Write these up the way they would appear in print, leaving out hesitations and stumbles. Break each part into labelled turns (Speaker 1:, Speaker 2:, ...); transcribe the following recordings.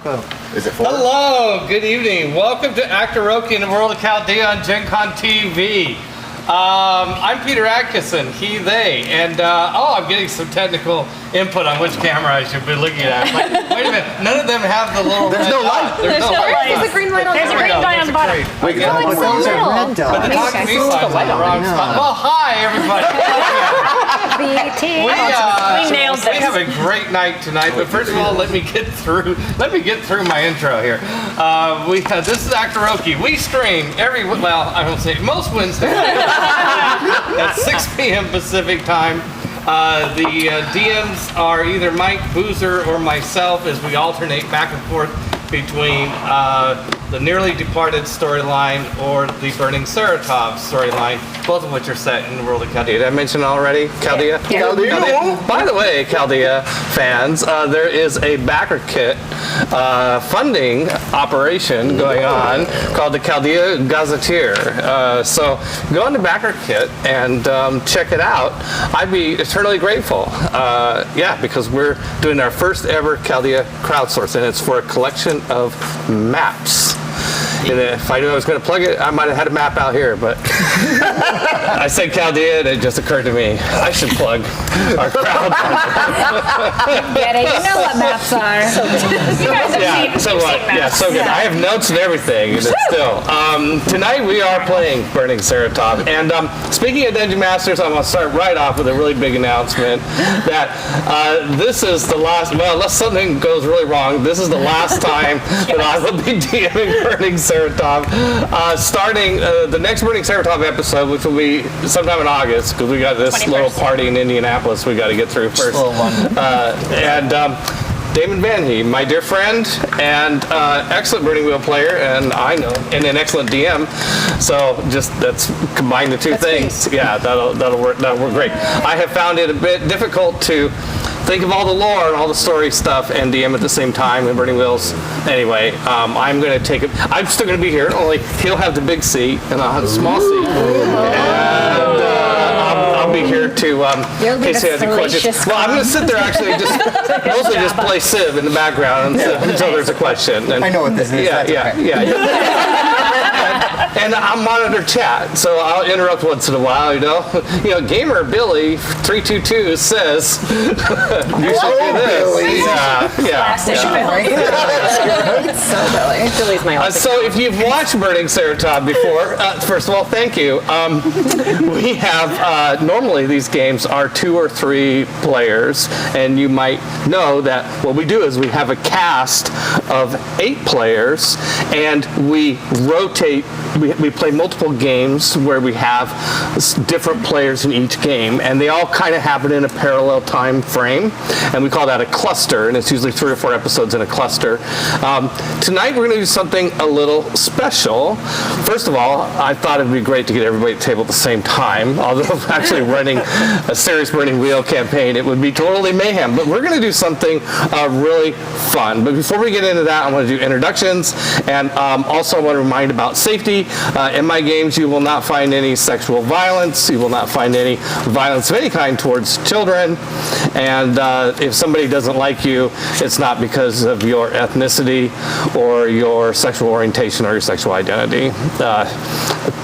Speaker 1: Is it 4?
Speaker 2: Hello, good evening. Welcome to Actoroke in the World of Chaldea on Gen Con TV. I'm Peter Atkinson, he, they, and I'm getting some technical input on which camera I should be looking at. Like, wait a minute, none of them have the little
Speaker 1: There's
Speaker 2: red
Speaker 1: no
Speaker 2: dot.
Speaker 1: light.
Speaker 3: There's no light. There's a green light on the bottom.
Speaker 2: There we go, there's a green.
Speaker 1: Wait,
Speaker 2: Yeah.
Speaker 1: but those are red dots.
Speaker 2: But the talk to me sign's on the wrong spot. Well, hi, everybody.
Speaker 3: We nailed this.
Speaker 2: We have a great night tonight, but first of all, let me get through my intro here. This is Actoroke. We stream I don't say most Wednesdays at 6 p.m. Pacific time. The DMs are either Mike Boozer or myself as we alternate back and forth between the Nearly Departed storyline or the Burning Saratof storyline, both of which are set in the world of Chaldea. Did I mention already? Chaldea?
Speaker 3: Yeah.
Speaker 2: Chaldea. By the way, Chaldea fans, there is a backer kit funding operation going on called the Chaldea Gazetteer. So go on the backer kit and check it out. I'd be eternally grateful. Because we're doing our first ever Chaldea crowdsource, and it's for a collection of maps. And if I knew I was going to plug it, I might have had a map out here, but I said Chaldea, and it just occurred to me, I should plug our crowd.
Speaker 3: Get it? You know what maps are. So good. You guys have seen maps.
Speaker 2: Yeah, so good.
Speaker 3: Yeah.
Speaker 2: I have notes and everything, and it's still. Tonight we are playing Burning Saratof, and speaking of Dungeon Masters, I'm going to start right off with a really big announcement that this is the last, well, unless something goes really wrong, this is the last time that I will be DMing Burning Saratof. Starting the next Burning Saratof episode, which will be sometime in August, because we got this
Speaker 3: 21st.
Speaker 2: little party in Indianapolis we got to get through first. Damon Van He, my dear friend and excellent Burning Wheel player, and I know, and an excellent DM. So let's combine the two things. Great. Yeah, that'll work great. I have found it a bit difficult to think of all the lore and all the story stuff and DM at the same time in Burning Wheels. Anyway, I'm going to take it. I'm still going to be here. Only he'll have the big seat and I'll have the small seat. And I'll be here to in case he has any questions. Well, I'm going to sit there actually, mostly just play Civ in the background until there's a question. And,
Speaker 1: I know what this is.
Speaker 2: And I'll monitor chat, so I'll interrupt once in a while. Gamer Billy 322 says you should do this.
Speaker 3: Classic Billy. So Billy. Billy's my
Speaker 2: So if you've watched Burning Saratof before, first of all, thank you. We have normally these games are 2 or 3 players, and you might know that what we do is we have a cast of 8 players, and we rotate. We play multiple games where we have different players in each game, and they all kind of happen in a parallel time frame, and we call that a cluster, and it's usually 3 or 4 episodes in a cluster. Tonight we're going to do something a little special. First of all, I thought it would be great to get everybody at the table at the same time, although actually running a serious Burning Wheel campaign, it would be totally mayhem, but we're going to do something really fun. But before we get into that, I want to do introductions, and also I want to remind about safety. In my games, you will not find any sexual violence. You will not find any violence of any kind towards children. And if somebody doesn't like you, it's not because of your ethnicity or your sexual orientation or your sexual identity.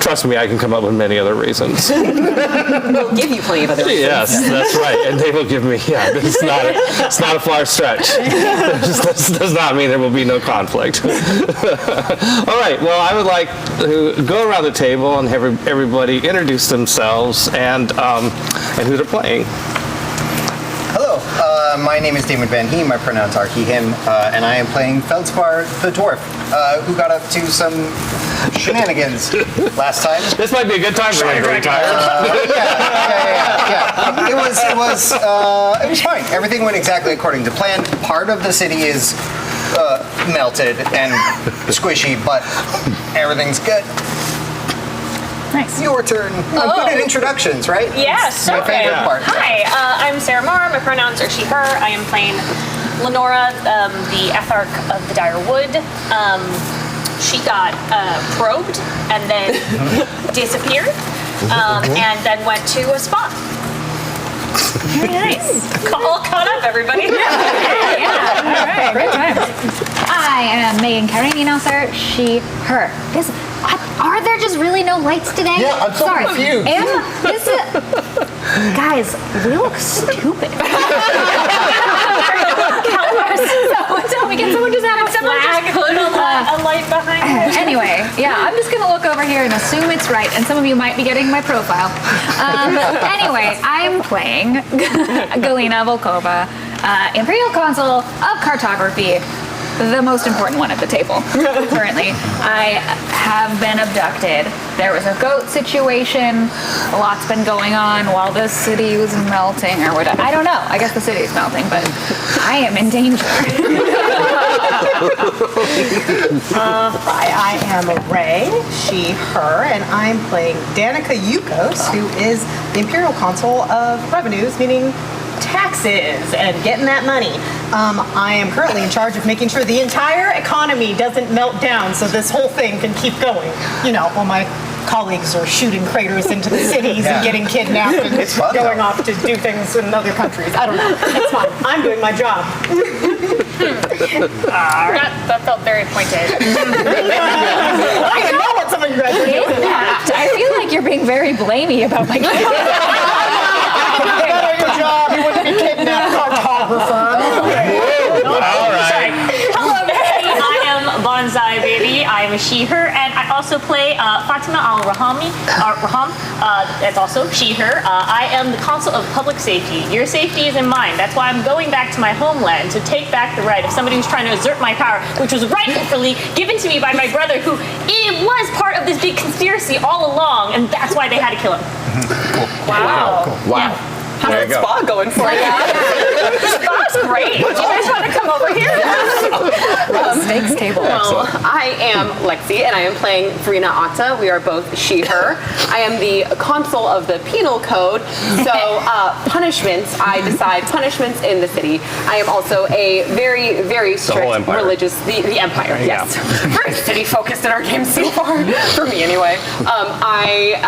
Speaker 2: Trust me, I can come up with many other reasons.
Speaker 3: We'll give you plenty of other reasons.
Speaker 2: Yes, that's right. And they will give me, it's not a far stretch. This does not mean there will be no conflict. All right, well, I would like to go around the table and have everybody introduce themselves and who they're playing.
Speaker 1: Hello, my name is Damon Van He, my pronouns are he, him, and I am playing Feldspar the Dwarf, who got up to some shenanigans last time.
Speaker 2: This might be a good time for me to retire.
Speaker 1: It was fine. Everything went exactly according to plan. Part of the city is melted and squishy, but everything's good.
Speaker 3: Nice.
Speaker 1: Your turn. I'm good at introductions, right?
Speaker 4: Yes.
Speaker 1: My
Speaker 4: Okay.
Speaker 1: favorite part.
Speaker 4: Hi, I'm Sarah Marr. My pronouns are she, her. I am playing Lenora, the Ethark of the Dire Wood. She got probed and then disappeared, and then went to a spa. Very nice. All caught up, everybody.
Speaker 3: Yeah. All right. Great time.
Speaker 5: Hi,
Speaker 3: I am Megan Karini Nasser, she, her. Are there just really no lights today?
Speaker 5: Yeah, I'm so confused.
Speaker 3: Guys, we look stupid. So we can someone just have a flag.
Speaker 4: Just put a light behind it.
Speaker 3: Anyway, yeah, I'm just gonna look over here and assume it's right, and some of you might be getting my profile. Anyway, I'm playing Galina Volkova, Imperial Consul of Cartography, the most important one at the table currently. I have been abducted. There was a goat situation. A lot's been going on while the city was melting or whatever. I don't know. I guess the city is melting, but I am in danger.
Speaker 6: Hi, I am Ray, she, her, and I'm playing Danica Yukos, who is the Imperial Consul of Revenues, meaning taxes and getting that money. I am currently in charge of making sure the entire economy doesn't melt down so this whole thing can keep going. You know, while my colleagues are shooting craters into the cities and getting kidnapped and going off to do things in other countries. I don't know. It's fine. I'm doing my job.
Speaker 4: That felt very pointed.
Speaker 6: I didn't know what some of you guys were doing.
Speaker 3: Kidnapped. I feel like you're being very blamey about my kidnapping.
Speaker 6: Your job, you wouldn't be kidnapped, cartographer.
Speaker 2: All right.
Speaker 4: Hello, everybody. I am Bonsai Baby. I am a she, her, and I also play Fatima Raham. That's also she, her. I am the Consul of Public Safety. Your safety is in mind. That's why I'm going back to my homeland to take back the right of somebody who's trying to usurp my power, which was rightfully given to me by my brother, who was part of this big conspiracy all along, and that's why they had to kill him.
Speaker 2: Wow.
Speaker 4: Yeah.
Speaker 6: How's that spa going for you?
Speaker 4: That's great. Do you guys want to come over here?
Speaker 3: Steaks table.
Speaker 7: Well, I am Lexi, and I am playing Farina Atta. We are both she, her. I am the consul of the penal code, so punishments, I decide punishments in the city. I am also a very, very strict
Speaker 2: whole empire.
Speaker 7: religious, the empire, yes. Very city-focused in our game so far, for me anyway. I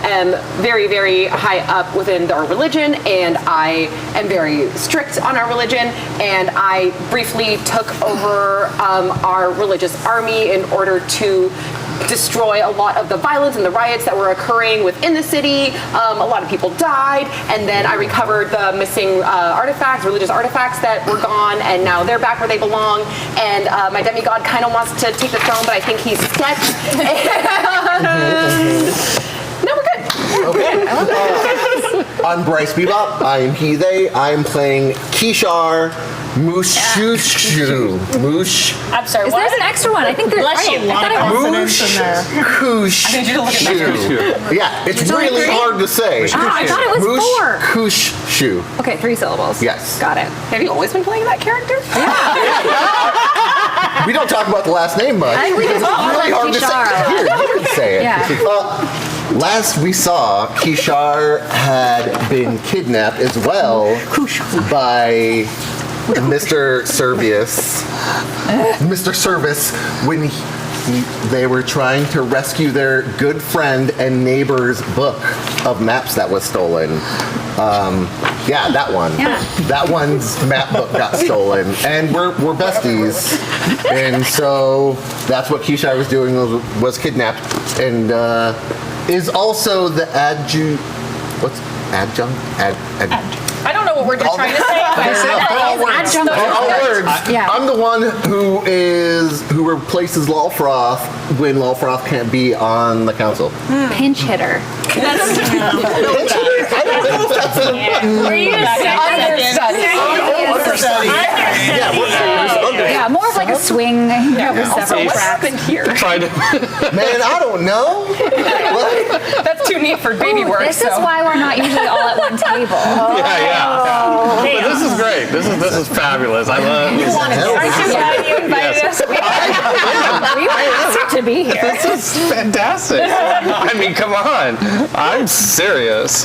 Speaker 7: am very, very high up within our religion, and I am very strict on our religion, and I briefly took over our religious army in order to destroy a lot of the violence and the riots that were occurring within the city. A lot of people died, and then I recovered the missing artifacts, religious artifacts that were gone, and now they're back where they belong. And my demigod kind of wants to take the throne, but I think he's sketched. No, we're good.
Speaker 5: Okay. I'm Bryce Bebop. I am he, they. I am playing Kishar Mushushu. Mush.
Speaker 4: I'm sorry,
Speaker 3: Is
Speaker 4: what?
Speaker 3: there's an extra one? I think there's
Speaker 4: Bless you.
Speaker 3: I thought it was.
Speaker 5: Mushushu. Yeah, it's really hard to say.
Speaker 3: I thought it was four.
Speaker 5: Mushushu.
Speaker 3: Okay, 3 syllables.
Speaker 5: Yes.
Speaker 3: Got it.
Speaker 7: Have you always been playing that character?
Speaker 5: We don't talk about the last name much.
Speaker 3: I think we just
Speaker 5: It's
Speaker 3: call
Speaker 5: really
Speaker 3: her
Speaker 5: hard to say.
Speaker 3: Kishara.
Speaker 5: Here, you can say it.
Speaker 3: Yeah.
Speaker 5: Last we saw, Kishar had been kidnapped as well by Mr. Servius. Mr. Service, when they were trying to rescue their good friend and neighbor's book of maps that was stolen. Yeah, that one.
Speaker 3: Yeah.
Speaker 5: That one's map book got stolen, and we're besties, and so that's what Kishar was doing, was kidnapped, and is also the adjunct.
Speaker 4: I don't know what word you're trying to say.
Speaker 3: Adjunct.
Speaker 5: All words.
Speaker 3: Yeah.
Speaker 5: I'm the one who replaces Lawfroth when Lawfroth can't be on the council.
Speaker 3: Pinch hitter.
Speaker 5: I don't know if that's the
Speaker 4: Were you
Speaker 3: Yeah, more of like a swing. Over several
Speaker 2: What's
Speaker 3: tracks.
Speaker 2: Trying to.
Speaker 5: man. I don't know.
Speaker 7: That's too neat for baby work.
Speaker 3: This is why we're not usually all at one table.
Speaker 2: Yeah. But this is great. This is fabulous. I love this.
Speaker 4: Aren't you glad you invited us?
Speaker 3: We were asked to be here.
Speaker 2: This is fantastic. I mean, come on. I'm serious.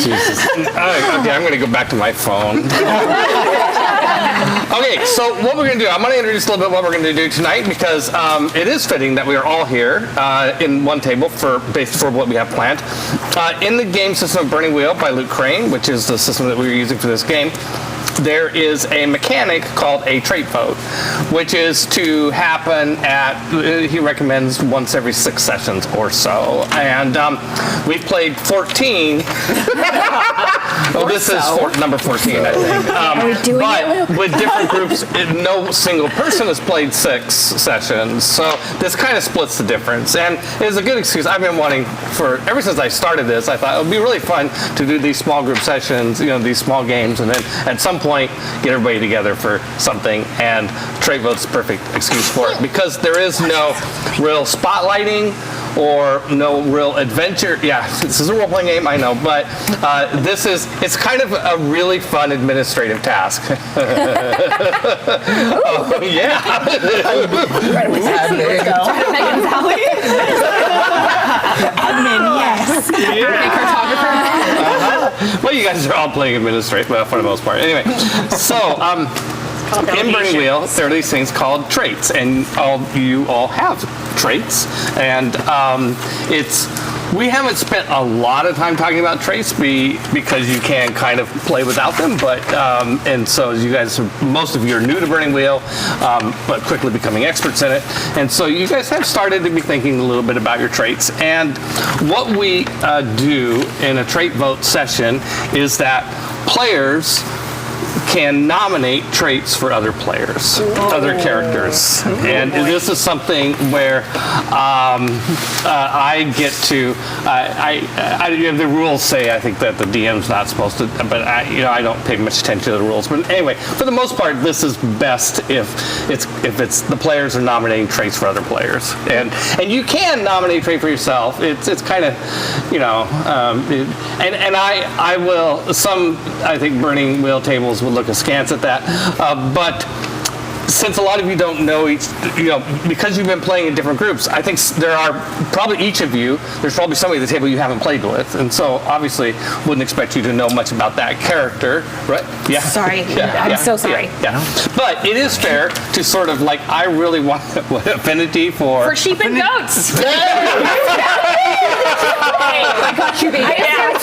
Speaker 2: Jesus. Okay, I'm going to go back to my phone. Okay, so what we're going to do, I'm going to introduce a little bit what we're going to do tonight, because it is fitting that we are all here in one table for what we have planned. In the game system of Burning Wheel by Luke Crane, which is the system that we're using for this game, there is a mechanic called a trait vote, which is to happen he recommends once every 6 sessions or so. And we've played 14. Well, this is number 14, I think.
Speaker 3: Are we doing it,
Speaker 2: but with different groups, no single person has played 6 sessions. So this kind of splits the difference. And it's a good excuse. I've been wanting ever since I started this, I thought it would be really fun to do these small group sessions, these small games, and then at some point get everybody together for something. And trait vote's the perfect excuse for it because there is no real spotlighting or no real adventure. Yeah, this is a role-playing game, I know, but it's kind of a really fun administrative task. Oh, yeah.
Speaker 6: Admin, yes.
Speaker 2: Well, you guys are all playing administrative, well, for the most part. Anyway, so in Burning Wheel, there are these things called traits, and you all have traits, and we haven't spent a lot of time talking about traits because you can kind of play without them, but and so you guys, most of you are new to Burning Wheel, but quickly becoming experts in it, and so you guys have started to be thinking a little bit about your traits. And what we do in a trait vote session is that players can nominate traits for other players, other characters. And this is something where I get to, the rules say, I think that the DM's not supposed to, but I don't pay much attention to the rules. But anyway, for the most part, this is best if it's the players are nominating traits for other players. And you can nominate a trait for yourself. It's kind of, and I will, I think Burning Wheel tables will look askance at that, but since a lot of you don't know because you've been playing in different groups, I think there are probably there's probably somebody at the table you haven't played with, and so obviously wouldn't expect you to know much about that character, right? Yeah.
Speaker 3: Sorry, I'm so sorry.
Speaker 2: Yeah. But it is fair to sort of I really want affinity for
Speaker 4: sheep and goats.
Speaker 7: I got you, baby.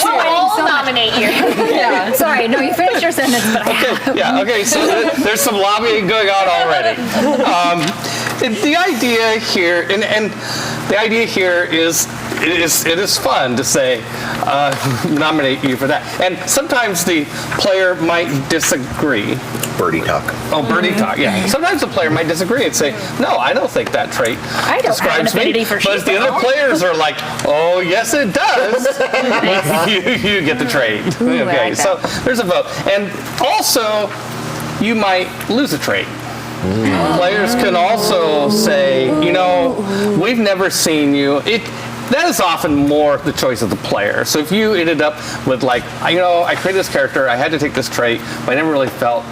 Speaker 4: We'll all nominate you.
Speaker 3: Yeah. Sorry, no, you finished your sentence, but I have.
Speaker 2: Yeah, okay, so there's some lobbying going on already. The idea here, and the idea here is it is fun to say, nominate you for that. And sometimes the player might disagree.
Speaker 5: Birdie talk.
Speaker 2: Oh, birdie talk, yeah. Sometimes the player might disagree and say, no, I don't think that trait describes me. But the other players are like, oh, yes, it does. you get the trait.
Speaker 3: Ooh,
Speaker 2: okay,
Speaker 3: like
Speaker 2: so there's a vote. And also, you might lose a trait. Players can also say, we've never seen you. That is often more the choice of the player. So if you ended up with I created this character, I had to take this trait, but I never really felt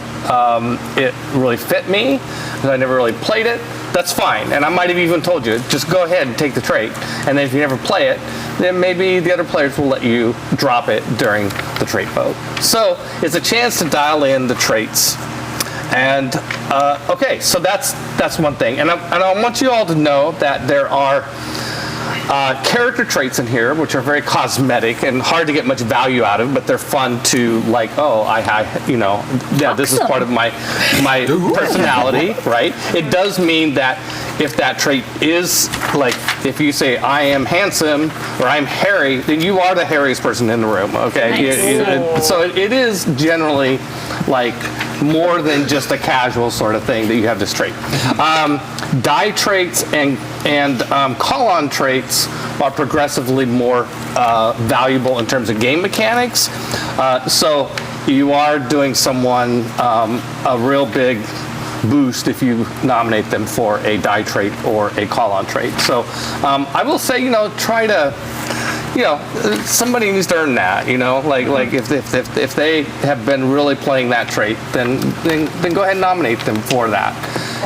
Speaker 2: it really fit me, because I never really played it, that's fine. And I might have even told you, just go ahead and take the trait. And then if you never play it, then maybe the other players will let you drop it during the trait vote. So it's a chance to dial in the traits. And okay, so that's one thing. And I want you all to know that there are character traits in here, which are very cosmetic and hard to get much value out of, but they're fun to this is part of my personality, right? It does mean that if that trait is if you say I am handsome or I'm hairy, then you are the hairiest person in the room, okay?
Speaker 3: Nice.
Speaker 2: So it is generally more than just a casual sort of thing that you have this trait. Die traits and call-on traits are progressively more valuable in terms of game mechanics. So you are doing someone a real big boost if you nominate them for a die trait or a call-on trait. So I will say, try to, somebody needs to earn that, if they have been really playing that trait, then go ahead and nominate them for that.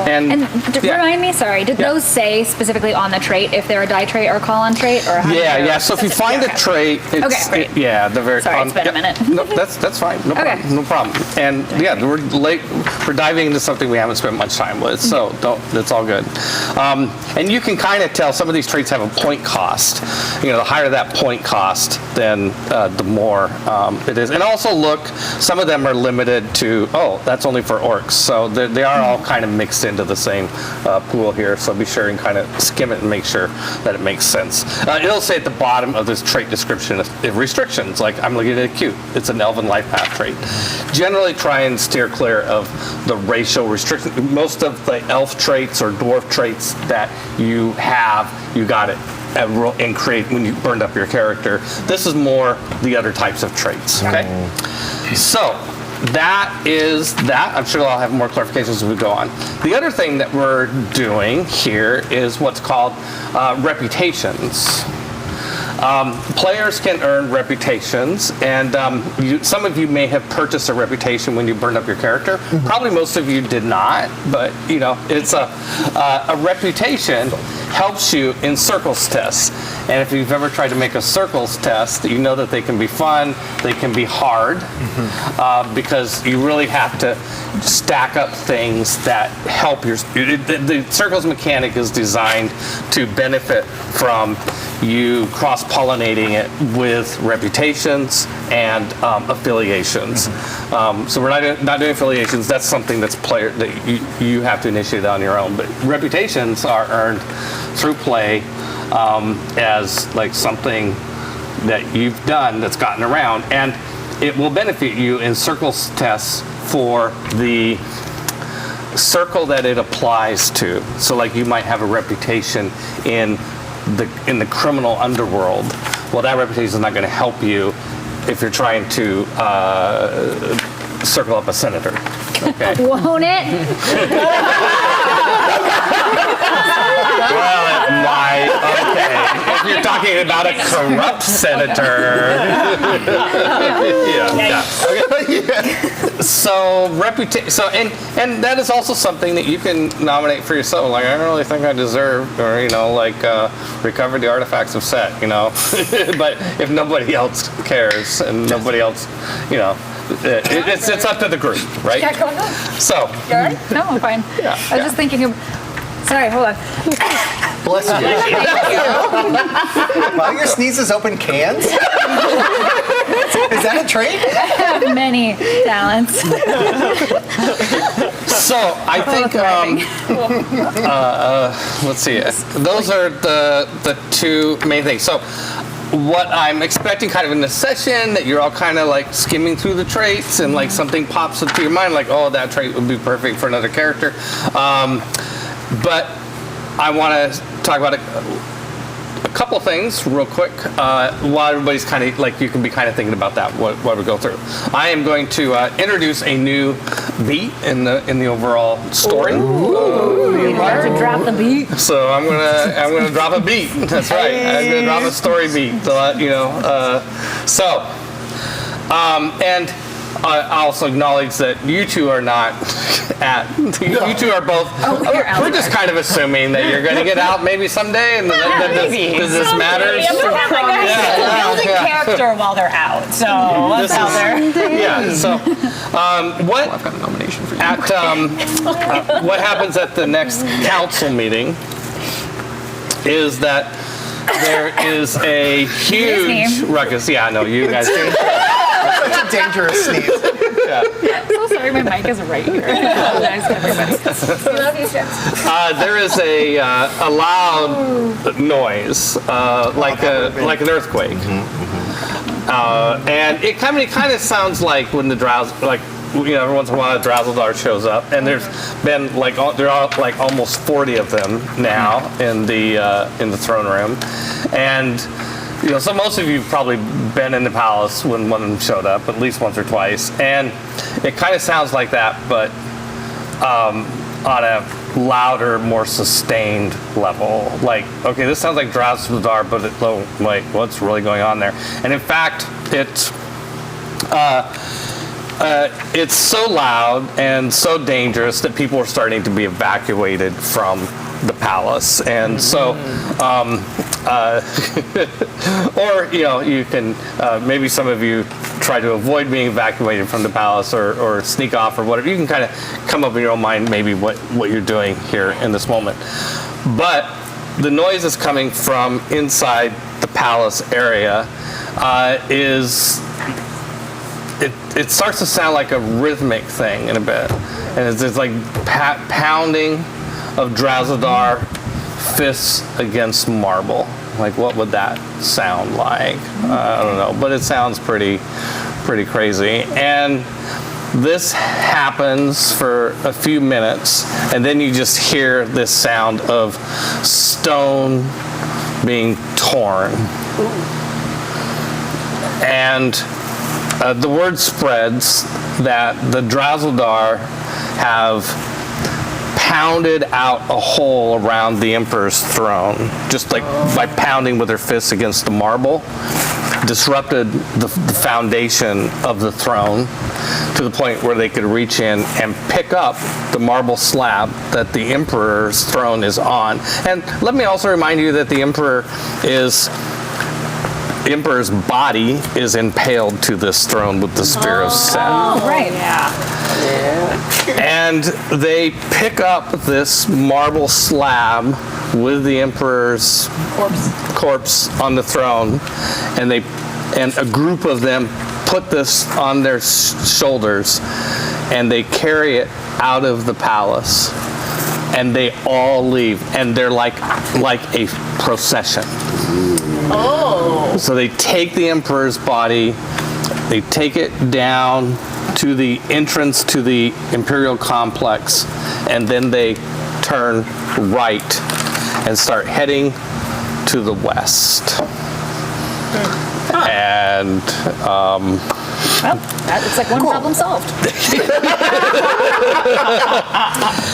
Speaker 3: And
Speaker 2: yeah.
Speaker 3: remind me, sorry, did those say specifically on the trait if they're a die trait or call on trait, or how
Speaker 2: Yeah. So if you find a trait, it's,
Speaker 3: Okay, great.
Speaker 2: the very.
Speaker 3: Sorry, it's been a minute.
Speaker 2: No, that's fine. No
Speaker 3: Okay.
Speaker 2: problem. No problem. And yeah, we're diving into something we haven't spent much time with, so it's all good. And you can kind of tell some of these traits have a point cost. The higher that point cost, then the more it is. And also look, some of them are limited to, that's only for orcs. So they are all kind of mixed into the same pool here. So be sure and kind of skim it and make sure that it makes sense. It'll say at the bottom of this trait description if restrictions, like I'm looking at acute. It's an elven life path trait. Generally try and steer clear of the racial restrictions. Most of the elf traits or dwarf traits that you have, you got it. And create when you burned up your character. This is more the other types of traits. Okay, so that is that. I'm sure I'll have more clarifications as we go on. The other thing that we're doing here is what's called reputations. Players can earn reputations, and some of you may have purchased a reputation when you burned up your character. Probably most of you did not, but it's a reputation helps you in circles tests. And if you've ever tried to make a circles test, you know that they can be fun, they can be hard, because you really have to stack up things that help your. The circles mechanic is designed to benefit from you cross-pollinating it with reputations and affiliations. So we're not doing affiliations. That's something that's that you have to initiate on your own. But reputations are earned through play as like something that you've done that's gotten around, and it will benefit you in circles tests for the circle that it applies to. So like you might have a reputation in the criminal underworld. Well, that reputation is not going to help you if you're trying to circle up a senator. Okay.
Speaker 3: Won't it?
Speaker 2: Well, it might. Okay. If you're talking about a corrupt senator. Yeah. Okay. So and that is also something that you can nominate for yourself. Like, I don't really think I deserve, or recover the artifacts of Set. But if nobody else cares and nobody else, it's up to the group, right?
Speaker 3: Yeah, go ahead.
Speaker 2: So.
Speaker 3: You all right? No, I'm fine.
Speaker 2: Yeah.
Speaker 3: I was just thinking of. Sorry, hold on.
Speaker 5: Bless you.
Speaker 1: Wow, your sneezes open cans? Is that a trait?
Speaker 3: I have many talents.
Speaker 2: So I think let's see. Those are the two main things. So what I'm expecting kind of in the session, that you're all kind of like skimming through the traits and like something pops into your mind, like, oh, that trait would be perfect for another character. But I want to talk about a couple things real quick while everybody's kind of like, you can be kind of thinking about that what we go through. I am going to introduce a new beat in the overall story.
Speaker 3: You're about to drop the beat.
Speaker 2: So I'm gonna drop a beat. That's right. I'm gonna drop a story beat to let you know. And I also acknowledge that you two are not you two are both. We're just kind of assuming that you're going to get out maybe someday, and that this matters.
Speaker 6: Building character while they're out, so that's how they're.
Speaker 2: Yeah. So, what?
Speaker 5: I've got a nomination for you.
Speaker 2: What happens at the next council meeting is that there is a huge ruckus. Yeah, I know you guys.
Speaker 1: Such a dangerous sneeze.
Speaker 2: Yeah.
Speaker 3: So sorry, my mic is right here. I apologize to everybody. We love you, Jim.
Speaker 2: There is a loud noise, like an earthquake, and it kind of sounds like when the drowse, like, every once in a while a Drowsildar shows up, and there's been there are like almost 40 of them now in the throne room, and. So most of you have probably been in the palace when one of them showed up, at least once or twice. And it kind of sounds like that, but on a louder, more sustained level. Like, okay, this sounds like Drowsildar, but what's really going on there? And in fact, it's so loud and so dangerous that people are starting to be evacuated from the palace, and so, or you can maybe some of you try to avoid being evacuated from the palace, or sneak off, or whatever. You can kind of come up in your own mind maybe what you're doing here in this moment, but the noise is coming from inside the palace area. It starts to sound like a rhythmic thing in a bit, and it's like pounding of Drowsildar fists against marble. Like, what would that sound like? I don't know, but it sounds pretty crazy. And this happens for a few minutes, and then you just hear this sound of stone being torn. And the word spreads that the Drowsildar have pounded out a hole around the Emperor's throne, just like by pounding with their fists against the marble, disrupted the foundation of the throne to the point where they could reach in and pick up the marble slab that the Emperor's throne is on. And let me also remind you that the Emperor's body is impaled to this throne with the spear of Set.
Speaker 3: Oh, right.
Speaker 4: Yeah.
Speaker 2: And they pick up this marble slab with the Emperor's corpse on the throne, and a group of them put this on their shoulders, and they carry it out of the palace, and they all leave, and they're like a procession. Oh. So they take the Emperor's body, they take it down to the entrance to the Imperial complex, and then they turn right and start heading to the west. And
Speaker 3: It's like one problem solved.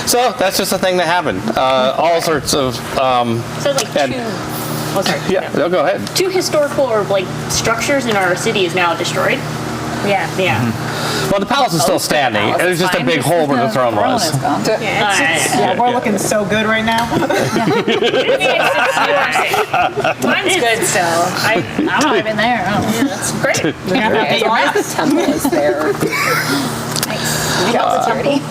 Speaker 2: so that's just a thing that happened. All sorts of
Speaker 4: So like
Speaker 2: yeah, no, go ahead.
Speaker 4: 2 historical or like structures in our city is now destroyed.
Speaker 3: Yeah.
Speaker 4: Yeah.
Speaker 2: Well, the palace is still standing.
Speaker 3: palace
Speaker 2: There's
Speaker 3: is
Speaker 2: just a
Speaker 3: fine,
Speaker 2: big
Speaker 3: just
Speaker 2: hole where the throne was.
Speaker 3: is gone.
Speaker 6: Yeah, we're looking so good right now.
Speaker 4: Mine's good still.
Speaker 3: I'm not even there. Oh.
Speaker 4: That's great.
Speaker 7: As long as the temple is there.
Speaker 3: Nice. Job security.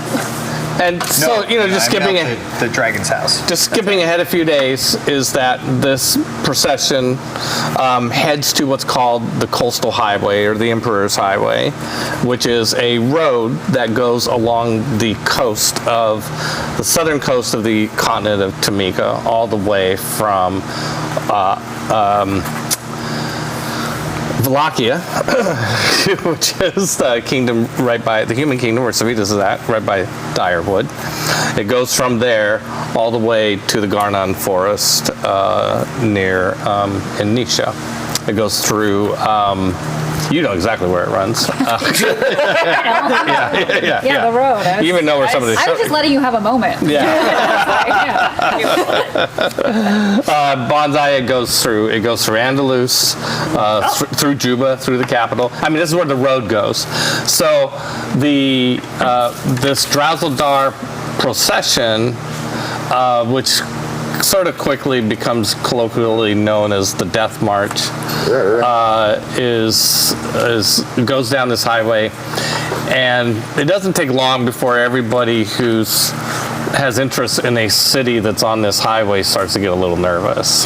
Speaker 2: And so, just skipping it.
Speaker 1: The dragon's house.
Speaker 2: Just skipping ahead a few days is that this procession heads to what's called the Coastal Highway, or the Emperor's Highway, which is a road that goes along the southern coast of the continent of Tamika, all the way from Wallachia, which is the kingdom the human kingdom where Civitas is at, right by Direwood. It goes from there all the way to the Garnon Forest near in Nisha. It goes through. You know exactly where it runs.
Speaker 3: Yeah, the road.
Speaker 2: You even know where some of the.
Speaker 3: I was just letting you have a moment.
Speaker 2: Yeah. Bonsai, it goes through Andalus, through Juba, through the capital. I mean, this is where the road goes. So this Drowsildar procession, which sort of quickly becomes colloquially known as the Death March, goes down this highway, and it doesn't take long before everybody has interest in a city that's on this highway starts to get a little nervous.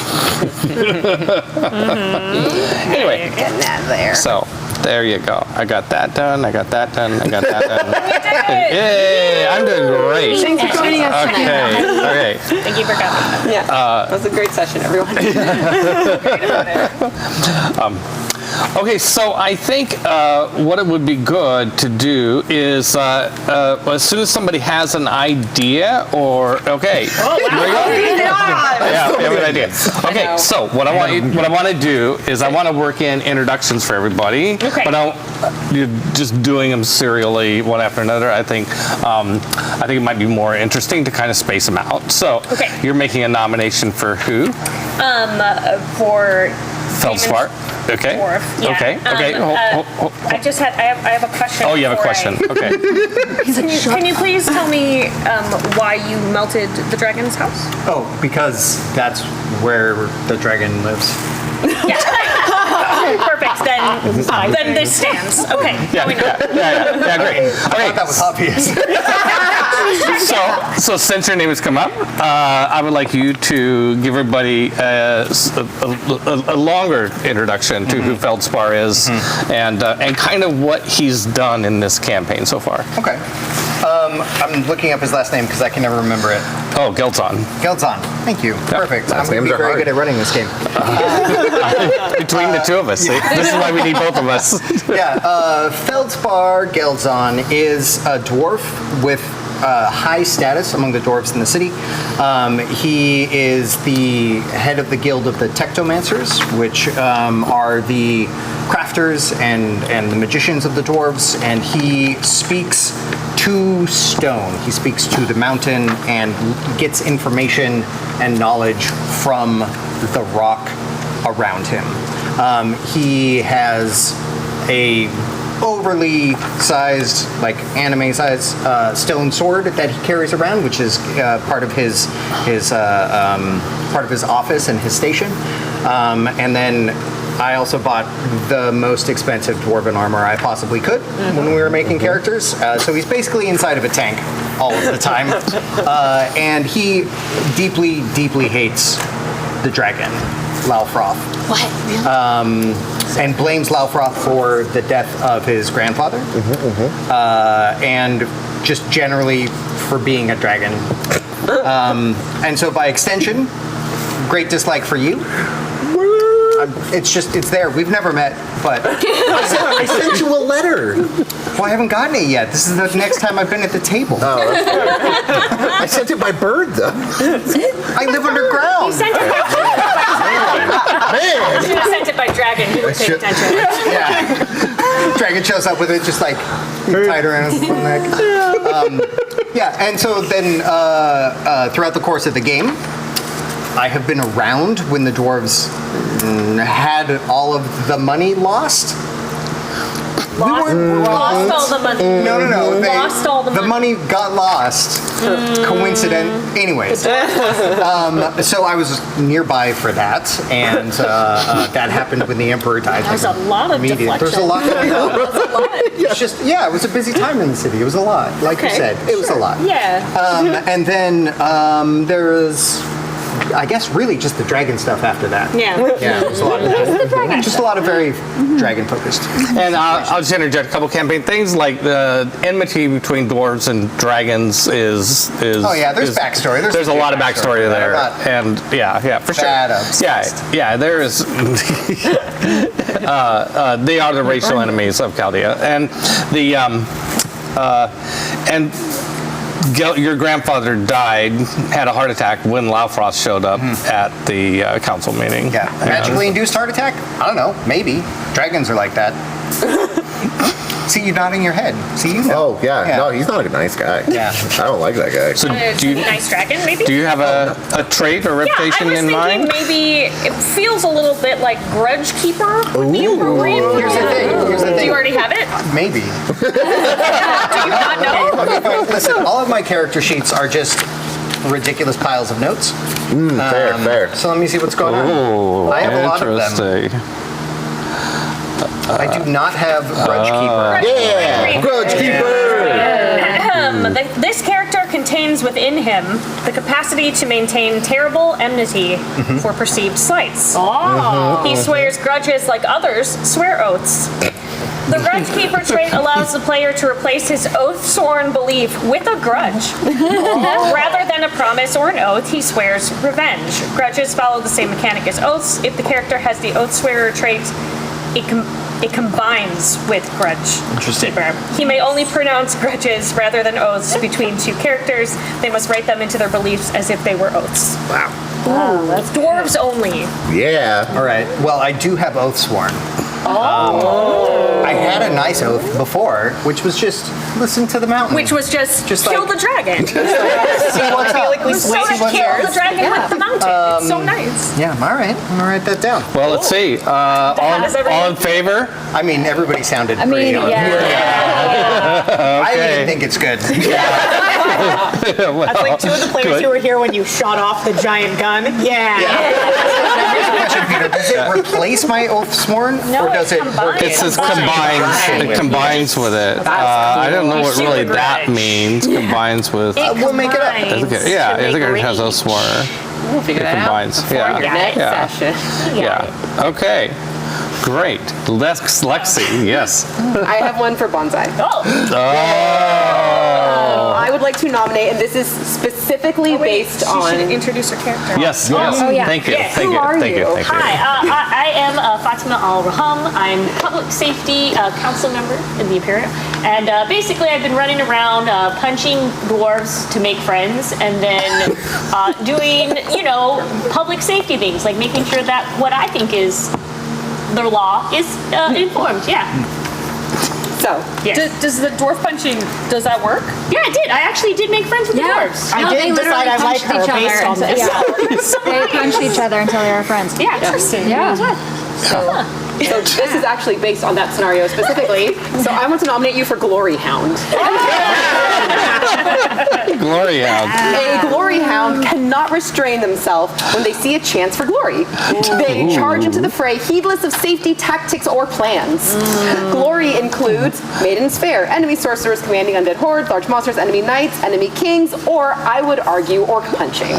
Speaker 2: Anyway,
Speaker 7: You're getting that there.
Speaker 2: so there you go. I got that done. I got that done. Yay! I'm doing great.
Speaker 7: Thanks for joining us tonight.
Speaker 2: Okay.
Speaker 4: Thank you for coming.
Speaker 7: Yeah, that was a great session, everyone.
Speaker 2: Okay, so I think what it would be good to do is as soon as somebody has an idea, or okay, yeah, we have an idea. Okay, so what I want to do is I want to work in introductions for everybody,
Speaker 4: Okay.
Speaker 2: but you're just doing them serially one after another. I think it might be more interesting to kind of space them out. So
Speaker 4: Okay.
Speaker 2: you're making a nomination for who?
Speaker 4: For
Speaker 2: Feldspar. Okay.
Speaker 4: dwarf. Yeah.
Speaker 2: Okay. Okay.
Speaker 4: I have a question.
Speaker 2: Oh, you have a
Speaker 4: before
Speaker 2: question. Okay.
Speaker 4: Can you please tell me why you melted the dragon's house?
Speaker 1: Oh, because that's where the dragon lives.
Speaker 4: Perfect. Then this stands. Okay.
Speaker 2: Yeah,
Speaker 4: now we know.
Speaker 2: yeah, great.
Speaker 1: I thought that was obvious.
Speaker 2: So since your name has come up, I would like you to give everybody a longer introduction to who Feldspar is and kind of what he's done in this campaign so far.
Speaker 1: Okay. I'm looking up his last name because I can never remember it.
Speaker 2: Oh, Geldzon.
Speaker 1: Geldzon. Thank you. Perfect. I'm going to be very good at running this game.
Speaker 2: Between the two of us, see? This is why we need both of us.
Speaker 1: Yeah. Feldspar Geldzon is a dwarf with high status among the dwarves in the city. He is the head of the guild of the Tectomancers, which are the crafters and the magicians of the dwarves, and he speaks to stone. He speaks to the mountain and gets information and knowledge from the rock around him. He has a overly sized, like anime-sized stone sword that he carries around, which is part of his office and his station. And then I also bought the most expensive dwarven armor I possibly could when we were making characters. So he's basically inside of a tank all of the time, and he deeply, deeply hates the dragon, Laufroth.
Speaker 4: What?
Speaker 1: And blames Laufroth for the death of his grandfather, and just generally for being a dragon. And so by extension, great dislike for you. It's there. We've never met, but
Speaker 5: I sent you a letter.
Speaker 1: well, I haven't gotten it yet. This is the next time I've been at the table.
Speaker 5: I sent it by bird, though.
Speaker 1: I live underground.
Speaker 4: Sent it by
Speaker 5: Man.
Speaker 4: should have sent it by dragon. He would pay attention.
Speaker 1: Yeah. Dragon shows up with it just like tied around his little neck. Yeah, and so then throughout the course of the game, I have been around when the dwarves had all of the money lost.
Speaker 4: Lost all the money.
Speaker 1: No.
Speaker 4: Lost all the
Speaker 1: money got lost. Coincident. Anyways. So I was nearby for that, and that happened when the Emperor died.
Speaker 4: There's a lot of deflection.
Speaker 1: There's a lot going on. It's just, it was a busy time in the city. It was a lot. Like you said, it was a lot.
Speaker 4: Yeah.
Speaker 1: And then there was, I guess, really just the dragon stuff after that.
Speaker 4: Yeah.
Speaker 1: Yeah, it was a lot of just a lot of very dragon focused.
Speaker 2: And I'll just interject a couple campaign things, like the enmity between dwarves and dragons is
Speaker 1: Oh yeah, there's backstory.
Speaker 2: There's a lot of backstory there, and yeah, for sure. Yeah, there is. They are the racial enemies of Chaldea, and your grandfather died, had a heart attack when Laufroth showed up at the council meeting.
Speaker 1: Yeah, magically induced heart attack? I don't know, maybe. Dragons are like that. See you nodding your head. See you know.
Speaker 5: Oh, yeah. No, he's not a nice guy.
Speaker 1: Yeah.
Speaker 5: I don't like that guy.
Speaker 2: So
Speaker 4: It's
Speaker 2: do
Speaker 4: a
Speaker 2: you,
Speaker 4: nice dragon, maybe?
Speaker 2: do you have a trait or reputation
Speaker 4: yeah, I was
Speaker 2: in
Speaker 4: thinking
Speaker 2: mind?
Speaker 4: maybe it feels a little bit like Grudge Keeper would be appropriate.
Speaker 1: Here's the thing.
Speaker 4: Do you already have it?
Speaker 1: Maybe.
Speaker 4: Do you not know?
Speaker 1: Listen, all of my character sheets are just ridiculous piles of notes.
Speaker 5: Fair.
Speaker 1: So let me see what's going on.
Speaker 2: Oh,
Speaker 1: I have a lot of them.
Speaker 2: interesting.
Speaker 1: I do not have Grudge Keeper.
Speaker 5: Yeah, Grudge Keeper.
Speaker 4: This character contains within him the capacity to maintain terrible enmity for perceived slights. He swears grudges like others swear oaths. The Grudge Keeper trait allows the player to replace his oath-sworn belief with a grudge. Rather than a promise or an oath, he swears revenge. Grudges follow the same mechanic as oaths. If the character has the oath-swearer trait, it combines with Grudge Keeper. He may only pronounce grudges rather than oaths between two characters. They must write them into their beliefs as if they were oaths.
Speaker 1: Wow.
Speaker 4: That's dwarves only.
Speaker 5: Yeah.
Speaker 1: All right. Well, I do have Oathsworn. I had a nice oath before, which was just listen to the mountain.
Speaker 4: Which was just
Speaker 1: kill
Speaker 4: kill the dragon.
Speaker 1: See what's up.
Speaker 6: like we
Speaker 1: See
Speaker 6: switched
Speaker 1: what's
Speaker 4: Kill
Speaker 1: up.
Speaker 4: the dragon with the mountain. It's so nice.
Speaker 1: Yeah, all right. I'm gonna write that down.
Speaker 2: Well, let's see. All in favor?
Speaker 1: I mean, everybody sounded
Speaker 3: I mean,
Speaker 1: pretty on. I even think it's good.
Speaker 6: That's like two of the players who were here when you shot off the giant gun. Yeah.
Speaker 1: Here's a question, Peter. Does it replace my oath sworn, or does it work?
Speaker 2: It says
Speaker 1: Combines.
Speaker 2: It combines with it. I don't know what really that means. Combines with.
Speaker 1: We'll make it up.
Speaker 2: I think it has a swear.
Speaker 7: We'll figure
Speaker 2: It
Speaker 7: that
Speaker 2: combines.
Speaker 7: out before your next session.
Speaker 2: Yeah. Okay. Great. Lexi, yes.
Speaker 7: I have one for Bonsai. I would like to nominate, and this is specifically based on.
Speaker 4: Introduce her character.
Speaker 2: Yes.
Speaker 3: Oh, yeah.
Speaker 2: Thank you.
Speaker 4: Yes.
Speaker 2: Thank
Speaker 7: Who
Speaker 2: you.
Speaker 7: are
Speaker 2: Thank you.
Speaker 7: you?
Speaker 2: Thank you.
Speaker 4: Hi, I am Fatima Al-Raham. I'm public safety council member in the Imperial. And basically I've been running around punching dwarves to make friends and then doing, public safety things, like making sure that what I think is the law is informed, yeah.
Speaker 7: So,
Speaker 4: Yes.
Speaker 8: Does the dwarf punching, does that work?
Speaker 4: Yeah, I did. I actually did make friends with the dwarves.
Speaker 6: I
Speaker 3: No, they
Speaker 6: did
Speaker 3: literally
Speaker 6: decide I like
Speaker 3: punched
Speaker 6: her
Speaker 3: each
Speaker 6: based
Speaker 3: other
Speaker 6: on
Speaker 3: until-
Speaker 6: this.
Speaker 3: They punched each other until they were friends.
Speaker 4: Yeah, interesting.
Speaker 3: Yeah.
Speaker 7: so this is actually based on that scenario specifically. So I want to nominate you for Glory Hound.
Speaker 2: Glory Hound.
Speaker 7: A glory hound cannot restrain themselves when they see a chance for glory. They charge into the fray, heedless of safety, tactics, or plans. Glory includes Maiden's Fair, enemy sorcerers commanding undead hordes, large monsters, enemy knights, enemy kings, or I would argue orc punching.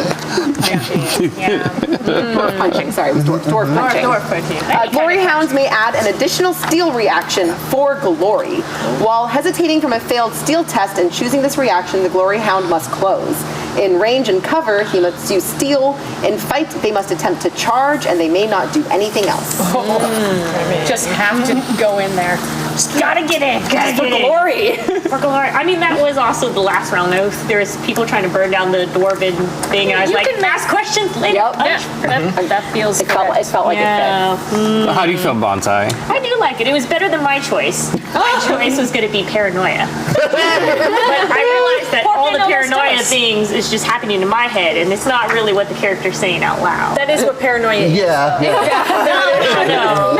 Speaker 7: Dwarf punching, sorry, it was dwarf punching.
Speaker 4: Dwarf punching.
Speaker 7: Glory hounds may add an additional steal reaction for glory. While hesitating from a failed steal test and choosing this reaction, the glory hound must close. In range and cover, he must use steal. In fight, they must attempt to charge, and they may not do anything else.
Speaker 8: Just have to go in there.
Speaker 4: Just gotta get in. Gotta
Speaker 7: For
Speaker 4: get in.
Speaker 7: glory.
Speaker 4: For glory. I mean, that was also the last round oath. There was people trying to burn down the dwarven thing, and I was like, ask questions later.
Speaker 7: Yep.
Speaker 8: That feels
Speaker 7: It felt like it
Speaker 4: Yeah.
Speaker 2: How do you feel, Bonsai?
Speaker 4: I do like it. It was better than my choice. My choice was going to be paranoia. But I realized that all the paranoia things is just happening in my head, and it's not really what the character's saying out loud.
Speaker 8: That is what paranoia is.
Speaker 5: Yeah.
Speaker 4: No.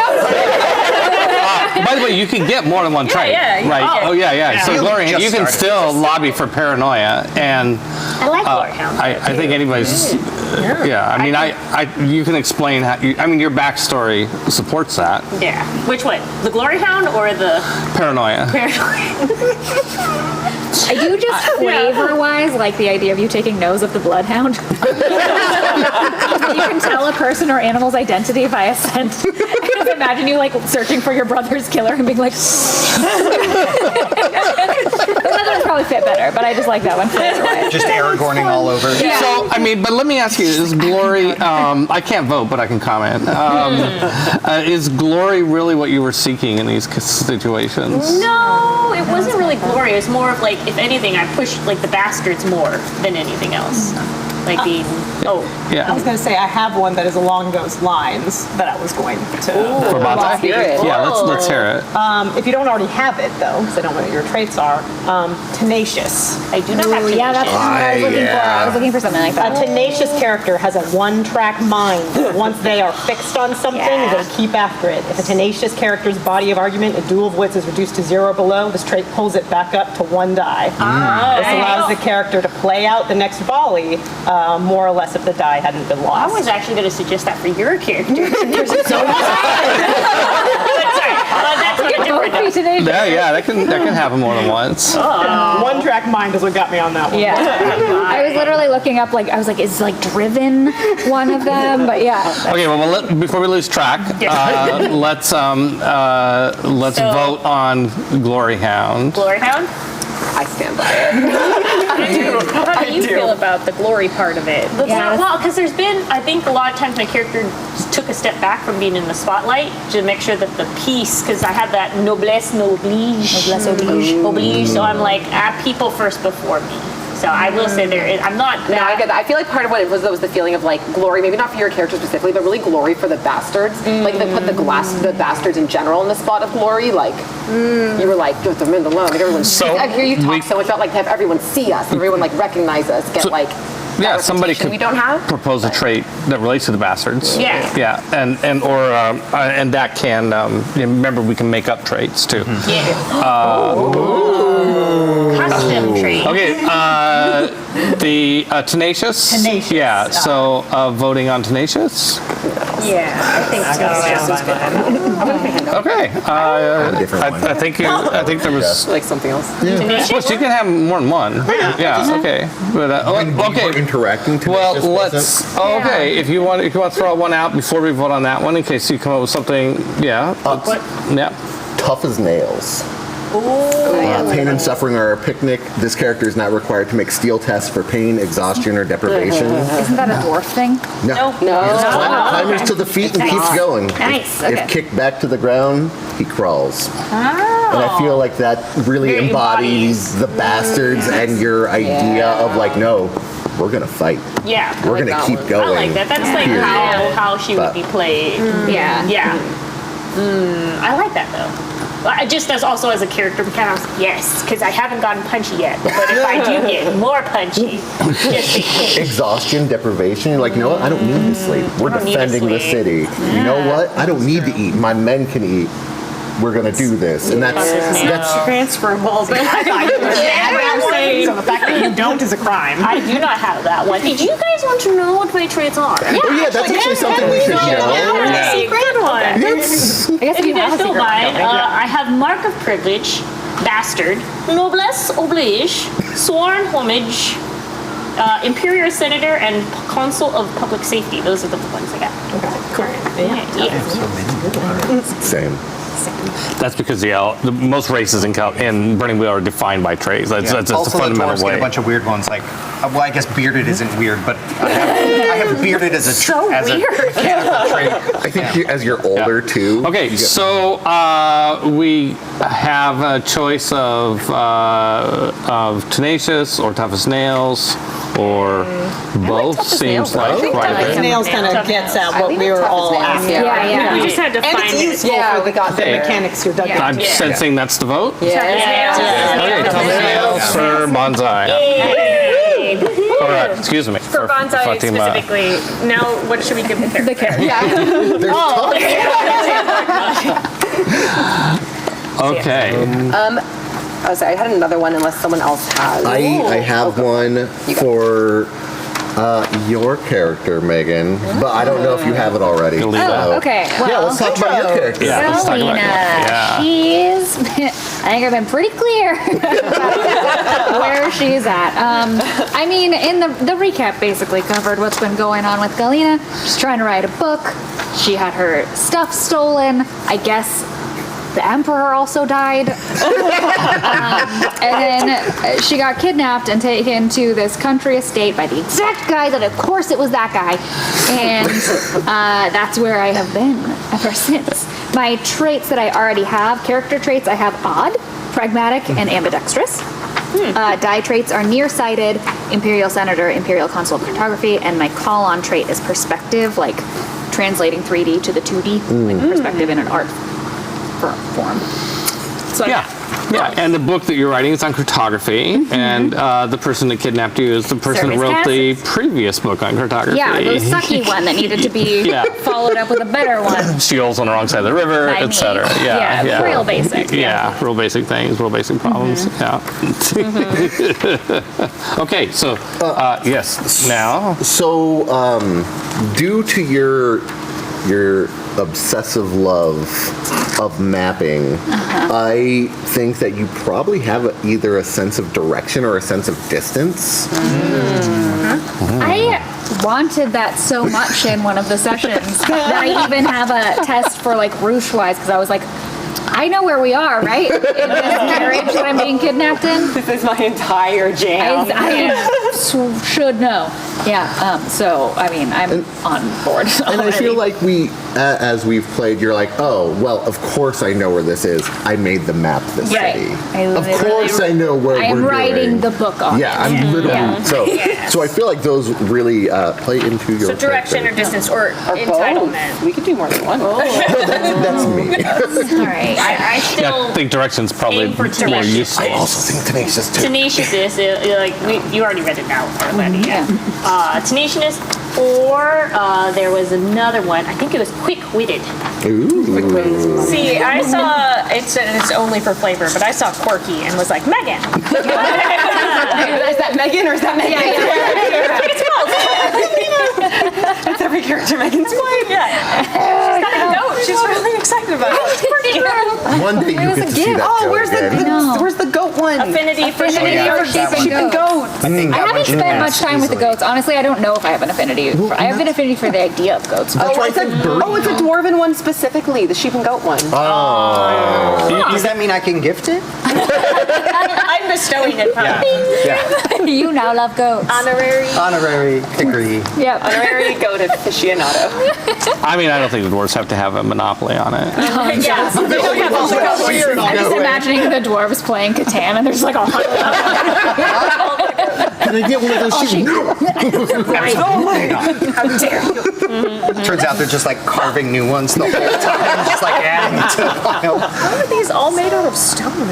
Speaker 2: By the way, you can get more than one trait,
Speaker 8: yeah,
Speaker 2: right?
Speaker 8: oh.
Speaker 2: Yeah. So
Speaker 1: You
Speaker 2: Glory,
Speaker 1: just
Speaker 2: you can
Speaker 1: started.
Speaker 2: still lobby for paranoia, and
Speaker 4: I like Glory Hound.
Speaker 2: I think anybody's. Yeah, I mean, you can explain how. Your backstory supports that.
Speaker 4: Yeah. Which one? The Glory Hound or the
Speaker 2: Paranoia.
Speaker 4: paranoia?
Speaker 3: I do just flavor-wise like the idea of you taking nose of the bloodhound. You can tell a person or animal's identity via scent. I just imagine you like searching for your brother's killer and being like. The other ones probably fit better, but I just like that one flavor-wise.
Speaker 1: Just Aragorning all over.
Speaker 2: So, but let me ask you: is Glory? I can't vote, but I can comment. Is Glory really what you were seeking in these situations?
Speaker 4: No, it wasn't really glory. It was more of like, if anything, I pushed like the bastards more than anything else. Like being,
Speaker 2: Yeah.
Speaker 6: I was going to say I have one that is along those lines that I was going to.
Speaker 2: For Bonsai?
Speaker 7: hear it.
Speaker 2: Yeah, let's hear it.
Speaker 6: If you don't already have it, though, because I don't know what your traits are, tenacious.
Speaker 4: I do not have to.
Speaker 3: Yeah, that's what I was looking for. I was looking for something like
Speaker 6: A
Speaker 3: that.
Speaker 6: tenacious character has a one-track mind. Once they are fixed on something, they keep after it. If a tenacious character's body of argument, a duel of wits is reduced to 0 or below, this trait pulls it back up to 1 die. This allows the character to play out the next volley, more or less if the die hadn't been
Speaker 4: I
Speaker 6: lost.
Speaker 4: was actually going to suggest that for your character. There's so much. That's what a different.
Speaker 2: Yeah, that can happen more than once.
Speaker 6: One-track mind is what got me on that one.
Speaker 3: Yeah. I was literally looking up, I was like, is driven one of them? But yeah.
Speaker 2: Okay, well, before we lose track, let's vote on Glory Hound.
Speaker 4: Glory Hound?
Speaker 7: I stand by it.
Speaker 4: How do you feel about the glory part of it? Well, because there's been, I think a lot of times my character took a step back from being in the spotlight to make sure that the peace, because I have that noblesse oblige. So I'm like, people first before me. So I will say I'm not.
Speaker 7: No, I get that. I feel like part of what it was the feeling of like glory, maybe not for your character specifically, but really glory for the bastards. Like they put the bastards in general in the spot of glory. Like you were like, get them in the love. Like everyone. I hear you talk so much about like to have everyone see us, everyone like recognize us, get like.
Speaker 2: Yeah, somebody could
Speaker 7: we don't have.
Speaker 2: propose a trait that relates to the bastards.
Speaker 4: Yeah.
Speaker 2: Yeah, and that can remember we can make up traits too.
Speaker 4: Custom trait.
Speaker 2: Okay, the tenacious.
Speaker 6: Tenacious.
Speaker 2: Yeah. So voting on tenacious.
Speaker 6: Yeah, I think so.
Speaker 2: Okay.
Speaker 5: Different one.
Speaker 2: I think there was.
Speaker 7: Like something else.
Speaker 2: Well, you can have more than one. Yeah. Okay. But, okay.
Speaker 5: Interacting.
Speaker 2: Well,
Speaker 5: Tenacious
Speaker 2: let's.
Speaker 5: wasn't?
Speaker 2: Oh, okay. If you want to throw one out before we vote on that one, in case you come up with something. Yeah. Yeah.
Speaker 5: Tough as nails. Pain and suffering are a picnic. This character is not required to make steel tests for pain, exhaustion, or deprivation.
Speaker 3: Isn't that a dwarf thing?
Speaker 5: No. Climbers to the feet and keeps going.
Speaker 3: Nice, okay.
Speaker 5: If kicked back to the ground, he crawls. And I feel like that really
Speaker 4: Very
Speaker 5: embodies the bastards and your idea of like, no, we're gonna fight.
Speaker 4: Yeah.
Speaker 5: We're gonna keep
Speaker 4: I
Speaker 5: going.
Speaker 4: like that. That's like
Speaker 5: Period.
Speaker 4: how she would be played.
Speaker 3: Yeah.
Speaker 4: Yeah. I like that though. That's also as a character mechanic. Yes, because I haven't gotten punchy yet. But if I do get more punchy, just in case.
Speaker 5: Exhaustion, deprivation. You're like, you know what? I don't need to sleep. We're
Speaker 4: don't need to
Speaker 5: defending the
Speaker 4: sleep.
Speaker 5: city. You know what? I don't need to eat. My men can eat. We're gonna do this, and that's
Speaker 6: Transferable, but so the fact that you don't is a crime.
Speaker 4: I do not have that one. Do you guys want to know what my traits are?
Speaker 5: Oh yeah, that's actually something we should know.
Speaker 4: Yeah. Secret one.
Speaker 3: I guess
Speaker 4: If you guys don't mind, I have mark of privilege, bastard, noblesse oblige, sworn homage, imperial senator, and consul of public safety. Those are the ones I got.
Speaker 6: Okay, cool.
Speaker 4: Yeah.
Speaker 5: Same.
Speaker 2: That's because the most races in Burning Wheel are defined by traits. That's a
Speaker 1: Also, the
Speaker 2: fundamental
Speaker 1: dwarves get
Speaker 2: way.
Speaker 1: a bunch of weird ones. Like, well, I guess bearded isn't weird, but I have bearded as a mechanical trait.
Speaker 5: I think as you're older too.
Speaker 2: Okay, so we have a choice of tenacious or tough as nails or both.
Speaker 3: tough as
Speaker 2: Seems
Speaker 3: nails.
Speaker 2: like
Speaker 6: I think
Speaker 2: quite a
Speaker 6: Tough as
Speaker 2: bit.
Speaker 6: Nails kind of gets at what we were all after.
Speaker 3: Yeah.
Speaker 4: We just had to
Speaker 6: And
Speaker 4: find
Speaker 6: it's
Speaker 4: it.
Speaker 6: useful for the mechanics you're dug
Speaker 2: I'm
Speaker 6: into.
Speaker 2: sensing that's the vote.
Speaker 7: Yeah.
Speaker 2: Okay, tough as nails for Bonsai. All right, excuse me.
Speaker 4: For bonsai
Speaker 2: Fatima.
Speaker 4: specifically. Now, what should we give the character?
Speaker 5: There's
Speaker 2: Okay.
Speaker 7: Oh, sorry, I had another one unless someone else has.
Speaker 5: I have one for your character, Megan, but I don't know if you have it already.
Speaker 2: You'll leave
Speaker 5: so-
Speaker 2: that.
Speaker 3: Okay, well,
Speaker 5: Yeah, let's talk about your character.
Speaker 2: Yeah, let's talk about
Speaker 3: Galena,
Speaker 2: yeah.
Speaker 3: she's, I think I've been pretty clear where she's at. I mean, in the recap basically covered what's been going on with Galena. She's trying to write a book. She had her stuff stolen. I guess the emperor also died. And then she got kidnapped and taken to this country estate by the exact guy that, of course, it was that guy. And that's where I have been ever since. My traits that I already have, character traits, I have odd, pragmatic, and ambidextrous. Die traits are nearsighted, imperial senator, imperial consul of cartography, and my call-on trait is perspective, like translating 3D to the 2D, like perspective in an art form. So
Speaker 2: Yeah, and the book that you're writing is on cartography, and the person that kidnapped you is the person that
Speaker 3: Service
Speaker 2: wrote the
Speaker 3: passes.
Speaker 2: previous book on cartography.
Speaker 3: yeah, the sucky one that needed to be
Speaker 2: Yeah.
Speaker 3: followed up with a better one.
Speaker 2: Shields on the wrong side of the river,
Speaker 3: By me.
Speaker 2: etc.
Speaker 3: Yeah, real basic,
Speaker 2: Yeah, real basic things, real basic problems. Yeah. Okay, so yes, now.
Speaker 5: So, due to your obsessive love of mapping, I think that you probably have either a sense of direction or a sense of distance.
Speaker 3: I wanted that so much in one of the sessions that I even have a test for like Roosh-wise because I was like, I know where we are, right? In this carriage that I'm being kidnapped in.
Speaker 7: This is my entire jam.
Speaker 3: I should know. Yeah. So I mean, I'm on board.
Speaker 5: And I feel like as we've played, you're like, oh, well, of course I know where this is. I made the map this
Speaker 3: Right.
Speaker 5: city.
Speaker 3: I
Speaker 5: Of
Speaker 3: literally-
Speaker 5: course I know where
Speaker 3: I am
Speaker 5: we're
Speaker 3: writing
Speaker 5: doing.
Speaker 3: the book on
Speaker 5: Yeah,
Speaker 3: it.
Speaker 5: I'm literally
Speaker 3: Yeah.
Speaker 5: so I feel like those really play into your
Speaker 4: So direction or
Speaker 5: character.
Speaker 4: distance or entitlement.
Speaker 7: We could do more than one.
Speaker 5: That's me.
Speaker 3: All right.
Speaker 4: I still
Speaker 2: I think direction's probably
Speaker 4: aim for
Speaker 2: more
Speaker 4: tenacious.
Speaker 2: useful.
Speaker 5: I also think tenacious too.
Speaker 4: Tenacious is you already read it now already.
Speaker 3: Yeah.
Speaker 4: Tenacious, or there was another one. I think it was quick-witted.
Speaker 5: Ooh.
Speaker 8: See, I saw it's only for flavor, but I saw Quirky and was like, Megan.
Speaker 7: Is that Megan or is that Megan?
Speaker 8: It's called.
Speaker 7: It's every character Megan's wife.
Speaker 8: Yeah. She's got a goat. She's really excited about it.
Speaker 5: One day you
Speaker 3: was
Speaker 5: get
Speaker 3: a
Speaker 5: to see
Speaker 3: gift.
Speaker 5: that.
Speaker 7: Oh,
Speaker 5: goat
Speaker 7: where's
Speaker 5: again.
Speaker 7: where's the goat one?
Speaker 8: Affinity for
Speaker 3: Affinity
Speaker 8: sheep.
Speaker 3: for sheep and goats.
Speaker 5: I think
Speaker 3: I
Speaker 5: that
Speaker 3: haven't
Speaker 5: one should
Speaker 3: spent
Speaker 5: pass
Speaker 3: much time with the
Speaker 5: easily.
Speaker 3: goats. Honestly, I don't know if I have an affinity. I have an affinity for the idea of goats.
Speaker 5: That's why I said bird.
Speaker 7: Oh, it's a dwarven one specifically, the sheep and goat one.
Speaker 1: Does that mean I can gift it?
Speaker 8: I'm bestowing it probably.
Speaker 1: Yeah.
Speaker 3: You now love goats.
Speaker 8: Honorary.
Speaker 1: Honorary degree.
Speaker 3: Yep.
Speaker 7: Honorary goat aficionado.
Speaker 2: I mean, I don't think the dwarves have to have a monopoly on it.
Speaker 8: Yeah.
Speaker 3: I'm just imagining the dwarves playing Catan, and there's like a
Speaker 5: Can I get one of those sheep? No.
Speaker 8: How dare you?
Speaker 1: Turns out they're just like carving new ones the whole time, just like adding to the pile.
Speaker 8: How are these all made out of stone?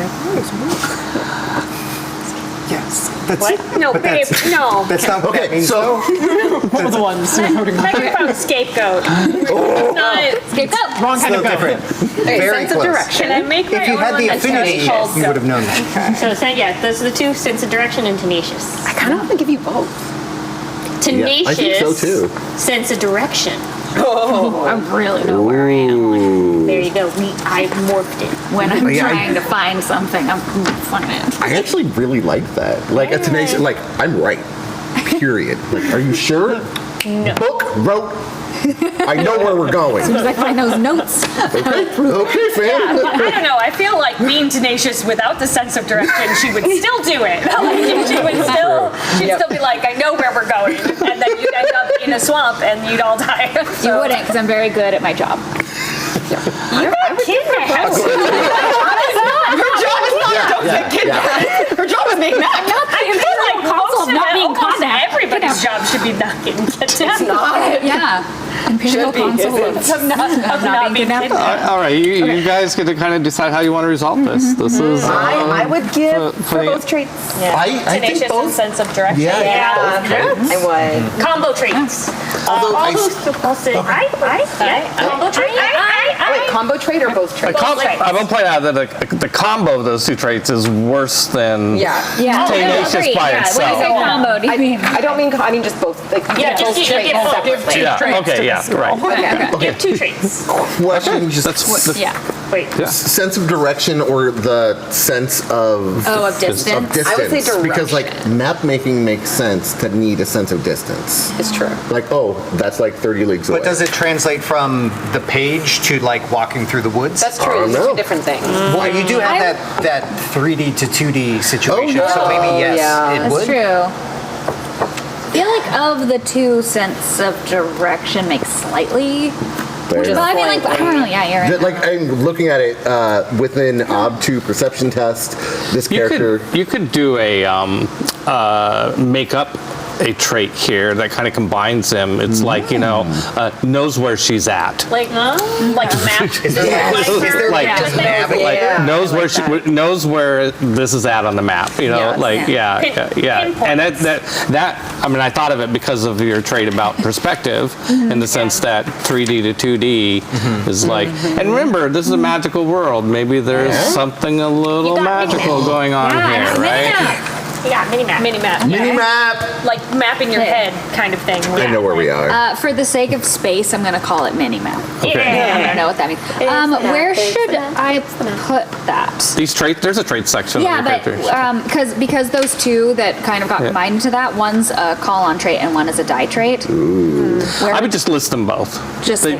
Speaker 1: Yes. That's,
Speaker 4: What? No,
Speaker 1: but
Speaker 4: babe,
Speaker 1: that's-
Speaker 4: no.
Speaker 1: That's not what that
Speaker 5: Okay,
Speaker 1: means,
Speaker 5: so
Speaker 1: though.
Speaker 8: Microphone scapegoat.
Speaker 3: scapegoat.
Speaker 8: Wrong
Speaker 1: Still different. Very
Speaker 7: sense of
Speaker 1: close.
Speaker 7: direction.
Speaker 4: Can I make my
Speaker 1: If you
Speaker 4: own
Speaker 1: had the
Speaker 4: one that's
Speaker 1: affinity,
Speaker 4: just called
Speaker 1: you would have known that.
Speaker 4: So those are the two: sense of direction and tenacious.
Speaker 7: I kind of want to give you both.
Speaker 4: Tenacious.
Speaker 5: I think so too.
Speaker 4: Sense of direction.
Speaker 3: I really know where I am.
Speaker 4: There you go. I morphed it.
Speaker 3: When I'm
Speaker 5: Yeah,
Speaker 3: trying to find something, I'm finding it.
Speaker 5: I actually really like that. Like a tenacious, like I'm right. Period. Like, are you sure?
Speaker 4: No.
Speaker 5: Book, wrote. I know where we're going.
Speaker 3: As I find those notes.
Speaker 5: Okay, fam.
Speaker 8: I don't know. I feel like being tenacious without the sense of direction, she would still do it. Like, she'd still be like, I know where we're going, and then you'd end up in a swamp and you'd all die.
Speaker 3: You wouldn't, because I'm very good at my job.
Speaker 4: You got kidnapped.
Speaker 7: Her job is being mad.
Speaker 4: I feel like
Speaker 3: Council of not being
Speaker 4: almost
Speaker 3: kidnapped.
Speaker 4: everybody's job should be not getting kidnapped.
Speaker 3: Yeah. Imperial Council of not being kidnapped.
Speaker 2: All right, you guys get to kind of decide how you want to resolve this. This is.
Speaker 7: I would give for both traits.
Speaker 5: I think
Speaker 8: Tenacious and
Speaker 5: both.
Speaker 8: sense of direction.
Speaker 5: Yeah, both traits.
Speaker 7: I would.
Speaker 4: Combo traits.
Speaker 5: Although
Speaker 4: All
Speaker 5: I
Speaker 4: those combo traits.
Speaker 7: Wait, combo trait or both traits?
Speaker 2: I will point out that the combo of those two traits is worse than.
Speaker 7: Yeah.
Speaker 3: Yeah.
Speaker 2: Tenacious
Speaker 3: Agreed.
Speaker 2: by
Speaker 3: Yeah.
Speaker 2: itself.
Speaker 3: When you say combo, do you mean?
Speaker 7: I don't mean, I mean just both. Like,
Speaker 4: Yeah,
Speaker 7: both
Speaker 4: just
Speaker 7: traits
Speaker 4: give both.
Speaker 7: separately.
Speaker 2: Yeah. Okay. Yeah. Right.
Speaker 4: Give two traits.
Speaker 5: Question: just
Speaker 3: Yeah.
Speaker 4: Wait.
Speaker 5: sense of direction or the sense of
Speaker 3: Of distance.
Speaker 5: of distance.
Speaker 7: I would say
Speaker 5: because like
Speaker 7: direction.
Speaker 5: map making makes sense to need a sense of distance.
Speaker 7: It's true.
Speaker 5: Like, oh, that's like 30 leagues away.
Speaker 1: But does it translate from the page to like walking through the woods?
Speaker 7: That's true. Those are
Speaker 5: no.
Speaker 7: two different things.
Speaker 1: Well, you do have that 3D to 2D situation, so maybe yes,
Speaker 7: yeah.
Speaker 1: it
Speaker 3: That's
Speaker 1: would.
Speaker 3: true. I feel like of the two, sense of direction makes slightly.
Speaker 5: Fair
Speaker 3: Well,
Speaker 5: enough.
Speaker 3: I mean, like, I don't know. Yeah, you're right.
Speaker 5: Like I'm looking at it within Ob2 perception test. This character.
Speaker 2: You could do a make up a trait here that kind of combines them. It's like knows where she's at.
Speaker 4: Like map.
Speaker 1: Is there like
Speaker 2: Like,
Speaker 1: just navigate?
Speaker 2: Like knows where she knows where this is at on the map. You know,
Speaker 3: Yes.
Speaker 2: like yeah,
Speaker 4: Pinpoints.
Speaker 2: and that I mean I thought of it because of your trait about perspective in the sense that 3D to 2D is like. And remember, this is a magical world. Maybe there's something a little
Speaker 4: got
Speaker 2: magical going on
Speaker 3: Yeah,
Speaker 2: here,
Speaker 3: it's a
Speaker 2: right?
Speaker 3: map.
Speaker 8: Yeah, mini map. Mini map.
Speaker 5: Mini map.
Speaker 8: Like mapping your head kind of thing.
Speaker 5: I know where we are.
Speaker 3: For the sake of space, I'm going to call it mini-map.
Speaker 8: Yeah.
Speaker 3: I don't know what that means. Where should I put that?
Speaker 2: These traits, there's a trait section
Speaker 3: Yeah,
Speaker 2: on your
Speaker 3: but
Speaker 2: characters.
Speaker 3: because those two that kind of got combined into that, one's a call-on trait and one is a die trait.
Speaker 2: I would just list them both.
Speaker 3: Just-
Speaker 2: I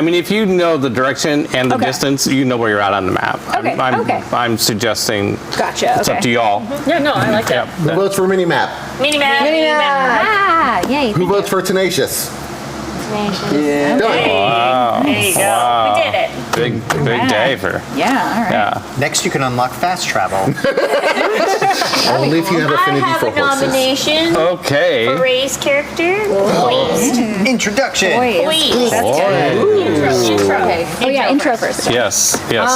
Speaker 2: mean, if you know the direction and the
Speaker 3: Okay.
Speaker 2: distance, you know where you're at on the map.
Speaker 3: Okay, okay.
Speaker 2: I'm suggesting
Speaker 3: Gotcha.
Speaker 2: it's up to y'all.
Speaker 8: Yeah, no, I like that.
Speaker 5: Who votes for mini map?
Speaker 8: Mini map.
Speaker 3: Ah, yay.
Speaker 5: Who votes for tenacious?
Speaker 7: Yeah.
Speaker 5: Done.
Speaker 2: Wow.
Speaker 8: There you go. We did it.
Speaker 2: Big day for.
Speaker 3: Yeah, all right.
Speaker 2: Yeah.
Speaker 1: Next, you can unlock fast travel.
Speaker 5: Only if you have
Speaker 8: I
Speaker 5: affinity
Speaker 8: have
Speaker 5: for
Speaker 8: a
Speaker 5: horses.
Speaker 8: nomination
Speaker 2: Okay.
Speaker 8: for Ray's character. Poised.
Speaker 1: Introduction.
Speaker 3: Boys.
Speaker 8: Poised.
Speaker 3: That's good.
Speaker 8: Intro.
Speaker 3: Okay. Oh yeah, intro first.
Speaker 2: Yes. Yes.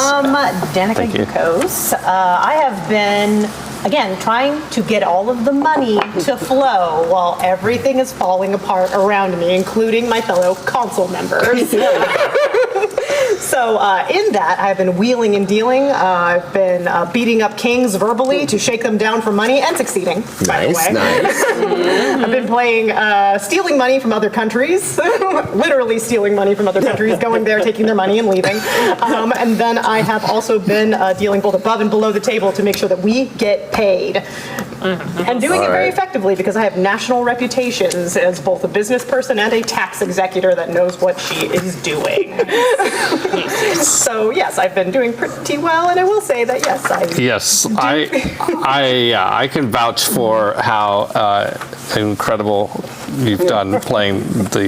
Speaker 6: Danica
Speaker 2: Thank you.
Speaker 6: Yukos. I have been, again, trying to get all of the money to flow while everything is falling apart around me, including my fellow council members. So in that, I've been wheeling and dealing. I've been beating up kings verbally to shake them down for money and succeeding, by the way.
Speaker 5: Nice.
Speaker 6: I've been playing stealing money from other countries, literally stealing money from other countries, going there, taking their money and leaving. And then I have also been dealing both above and below the table to make sure that we get paid. And doing it very effectively because I have national reputations as both a business person and a tax executor that knows what she is doing. So yes, I've been doing pretty well, and I will say that
Speaker 2: Yes, I can vouch for how incredible you've done playing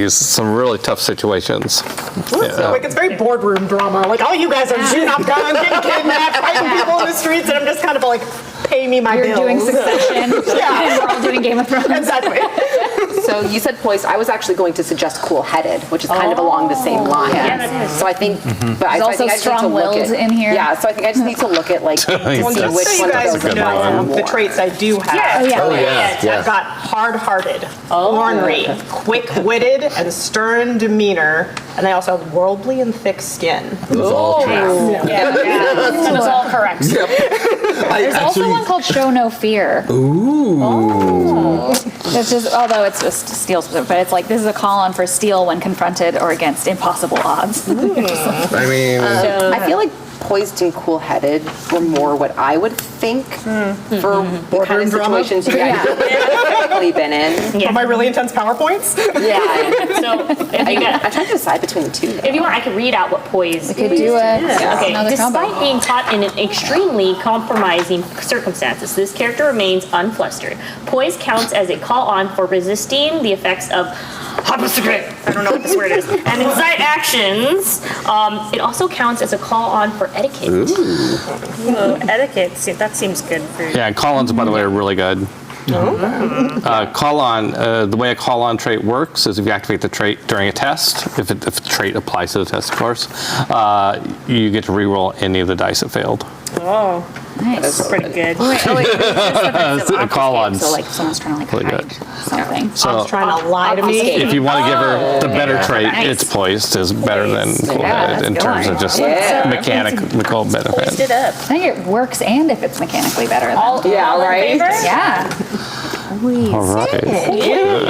Speaker 2: some really tough situations.
Speaker 6: Like it's very boardroom drama. Like all you guys are shooting off guns, getting kidnapped, fighting people in the streets, and I'm just kind of like, pay me my
Speaker 3: You're
Speaker 6: bills.
Speaker 3: doing Succession.
Speaker 6: Yeah.
Speaker 3: We're all doing Game of Thrones.
Speaker 6: Exactly.
Speaker 7: So you said poised. I was actually going to suggest cool-headed, which is kind of along the same line.
Speaker 3: Yes.
Speaker 7: So I think, but I
Speaker 3: There's
Speaker 7: think I
Speaker 3: also
Speaker 7: just need to look
Speaker 3: strong-willed
Speaker 7: at
Speaker 3: in here.
Speaker 7: Yeah. So I think I just need to look at like to see
Speaker 6: Well, just
Speaker 7: which
Speaker 6: so you
Speaker 7: one
Speaker 6: guys
Speaker 7: of those
Speaker 6: know
Speaker 7: applies more.
Speaker 6: the traits I do have.
Speaker 8: Yeah.
Speaker 3: Oh, yeah.
Speaker 5: Yeah.
Speaker 6: I've got hard-hearted, ornery, quick-witted, and stern demeanor, and I also have worldly and thick skin.
Speaker 5: It was all true.
Speaker 8: Yeah. That was all correct.
Speaker 3: There's also one called Show No Fear.
Speaker 5: Ooh.
Speaker 3: It's just, although it's just steel specific, but it's like this is a call on for steel when confronted or against impossible odds.
Speaker 5: I mean,
Speaker 7: I feel like poised and cool-headed were more what I would think for the kind of
Speaker 6: drama?
Speaker 7: situations you've typically been in.
Speaker 6: For my really intense PowerPoints?
Speaker 7: Yeah.
Speaker 8: So if you got,
Speaker 7: I'm trying to decide between the two.
Speaker 8: if you want, I could read out what poise
Speaker 3: Could do it.
Speaker 8: Okay,
Speaker 3: Another
Speaker 8: despite
Speaker 3: combo.
Speaker 8: being caught in an extremely compromising circumstances, this character remains unflustered. Poise counts as a call on for resisting the effects of I don't know what this word is. And inside actions, it also counts as a call on for etiquette. Ooh, etiquette, see, that seems good for you.
Speaker 2: Yeah, call-ons, by the way, are really good. Call-on, the way a call-on trait works is if you activate the trait during a test, if the trait applies to the test, of course, you get to reroll any of the dice that failed.
Speaker 8: Oh,
Speaker 3: Nice.
Speaker 8: that's pretty good.
Speaker 3: Wait, it's
Speaker 2: A call-on.
Speaker 3: So like someone's trying to like
Speaker 2: Really
Speaker 3: hide
Speaker 2: good.
Speaker 3: something.
Speaker 2: So
Speaker 6: Trying to lie to me.
Speaker 2: if you want to give her the better trait,
Speaker 3: nice.
Speaker 2: it's poised is better than cool-headed
Speaker 3: that's
Speaker 2: in
Speaker 3: good
Speaker 2: terms
Speaker 3: one.
Speaker 2: of just
Speaker 7: Yeah.
Speaker 2: mechanical
Speaker 8: Hoist
Speaker 2: benefit.
Speaker 8: it up.
Speaker 3: I think it works and if it's mechanically better.
Speaker 8: All,
Speaker 7: Yeah,
Speaker 8: all in
Speaker 7: right?
Speaker 8: favor?
Speaker 3: Yeah.
Speaker 2: All right.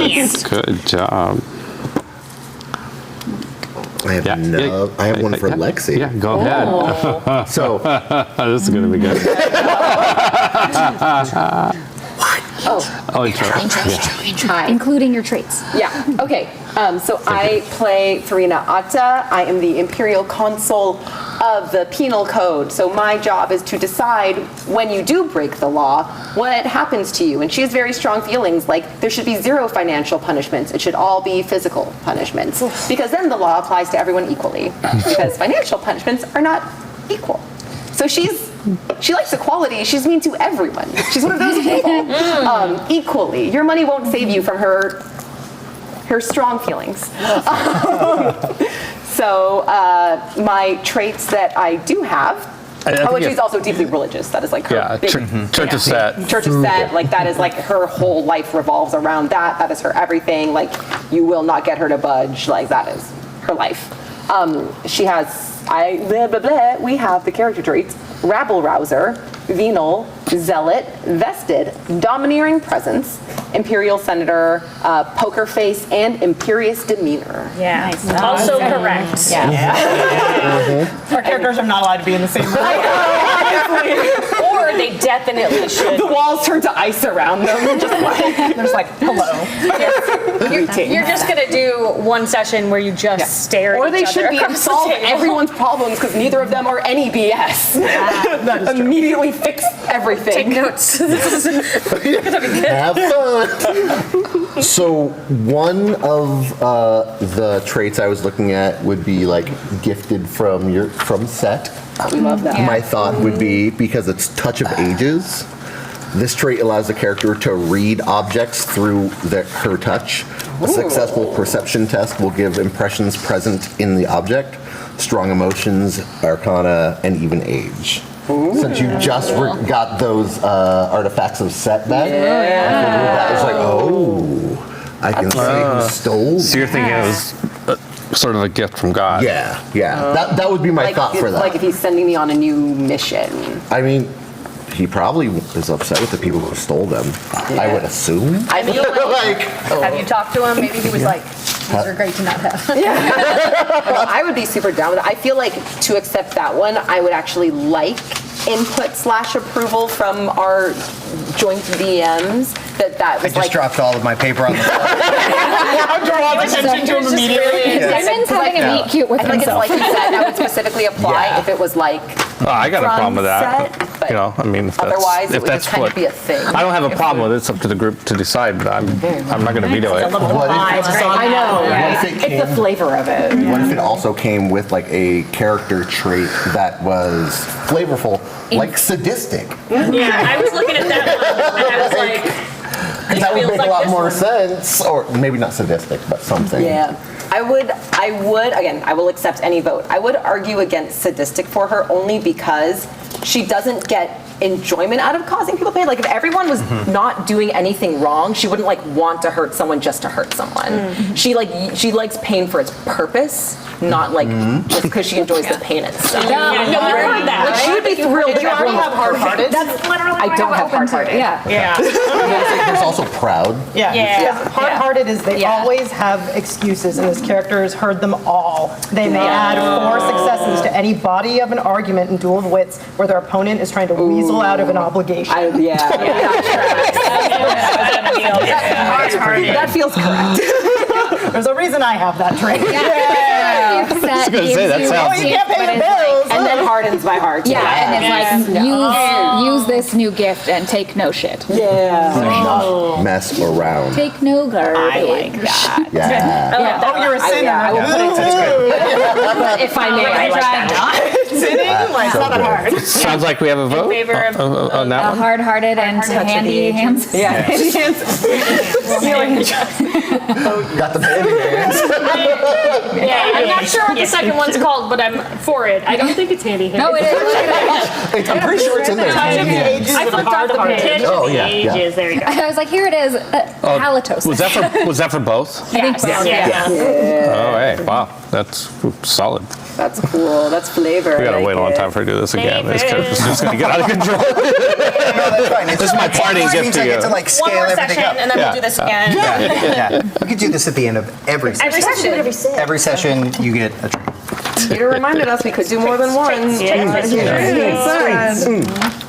Speaker 8: Yes.
Speaker 2: Good job.
Speaker 5: I have I have one for Lexi.
Speaker 2: Yeah, go ahead.
Speaker 5: So,
Speaker 2: This is going to be good. Oh, intro.
Speaker 7: Hi.
Speaker 3: Including your traits.
Speaker 7: Yeah. Okay. So I play Farina Atta. I am the Imperial Consul of the Penal Code. So my job is to decide when you do break the law, what happens to you. And she has very strong feelings like there should be 0 financial punishments. It should all be physical punishments. Because then the law applies to everyone equally. Because financial punishments are not equal. So she likes equality. She's mean to everyone. She's one of those people. Equally. Your money won't save you from her strong feelings. So my traits that I do have, and she's also deeply religious. That is like her big,
Speaker 2: Church of Set.
Speaker 7: Church of Set, like that is like her whole life revolves around that. That is her everything. Like you will not get her to budge. Like that is her life. She has, we have the character traits, rabble rouser, venal, zealot, vested, domineering presence, imperial senator, poker face, and imperious demeanor.
Speaker 8: Yeah.
Speaker 4: Also correct.
Speaker 6: Our characters are not allowed to be in the same room.
Speaker 4: Or they definitely should.
Speaker 7: The walls turn to ice around them. Just like,
Speaker 6: There's like, hello.
Speaker 4: You're just gonna do one session where you just stare at
Speaker 7: or
Speaker 4: each
Speaker 7: they
Speaker 4: other
Speaker 7: should be
Speaker 4: across the
Speaker 7: solve
Speaker 4: table.
Speaker 7: everyone's problems because neither of them are any BS. Immediately fix everything.
Speaker 4: Take notes.
Speaker 5: Have fun. So one of the traits I was looking at would be like gifted from set.
Speaker 7: We love that.
Speaker 5: My thought would be, because it's touch of ages, this trait allows the character to read objects through her touch. A successful perception test will give impressions present in the object, strong emotions, arcana, and even age. Since you just got those artifacts of set back, that was like, I can see who stole.
Speaker 2: So you're thinking it was sort of a gift from God.
Speaker 5: Yeah. That would be my thought for that.
Speaker 7: Like if he's sending me on a new mission.
Speaker 5: I mean, he probably is upset with the people who stole them. I would assume.
Speaker 7: I feel like
Speaker 6: Have you talked to him? Maybe he was like, these are great to not have.
Speaker 7: I would be super down with it. I feel like to accept that one, I would actually like input/approval from our joint DMs. That was
Speaker 1: I just dropped all of my paper on the floor.
Speaker 6: Draw attention to him immediately.
Speaker 3: Simon's having a meet cute with
Speaker 7: I think it's
Speaker 3: himself.
Speaker 7: like you said, that would specifically apply
Speaker 5: Yeah.
Speaker 7: if it was like
Speaker 2: I got a problem with that.
Speaker 7: set, but
Speaker 2: You know, I mean, if that's,
Speaker 7: otherwise it
Speaker 2: if
Speaker 7: would
Speaker 2: that's
Speaker 7: just kind
Speaker 2: what,
Speaker 7: of be a thing.
Speaker 2: I don't have a problem with it. It's up to the group to decide, but I'm not going to veto it.
Speaker 7: I know,
Speaker 5: What if it
Speaker 7: it's the
Speaker 5: came-
Speaker 7: flavor of it.
Speaker 5: What if it also came with like a character trait that was flavorful, like sadistic?
Speaker 4: Yeah, I was looking at that one and I was like,
Speaker 5: That would
Speaker 4: feels
Speaker 5: make
Speaker 4: like
Speaker 5: a lot
Speaker 4: this
Speaker 5: more
Speaker 4: one.
Speaker 5: sense, or maybe not sadistic, but something.
Speaker 7: Yeah. I would, again, I will accept any vote. I would argue against sadistic for her only because she doesn't get enjoyment out of causing people pain. Like if everyone was not doing anything wrong, she wouldn't like want to hurt someone just to hurt someone. She likes pain for its purpose, not like just because she enjoys the pain itself.
Speaker 4: yeah, no, you heard that.
Speaker 7: Like she would be thrilled if
Speaker 6: You already
Speaker 7: everyone
Speaker 6: have
Speaker 7: was perfect.
Speaker 6: hard-hearted.
Speaker 3: That's literally
Speaker 7: I
Speaker 3: what
Speaker 7: don't have
Speaker 3: open to.
Speaker 7: hard-hearted.
Speaker 3: Yeah.
Speaker 6: Yeah.
Speaker 5: There's also proud.
Speaker 6: Yeah.
Speaker 4: Yeah.
Speaker 6: Because hard-hearted is they always have excuses, and this character has heard them all. They may add 4 successes to any body of an argument in Duel of Wits where their opponent is trying to weasel out of an obligation.
Speaker 7: That feels correct.
Speaker 6: There's a reason I have that trait.
Speaker 3: I was
Speaker 2: gonna say, that sounds-
Speaker 6: Oh, you can't pay the bills.
Speaker 7: And then hardens my heart.
Speaker 3: Yeah, and it's like use this new gift and take no shit.
Speaker 7: Yeah.
Speaker 5: Not mess around.
Speaker 3: Take no garbage.
Speaker 7: I like that.
Speaker 5: Yeah.
Speaker 6: Oh, you're a sinner.
Speaker 7: I will put it to but if I may, I like that.
Speaker 6: Sinning? Like, it's not hard.
Speaker 2: Sounds like we have a vote
Speaker 4: favor of
Speaker 2: on that one.
Speaker 3: Hard-hearted and handy hands.
Speaker 7: Yeah.
Speaker 5: Got the baby hands.
Speaker 4: Yeah, I'm not sure what the second one's called, but I'm for it. I don't think it's handy.
Speaker 3: No, it is.
Speaker 5: I'm pretty sure it's in there.
Speaker 6: Touch of the ages
Speaker 4: I
Speaker 6: and
Speaker 4: flipped off the
Speaker 6: hard-hearted.
Speaker 4: page.
Speaker 5: Oh, yeah.
Speaker 8: Ages, there you go.
Speaker 3: I was like, here it is. Halitosis.
Speaker 2: Was that for both?
Speaker 3: I think so.
Speaker 4: Yeah.
Speaker 2: Oh, hey, wow, that's solid.
Speaker 7: That's cool. That's flavor.
Speaker 2: We gotta wait a long time for her to do this again. This character's just gonna get out of control.
Speaker 1: No, that's fine.
Speaker 2: This is my parting gift
Speaker 1: means
Speaker 2: to
Speaker 1: I get
Speaker 2: you.
Speaker 1: to like
Speaker 4: One
Speaker 1: scale
Speaker 4: more
Speaker 1: everything
Speaker 4: session,
Speaker 1: up.
Speaker 4: and then we'll do this again.
Speaker 1: Yeah. We could do this at the end of every session.
Speaker 4: Every session.
Speaker 1: Every session, you get a treat.
Speaker 7: Peter reminded us we could do more than one.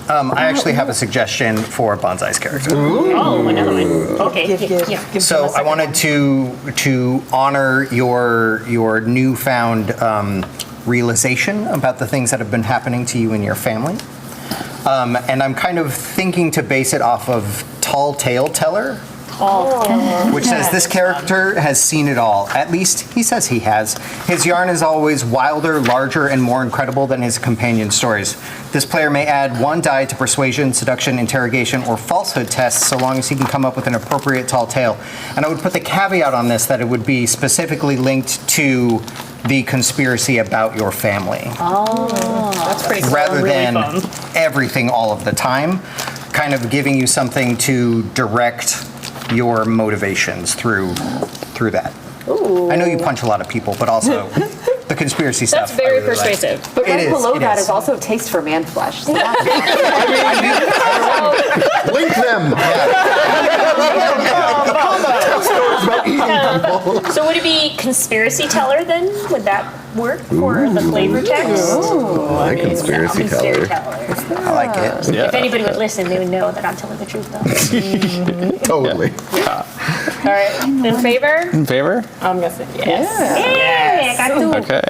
Speaker 1: I actually have a suggestion for Bonsai's character.
Speaker 8: Oh, another one. Okay. Yeah.
Speaker 1: So I wanted to honor your newfound realization about the things that have been happening to you and your family. And I'm kind of thinking to base it off of Tall Tale Teller, which says this character has seen it all. At least he says he has. His yarn is always wilder, larger, and more incredible than his companion stories. This player may add 1 die to persuasion, seduction, interrogation, or falsehood tests so long as he can come up with an appropriate tall tale. And I would put the caveat on this that it would be specifically linked to the conspiracy about your family.
Speaker 4: That's pretty cool.
Speaker 1: Rather than everything all of the time, kind of giving you something to direct your motivations through that. I know you punch a lot of people, but also the conspiracy stuff.
Speaker 4: That's very
Speaker 1: I really like.
Speaker 4: persuasive.
Speaker 7: But
Speaker 1: It
Speaker 7: right
Speaker 1: is,
Speaker 7: below
Speaker 1: it
Speaker 7: that
Speaker 1: is.
Speaker 7: is also taste for man flesh. So that's
Speaker 5: Link them. Tell stories about eating people.
Speaker 8: So would it be conspiracy teller then? Would that work for the flavor text?
Speaker 5: My conspiracy teller.
Speaker 1: I like it.
Speaker 8: If anybody would listen, they would know that I'm telling the truth though.
Speaker 5: Totally.
Speaker 8: All right. In favor?
Speaker 2: In favor?
Speaker 6: I'm gonna say yes.
Speaker 8: Yeah, got two.
Speaker 2: Okay.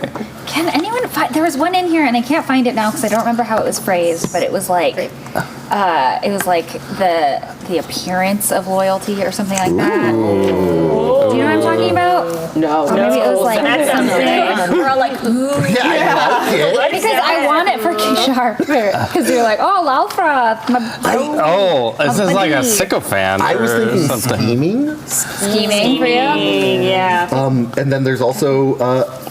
Speaker 3: Can anyone find? There was one in here, and I can't find it now because I don't remember how it was phrased. But it was like, the appearance of loyalty or something like that. Do you know what I'm talking about?
Speaker 7: no.
Speaker 3: Or maybe it was like
Speaker 8: That sounds
Speaker 3: something.
Speaker 8: We're all like, ooh.
Speaker 5: Yeah, I like it.
Speaker 3: Because I want it for Kishar. Because you're like, oh, Lalfroth, my
Speaker 2: Oh, this is like a
Speaker 3: buddy.
Speaker 2: sycophant
Speaker 5: I was
Speaker 2: or
Speaker 5: thinking
Speaker 2: something.
Speaker 5: scheming.
Speaker 3: scheming for you.
Speaker 8: Yeah.
Speaker 5: And then there's also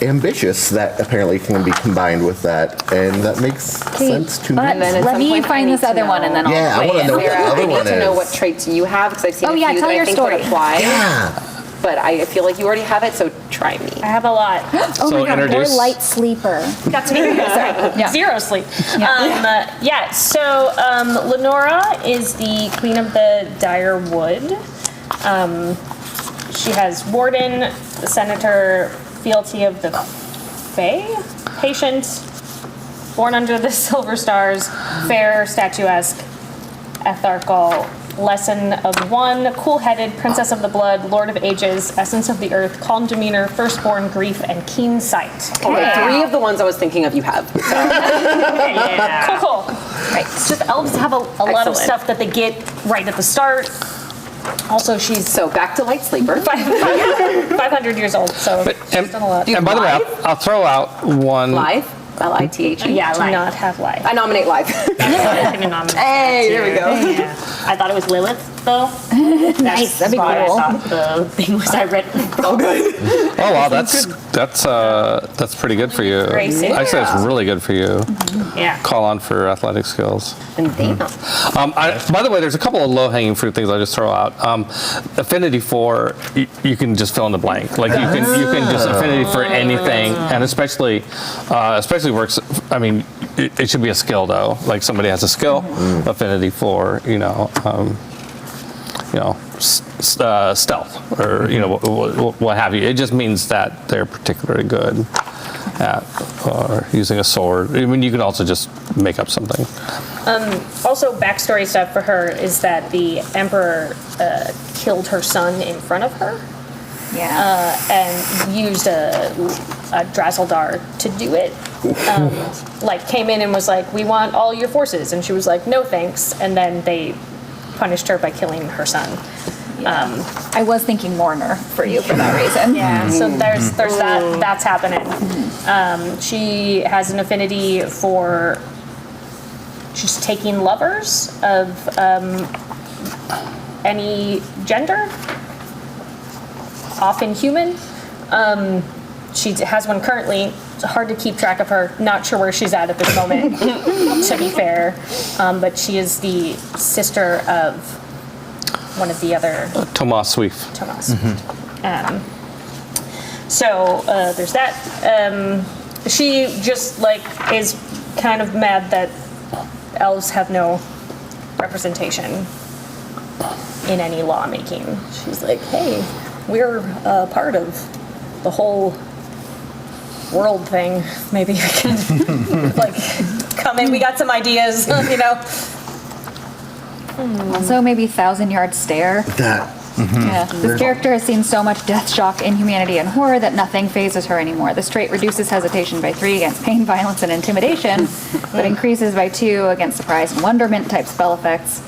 Speaker 5: ambitious that apparently can be combined with that, and that makes sense to
Speaker 3: But
Speaker 5: me.
Speaker 7: then at
Speaker 3: let
Speaker 7: some
Speaker 3: me
Speaker 7: point I
Speaker 3: find
Speaker 7: need
Speaker 3: this
Speaker 7: to
Speaker 3: other one, and then I'll
Speaker 5: Yeah, I
Speaker 3: weigh
Speaker 5: wanna
Speaker 3: in.
Speaker 5: know what the
Speaker 7: Sarah,
Speaker 5: other
Speaker 7: I need
Speaker 5: one
Speaker 7: to know
Speaker 5: is.
Speaker 7: what traits you have because I've seen
Speaker 3: Oh,
Speaker 7: a
Speaker 3: yeah,
Speaker 7: few
Speaker 3: tell
Speaker 7: that
Speaker 3: your
Speaker 7: I think
Speaker 3: story.
Speaker 7: would apply.
Speaker 5: Yeah.
Speaker 7: But I feel like you already have it, so try me.
Speaker 8: I have a lot.
Speaker 3: Oh
Speaker 2: So
Speaker 3: my god,
Speaker 2: introduce-
Speaker 3: or light sleeper.
Speaker 8: That's me.
Speaker 3: Yeah.
Speaker 4: Zero sleep.
Speaker 8: So Lenora is the queen of the Dire Wood. She has Warden, the Senator, Fealty of the Fae, Patient, Born Under the Silver Stars, Fair, Statuesque, Etharkal, Lesson of One, Cool-Headed, Princess of the Blood, Lord of Ages, Essence of the Earth, Calm Demeanor, Firstborn, Grief, and Keen Sight.
Speaker 7: Okay, 3 of the ones I was thinking of you have.
Speaker 8: Yeah.
Speaker 4: Cool. Right. It's just elves have a lot of
Speaker 7: Excellent.
Speaker 4: stuff that they get right at the start. Also, she's
Speaker 7: So back to Light Sleeper.
Speaker 4: 500 years old, so she's done a lot.
Speaker 2: And by the way, I'll throw out one.
Speaker 7: Live. L-I-T-H-E.
Speaker 8: Yeah,
Speaker 4: Do
Speaker 8: like,
Speaker 4: not have life.
Speaker 7: I nominate live.
Speaker 8: hey,
Speaker 7: there we go.
Speaker 8: Yeah. I thought it was Lilith, though.
Speaker 3: Nice, that'd be
Speaker 8: why I
Speaker 3: cool.
Speaker 8: thought the thing was I read.
Speaker 7: Oh, good.
Speaker 2: Oh wow, that's pretty good for you.
Speaker 8: Gracie.
Speaker 2: I say it's really good for you.
Speaker 8: Yeah.
Speaker 2: Call on for athletic skills.
Speaker 7: And damn.
Speaker 2: By the way, there's a couple of low-hanging fruit things I'll just throw out. Affinity for you can just fill in the blank. Like you can just affinity for anything, and especially works. I mean, it should be a skill though. Like somebody has a skill, affinity for stealth or what have you. It just means that they're particularly good at or using a sword. I mean, you can also just make up something.
Speaker 4: Also, backstory stuff for her is that the Emperor killed her son in front of her
Speaker 3: Yeah.
Speaker 4: and used a Drazeldar to do it. Like, came in and was like, we want all your forces. And she was like, no thanks. And then they punished her by killing her son.
Speaker 3: I was thinking mourner for you for that reason.
Speaker 4: Yeah, so there's that, that's happening. She has an affinity for just taking lovers of any gender, often human. She has one currently. It's hard to keep track of her. Not sure where she's at this moment, to be fair. But she is the sister of one of the other
Speaker 2: Tomas Swift.
Speaker 4: Tomas. So there's that. She just is kind of mad that elves have no representation in any lawmaking. She's like, hey, we're part of the whole world thing. Maybe we can come in. We got some ideas,
Speaker 3: Also, maybe 1,000-yard stare.
Speaker 5: That.
Speaker 3: Yeah. This character has seen so much death, shock, inhumanity, and horror that nothing phases her anymore. This trait reduces hesitation by 3 against pain, violence, and intimidation, but increases by 2 against surprise and wonderment type spell effects.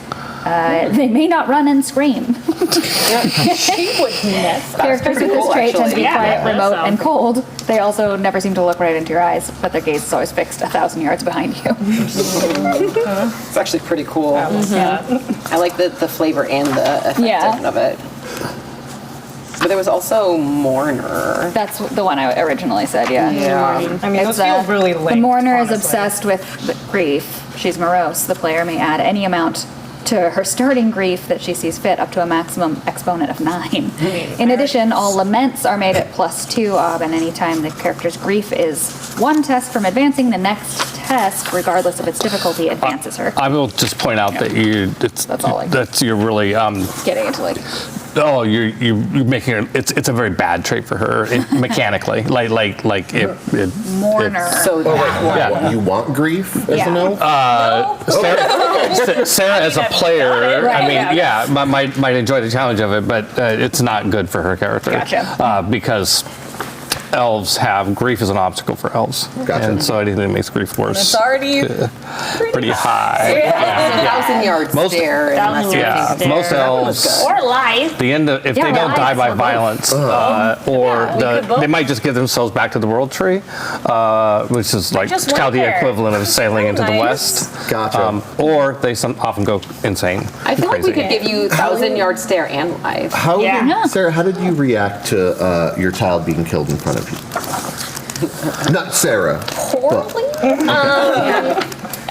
Speaker 3: They may not run and scream.
Speaker 4: she would never.
Speaker 3: Characters with this
Speaker 7: cool,
Speaker 3: trait tend to be
Speaker 8: actually.
Speaker 3: quiet,
Speaker 8: Yeah, that
Speaker 3: remote, and
Speaker 8: sounds
Speaker 3: cold. They also never seem to look right into your eyes, but their gaze is always fixed 1,000 yards behind you.
Speaker 7: It's actually pretty cool. I like the flavor and the effect
Speaker 3: Yeah.
Speaker 7: of it. But there was also Mourner.
Speaker 3: That's the one I originally said, yeah.
Speaker 6: I mean, those feel really lame.
Speaker 3: The mourner is
Speaker 6: honestly.
Speaker 3: obsessed with grief. She's morose. The player may add any amount to her starting grief that she sees fit up to a maximum exponent of 9. In addition, all laments are made at +2 ob, and anytime the character's grief is one test from advancing, the next test, regardless of its difficulty, advances her.
Speaker 2: I will just point out that
Speaker 3: That's all I-
Speaker 2: you're really
Speaker 3: Getting into like
Speaker 2: you're making it. It's a very bad trait for her mechanically. like it
Speaker 3: mourner.
Speaker 7: So
Speaker 2: Yeah.
Speaker 5: You want grief as
Speaker 3: Yeah.
Speaker 5: an elf?
Speaker 2: Sarah as a player,
Speaker 3: Right,
Speaker 2: I mean, might enjoy the challenge of it, but it's not good for her character.
Speaker 3: Gotcha.
Speaker 2: Because elves have grief as an obstacle for elves,
Speaker 5: Gotcha.
Speaker 2: and so anything that makes grief worse,
Speaker 6: It's already
Speaker 2: pretty high.
Speaker 7: It's a 1,000-yard
Speaker 2: Most-
Speaker 7: stare. unless you're
Speaker 2: Yeah,
Speaker 7: thinking
Speaker 2: most
Speaker 7: stare.
Speaker 2: elves.
Speaker 8: Or lies.
Speaker 2: The end of, if
Speaker 3: Yeah,
Speaker 2: they don't
Speaker 3: lies
Speaker 2: die by
Speaker 3: for both.
Speaker 2: violence, they might just give themselves back to the world tree, which is like
Speaker 4: just
Speaker 2: kind of the
Speaker 4: went there.
Speaker 2: equivalent of sailing into the
Speaker 4: Nice.
Speaker 2: west.
Speaker 5: Gotcha.
Speaker 2: Or they often go insane.
Speaker 7: I feel like we
Speaker 2: crazy.
Speaker 7: could give you 1,000-yard stare and live.
Speaker 8: Yeah.
Speaker 5: Sarah, how did you react to your child being killed in front of you? Not Sarah.
Speaker 4: Horribly.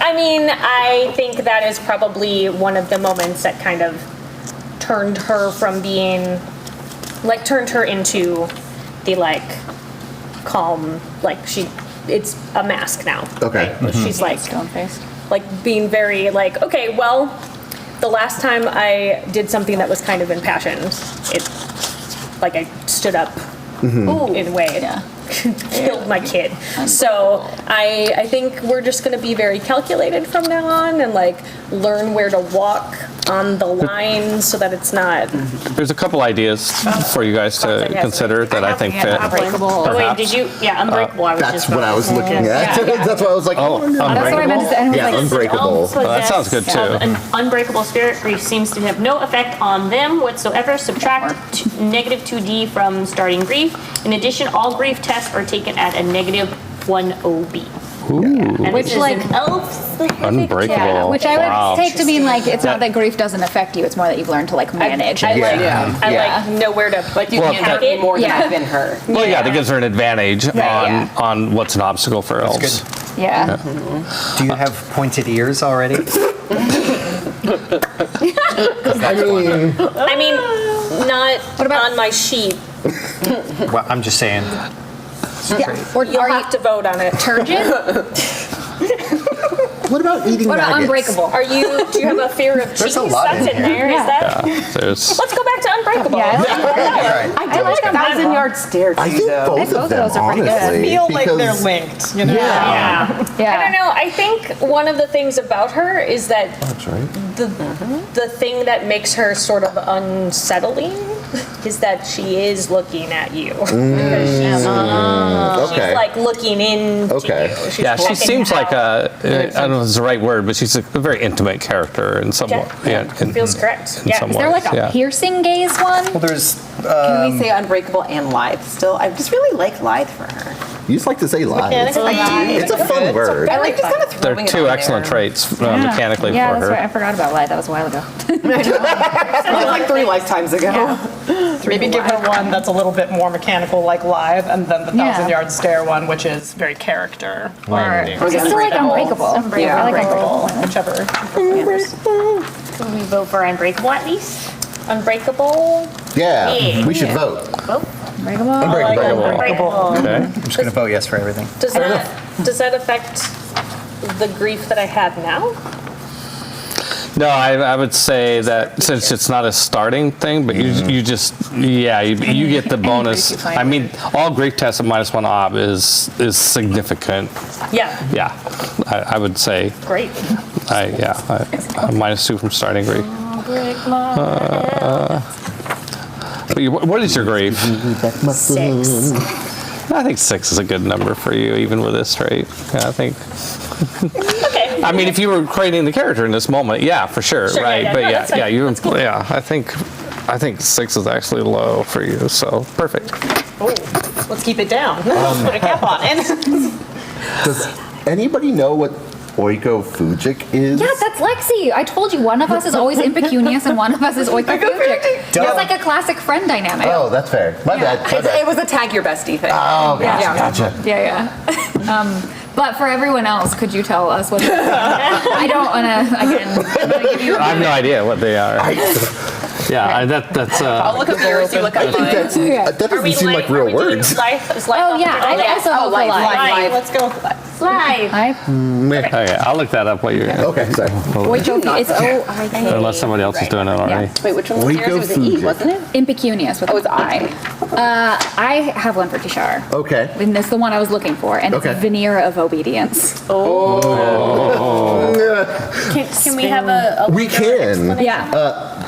Speaker 4: I mean, I think that is probably one of the moments that kind of turned her from being, like, turned her into the, like, calm, like, it's a mask now.
Speaker 5: Okay.
Speaker 4: Right? She's like,
Speaker 3: Stone-faced.
Speaker 4: like being very like, okay, well, the last time I did something that was kind of impassioned, it, like, I stood up in a way.
Speaker 3: Yeah.
Speaker 4: Killed my kid. So I think we're just going to be very calculated from now on and like learn where to walk on the line so that it's not.
Speaker 2: There's a couple ideas for you guys to
Speaker 4: Something has
Speaker 2: consider that I think fit.
Speaker 3: Unbreakable.
Speaker 8: Oh, wait,
Speaker 2: Perhaps.
Speaker 8: did you? Yeah, unbreakable. I was
Speaker 5: That's
Speaker 8: just
Speaker 5: what I was looking at. That's why I was like,
Speaker 2: Oh,
Speaker 3: That's what I meant to say. And I was
Speaker 5: Yeah,
Speaker 3: like,
Speaker 5: unbreakable.
Speaker 2: that sounds good, too.
Speaker 8: An unbreakable spirit grief seems to have no effect on them whatsoever. Subtract -2d from starting grief. In addition, all grief tests are taken at a -1 OB. And
Speaker 3: Which,
Speaker 8: this is
Speaker 3: like,
Speaker 8: an elf specific
Speaker 2: Unbreakable.
Speaker 3: yeah, which I would
Speaker 2: Wow.
Speaker 3: take to mean like it's not that grief doesn't affect you; it's more that you've learned to like manage.
Speaker 4: I
Speaker 3: it.
Speaker 4: like
Speaker 5: Yeah.
Speaker 4: I
Speaker 3: Yeah.
Speaker 4: like know where to
Speaker 7: Like you
Speaker 2: Well,
Speaker 7: can't
Speaker 2: that-
Speaker 7: hurt me more than
Speaker 3: Yeah.
Speaker 7: I've been hurt.
Speaker 2: Well, yeah, that gives her an advantage
Speaker 3: yeah.
Speaker 2: on what's an obstacle for elves.
Speaker 3: Yeah.
Speaker 1: Do you have pointed ears already?
Speaker 4: I mean, not
Speaker 3: about-
Speaker 4: on my sheet.
Speaker 1: Well, I'm just saying.
Speaker 3: Yeah. Or
Speaker 4: You'll
Speaker 3: are you
Speaker 4: have to vote on it.
Speaker 3: turgid?
Speaker 5: what about eating
Speaker 3: What about
Speaker 5: maggots?
Speaker 3: unbreakable?
Speaker 4: Do you have a fear of cheese?
Speaker 5: There's a lot
Speaker 4: That's
Speaker 5: in
Speaker 4: in there. Is
Speaker 3: Yeah.
Speaker 4: that?
Speaker 2: There's
Speaker 4: Let's go back to unbreakable.
Speaker 3: Yeah, I like
Speaker 7: I do like a 1,000-yard stare too,
Speaker 5: I think
Speaker 7: though.
Speaker 5: both of them,
Speaker 3: those are pretty good.
Speaker 5: honestly.
Speaker 6: feel like they're
Speaker 5: because-
Speaker 6: linked, you know?
Speaker 5: Yeah.
Speaker 3: Yeah.
Speaker 4: I don't know. I think one of the things about her is that
Speaker 5: That's right.
Speaker 4: the thing that makes her sort of unsettling is that she is looking at you. Because she's
Speaker 5: Okay.
Speaker 4: like looking into
Speaker 5: Okay.
Speaker 4: you. She's
Speaker 2: yeah, she
Speaker 4: checking
Speaker 2: seems like
Speaker 4: out.
Speaker 2: I don't know if it's the right word, but she's a very intimate character in some way.
Speaker 4: Yeah, feels correct. Yeah.
Speaker 2: some
Speaker 3: Is there like a
Speaker 2: ways, yeah.
Speaker 3: piercing gaze one?
Speaker 1: Well, there's
Speaker 7: Can we say unbreakable and lithe still? I just really like lithe for her.
Speaker 5: You just like to say lies.
Speaker 4: Mechanically.
Speaker 5: It's a fun word.
Speaker 7: I like just kind of
Speaker 2: They're
Speaker 7: throwing it
Speaker 2: two
Speaker 7: on
Speaker 2: excellent
Speaker 7: there.
Speaker 2: traits mechanically
Speaker 3: Yeah,
Speaker 2: for
Speaker 3: that's
Speaker 2: her.
Speaker 3: right. I forgot about light. That was a while ago.
Speaker 7: That was like 3 lifetimes ago.
Speaker 6: Maybe give her one that's a little bit more mechanical, like live, and then the
Speaker 3: Yeah.
Speaker 6: 1,000-yard stare one, which is very character.
Speaker 3: Or
Speaker 7: the
Speaker 3: it's still like unbreakable.
Speaker 7: Yeah.
Speaker 3: I like unbreakable.
Speaker 6: Whichever.
Speaker 8: Can we vote for unbreakable at least?
Speaker 4: Unbreakable.
Speaker 5: Yeah, we should vote.
Speaker 3: Unbreakable.
Speaker 5: Unbreakable.
Speaker 2: Okay.
Speaker 1: I'm just going to vote yes for everything.
Speaker 4: Does that affect the grief that I have now?
Speaker 2: No, I would say that since it's not a starting thing, but you just you get the bonus.
Speaker 3: you find
Speaker 2: I mean, all grief tests at -1 ob is significant.
Speaker 4: Yeah.
Speaker 2: Yeah, I would say
Speaker 4: Great.
Speaker 2: -2 from starting grief. What is your grief?
Speaker 3: 6.
Speaker 2: I think 6 is a good number for you, even with this trait. Yeah, I think.
Speaker 4: Okay.
Speaker 2: I mean, if you were creating the character in this moment, yeah, for sure,
Speaker 4: Sure,
Speaker 2: right?
Speaker 4: yeah,
Speaker 2: But
Speaker 4: no,
Speaker 2: yeah,
Speaker 4: that's fine.
Speaker 2: yeah, you,
Speaker 4: That's cool.
Speaker 2: yeah. I think 6 is actually low for you, so perfect.
Speaker 6: Let's keep it down. Put a cap on it.
Speaker 5: Does anybody know what oikofugic is?
Speaker 3: Yeah, that's Lexi. I told you one of us is always impecunious and one of us is oikofugic. It's like a classic friend dynamic.
Speaker 5: Oh, that's fair. My bad. My bad.
Speaker 7: It was a tag your bestie thing.
Speaker 5: Oh, gotcha,
Speaker 3: Yeah.
Speaker 5: gotcha.
Speaker 3: Yeah, yeah. But for everyone else, could you tell us what? I don't want to. Again, I'm gonna give you.
Speaker 2: I have no idea what they are. Yeah, that's.
Speaker 7: I'll look up yours, you look up mine.
Speaker 5: That doesn't seem like real words.
Speaker 4: Life, is life
Speaker 3: Oh yeah, I
Speaker 7: yes.
Speaker 3: also
Speaker 7: Oh,
Speaker 3: go for life.
Speaker 6: Let's go with that.
Speaker 8: Live.
Speaker 2: Okay, I'll look that up while you're.
Speaker 5: Okay, sorry.
Speaker 3: It's O-I-K.
Speaker 2: Unless somebody else is doing it already.
Speaker 3: Yeah.
Speaker 7: Wait, which one was yours? It was an E, wasn't it?
Speaker 3: Impecunious with
Speaker 7: Oh, it's I.
Speaker 3: I have one for Tishar.
Speaker 5: Okay.
Speaker 3: And that's the one I was looking for, and
Speaker 5: Okay.
Speaker 3: it's veneer of obedience.
Speaker 8: Can we have a
Speaker 5: We can.
Speaker 3: Yeah.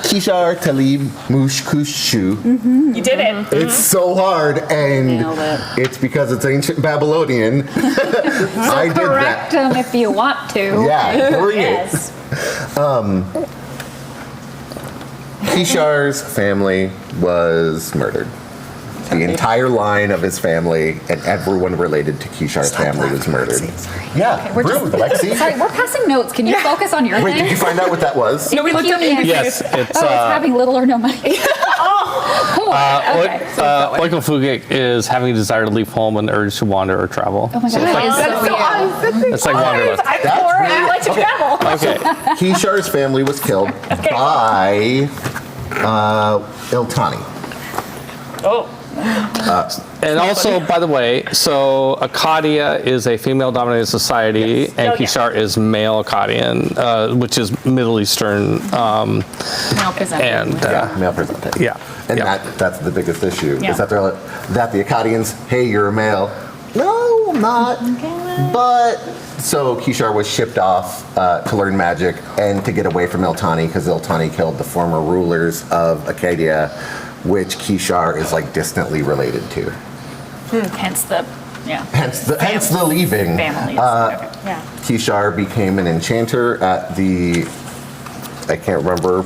Speaker 5: Kishar Talib Mushkushu.
Speaker 8: You did it.
Speaker 5: It's so hard, and
Speaker 8: Nailed it.
Speaker 5: it's because it's ancient Babylonian. I did
Speaker 3: Correct
Speaker 5: that.
Speaker 3: them if you want to.
Speaker 5: Yeah, bring
Speaker 8: Yes.
Speaker 5: it. Kishar's family was murdered. The entire line of his family and everyone related to Kishar's family was murdered. Yeah,
Speaker 3: We're just-
Speaker 5: rude, Lexi.
Speaker 3: Sorry, we're passing notes. Can you focus on your
Speaker 5: Wait,
Speaker 3: thing?
Speaker 5: did you find out what that was?
Speaker 3: No, we looked up
Speaker 2: Yes, it's.
Speaker 3: Oh, it's having little or no money. Okay.
Speaker 2: Oikofugik is having a desire to leave home and urge to wander or travel.
Speaker 3: Oh my god, that is so weird.
Speaker 2: It's like wanderlust.
Speaker 8: I'm poor and I like to travel.
Speaker 2: Okay.
Speaker 5: Kishar's family was killed by Iltani.
Speaker 8: Oh.
Speaker 2: And also, by the way, so Akkadia is a female-dominated society, and
Speaker 8: Oh, yeah.
Speaker 2: Kishar is male Akkadian, which is Middle Eastern,
Speaker 3: Now presented.
Speaker 2: and
Speaker 5: Male presentation.
Speaker 2: yeah.
Speaker 5: And
Speaker 2: yeah.
Speaker 5: that's the biggest issue,
Speaker 8: Yeah.
Speaker 5: is that they're like, that the Akkadians, hey, you're a male. No, I'm not. But, so Kishar was shipped off to learn magic and to get away from Iltani, because Iltani killed the former rulers of Akkadia, which Kishar is like distantly related to.
Speaker 3: Hence the, yeah.
Speaker 5: Hence the leaving.
Speaker 3: Families. Okay.
Speaker 8: Yeah.
Speaker 5: Kishar became an enchanter at the, I can't remember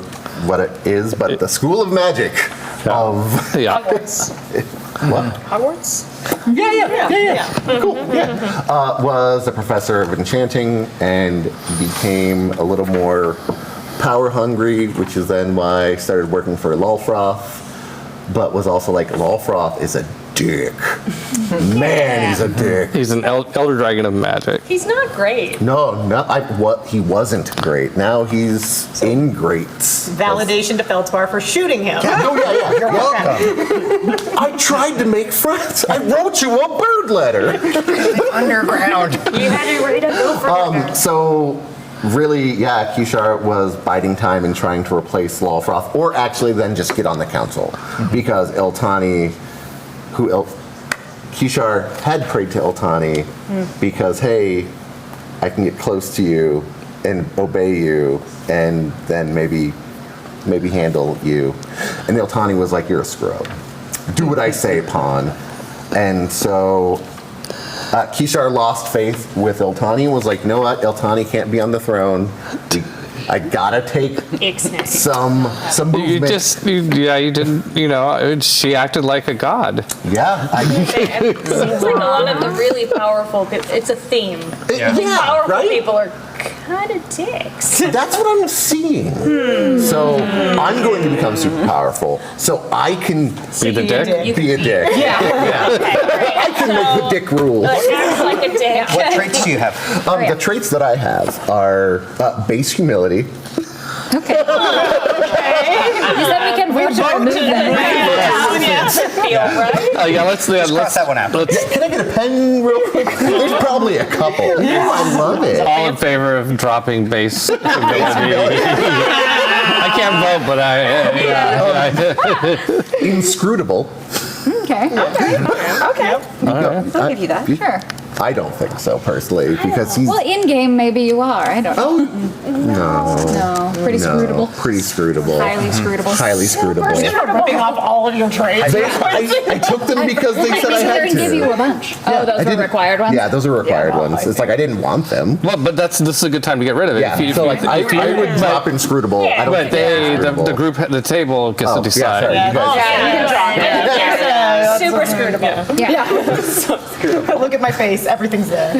Speaker 5: what it is, but the School of Magic of
Speaker 2: Yeah.
Speaker 8: Hogwarts.
Speaker 5: what?
Speaker 8: Hogwarts?
Speaker 5: Was a professor of enchanting and became a little more power hungry, which is then why I started working for Lolfroth, but was also like, Lolfroth is a dick. Man, he's a dick.
Speaker 2: He's an elder dragon of magic.
Speaker 8: He's not great.
Speaker 5: No, he wasn't great. Now he's in greats.
Speaker 6: Validation to Feldspar for shooting him.
Speaker 5: Oh, yeah, you're welcome. I tried to make friends. I wrote you a bird letter.
Speaker 1: Underground.
Speaker 8: You had it ready to go for
Speaker 5: So, really, yeah, Kishar was biding time and trying to replace Lolfroth, or actually then just get on the council. Because Iltani, Kishar had prayed to Iltani because, hey, I can get close to you and obey you and then maybe handle you. And Iltani was like, you're a scrub. Do what I say, pawn. And so Kishar lost faith with Iltani and was like, you know what? Iltani can't be on the throne. I gotta take some
Speaker 2: You
Speaker 5: movement.
Speaker 2: you didn't, she acted like a god.
Speaker 5: Yeah.
Speaker 8: Seems like a lot of the really powerful people. It's a theme.
Speaker 5: Yeah,
Speaker 8: Powerful
Speaker 5: right?
Speaker 8: people are kind of dicks.
Speaker 5: That's what I'm seeing. So I'm going to become super powerful so I can
Speaker 2: Be the dick.
Speaker 5: be a dick. I can make the dick rule.
Speaker 8: Acts like a dick.
Speaker 1: What traits do you have?
Speaker 5: The traits that I have are base humility.
Speaker 3: Okay. You said we can vote to remove them.
Speaker 2: Yeah, let's
Speaker 1: Cross that one out.
Speaker 5: Can I get a pen real quick? There's probably a couple. I love it.
Speaker 2: all in favor of dropping base ability. I can't vote, but
Speaker 5: Inscrutable.
Speaker 3: Okay.
Speaker 7: I'll give you that.
Speaker 3: Sure.
Speaker 5: I don't think so personally because he's
Speaker 3: Well, in game maybe you are. I don't know.
Speaker 5: no,
Speaker 3: Pretty scrutable.
Speaker 5: pretty scrutable.
Speaker 3: Highly scrutable.
Speaker 5: Highly scrutable.
Speaker 6: Ripping off all of your traits.
Speaker 5: I took them because they said I had
Speaker 3: didn't give you a
Speaker 5: to.
Speaker 3: bunch.
Speaker 5: I
Speaker 3: Oh, those were
Speaker 5: didn't-
Speaker 3: required ones?
Speaker 5: Yeah, those are required ones. It's like I didn't want them.
Speaker 2: Well, but this is a good time to get rid of it.
Speaker 5: Yeah, so like I would drop inscrutable. I don't
Speaker 2: But
Speaker 5: think
Speaker 2: the group at the table gets to
Speaker 5: Oh,
Speaker 2: decide.
Speaker 5: yeah, sorry. You guys,
Speaker 8: Super scrutable.
Speaker 3: Yeah.
Speaker 6: Look at my face. Everything's there.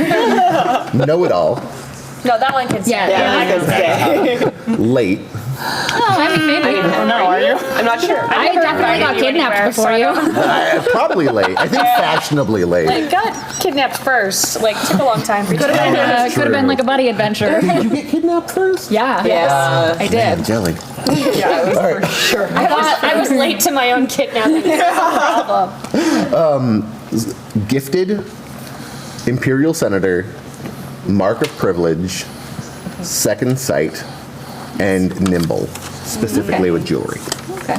Speaker 5: know it all.
Speaker 8: No, that one can
Speaker 3: Yeah.
Speaker 8: stand.
Speaker 5: Late.
Speaker 3: Maybe.
Speaker 7: I'm not sure.
Speaker 3: I definitely got kidnapped before you.
Speaker 5: Probably late. I think fashionably late.
Speaker 4: I got kidnapped first. Like, took a long time for you to
Speaker 3: Could have been like a buddy adventure.
Speaker 5: Did you get kidnapped first?
Speaker 3: Yeah.
Speaker 7: Yes.
Speaker 3: I did.
Speaker 5: Jelly.
Speaker 4: I was late to my own kidnapping.
Speaker 5: Gifted Imperial Senator, Mark of Privilege, Second Sight, and Nimble, specifically with jewelry.
Speaker 3: Okay.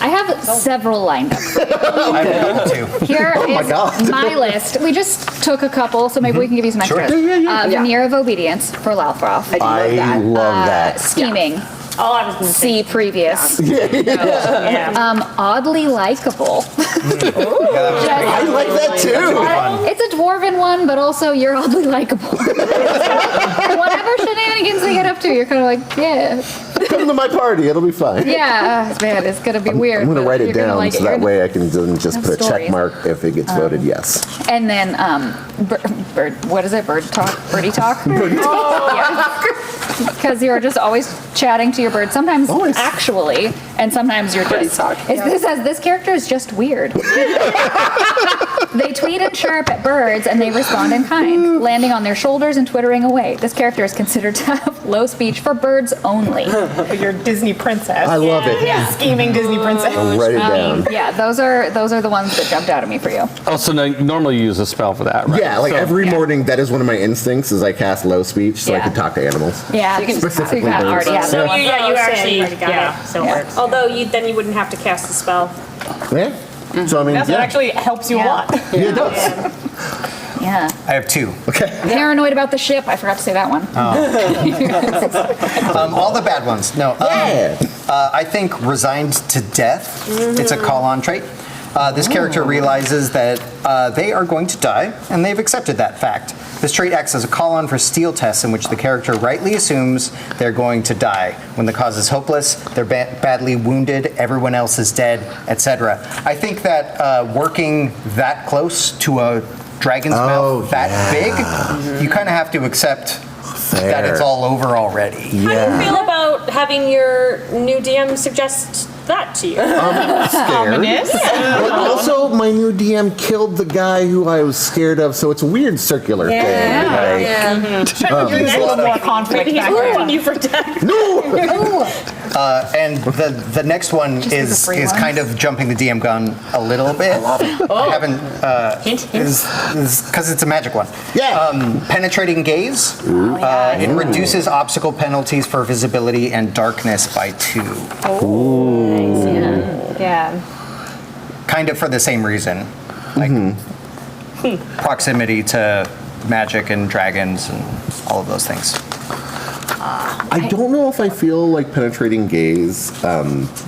Speaker 3: I have several lined up.
Speaker 1: I have two.
Speaker 3: Here
Speaker 5: my
Speaker 3: is
Speaker 5: God.
Speaker 3: my list. We just took a couple, so maybe we can give you some
Speaker 1: Sure.
Speaker 3: extras.
Speaker 5: Yeah.
Speaker 3: Veneer of Obedience for Lalfroth.
Speaker 5: I love that.
Speaker 3: Scheming.
Speaker 8: All I was going to say.
Speaker 3: See previous.
Speaker 8: Yeah.
Speaker 3: Oddly likable.
Speaker 5: I like that too.
Speaker 3: It's a dwarven one, but also you're oddly likable. Whatever shenanigans they get up to, you're kind of like, yeah.
Speaker 5: Come to my party. It'll be fine.
Speaker 3: Yeah, man, it's going to be weird.
Speaker 5: I'm going to
Speaker 3: but
Speaker 5: write it
Speaker 3: you're gonna
Speaker 5: down
Speaker 3: like
Speaker 5: so
Speaker 3: it. You're
Speaker 5: that
Speaker 3: gonna-
Speaker 5: way I can then just
Speaker 3: have
Speaker 5: put a check
Speaker 3: stories.
Speaker 5: mark if it gets voted yes.
Speaker 3: And then, what is it? Birdie talk? Birdie talk. Because you're just always chatting to your bird. Sometimes actually, and sometimes you're just. This says this character is just weird. They tweet and chirp at birds, and they respond in kind, landing on their shoulders and twittering away. This character is considered to have low speech for birds only.
Speaker 6: Your Disney princess.
Speaker 5: I love it.
Speaker 6: Scheming Disney princess.
Speaker 5: I'll write it down.
Speaker 3: Yeah, those are the ones that jumped out at me for you.
Speaker 2: Oh, so normally you use a spell for that, right?
Speaker 5: Yeah, like
Speaker 2: So-
Speaker 5: every morning, that is one of my instincts is I cast low speech so I
Speaker 3: Yeah.
Speaker 5: can talk to animals.
Speaker 3: Yeah,
Speaker 5: Specifically
Speaker 3: so you
Speaker 5: birds.
Speaker 3: already have that one.
Speaker 8: Yeah, you actually
Speaker 3: already got
Speaker 8: yeah,
Speaker 3: it.
Speaker 8: so it
Speaker 3: Yeah.
Speaker 8: works.
Speaker 4: Although then you wouldn't have to cast the spell.
Speaker 5: Yeah. So I mean,
Speaker 6: That
Speaker 5: yeah.
Speaker 6: actually helps you a lot.
Speaker 5: Yeah, it does.
Speaker 3: Yeah.
Speaker 1: I have two.
Speaker 5: Okay.
Speaker 3: Paranoid about the ship. I forgot to say that one.
Speaker 1: All the bad ones. No.
Speaker 5: Yeah.
Speaker 1: I think resigned to death. It's a call-on trait. This character realizes that they are going to die, and they've accepted that fact. This trait acts as a call-on for steal tests in which the character rightly assumes they're going to die. When the cause is hopeless, they're badly wounded, everyone else is dead, etc. I think that working that close to a dragon's mouth that big, you kind of have to accept that it's all over already.
Speaker 4: How do you feel about having your new DM suggest that to you?
Speaker 5: Scared. But also, my new DM killed the guy who I was scared of, so it's a weird circular thing. Like,
Speaker 6: There's a little more conflict
Speaker 4: Maybe he's
Speaker 6: back there.
Speaker 4: looking you for death.
Speaker 1: And the next one is
Speaker 3: free ones.
Speaker 1: kind of jumping the DM gun a little bit. I haven't is because it's a magic one.
Speaker 5: Yeah.
Speaker 1: Penetrating gaze. It reduces obstacle penalties for visibility and darkness by 2.
Speaker 4: Yeah.
Speaker 1: Kind of for the same reason, like proximity to magic and dragons and all of those things.
Speaker 5: I don't know if I feel like penetrating gaze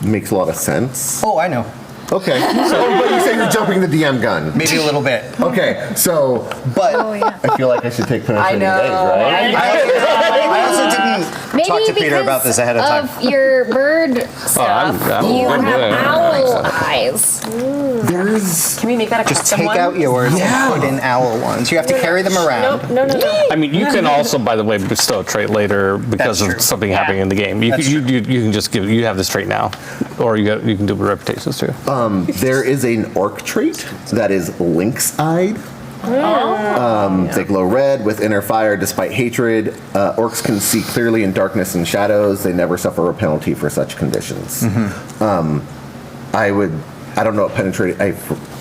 Speaker 5: makes a lot of sense.
Speaker 1: Oh, I know.
Speaker 5: Okay. So, but you say you're jumping the DM gun.
Speaker 1: Maybe a little bit,
Speaker 5: Okay. So,
Speaker 1: but
Speaker 5: I feel like I should take penetrating gaze, right?
Speaker 1: I also didn't
Speaker 3: Maybe
Speaker 1: talk to Peter
Speaker 3: because
Speaker 1: about this ahead of time.
Speaker 3: your bird stuff, you
Speaker 2: I'm
Speaker 3: have
Speaker 2: good.
Speaker 3: owl eyes.
Speaker 5: There's.
Speaker 7: Can we make that a
Speaker 1: Just
Speaker 7: custom
Speaker 1: take
Speaker 7: one?
Speaker 1: out yours and put in owl ones. You have to carry them around.
Speaker 4: No.
Speaker 2: I mean, you can also, by the way, bestow a trait later because
Speaker 1: That's
Speaker 2: of
Speaker 1: true.
Speaker 2: something happening in the game. You
Speaker 1: That's
Speaker 2: can, you can just give. You have this trait now, or you can do reputations too.
Speaker 5: There is an orc trait that is lynx-eyed. They glow red with inner fire despite hatred. Orcs can see clearly in darkness and shadows. They never suffer a penalty for such conditions. I don't know what penetrating. I